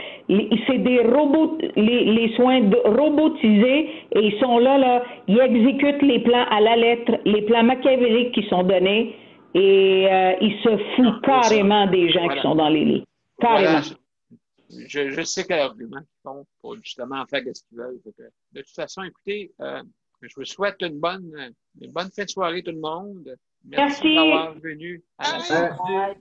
C'est des robots, les soins robotisés, et ils sont là, ils exécutent les plans à la lettre, les plans machiavéliques qui sont donnés, et ils se foutent carrément des gens qui sont dans les lits. Carrément. Voilà. Je sais quel argument ils font pour justement faire ce qu'ils veulent. De toute façon, écoutez, je vous souhaite une bonne fin de soirée, tout le monde. Merci d'avoir venu à la soirée.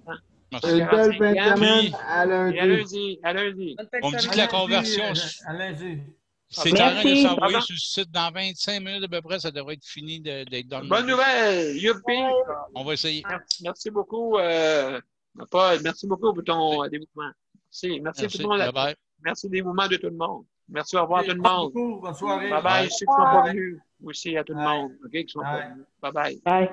Une belle fin de semaine à lundi. À lundi. On me dit que la conversion, à lundi. C'est en train de s'envoyer sur le site. Dans 25 minutes à peu près, ça devrait être fini d'être dans le Bonne nouvelle! Youpi! On va essayer. Merci beaucoup, Paul. Merci beaucoup pour ton dévouement. Merci tout le monde. Bye bye. Merci des mouvements de tout le monde. Merci, au revoir tout le monde. Bonne soirée. Bye bye. Ceux qui ne sont pas venus aussi à tout le monde. OK, qui sont pas venus. Bye bye. Bye.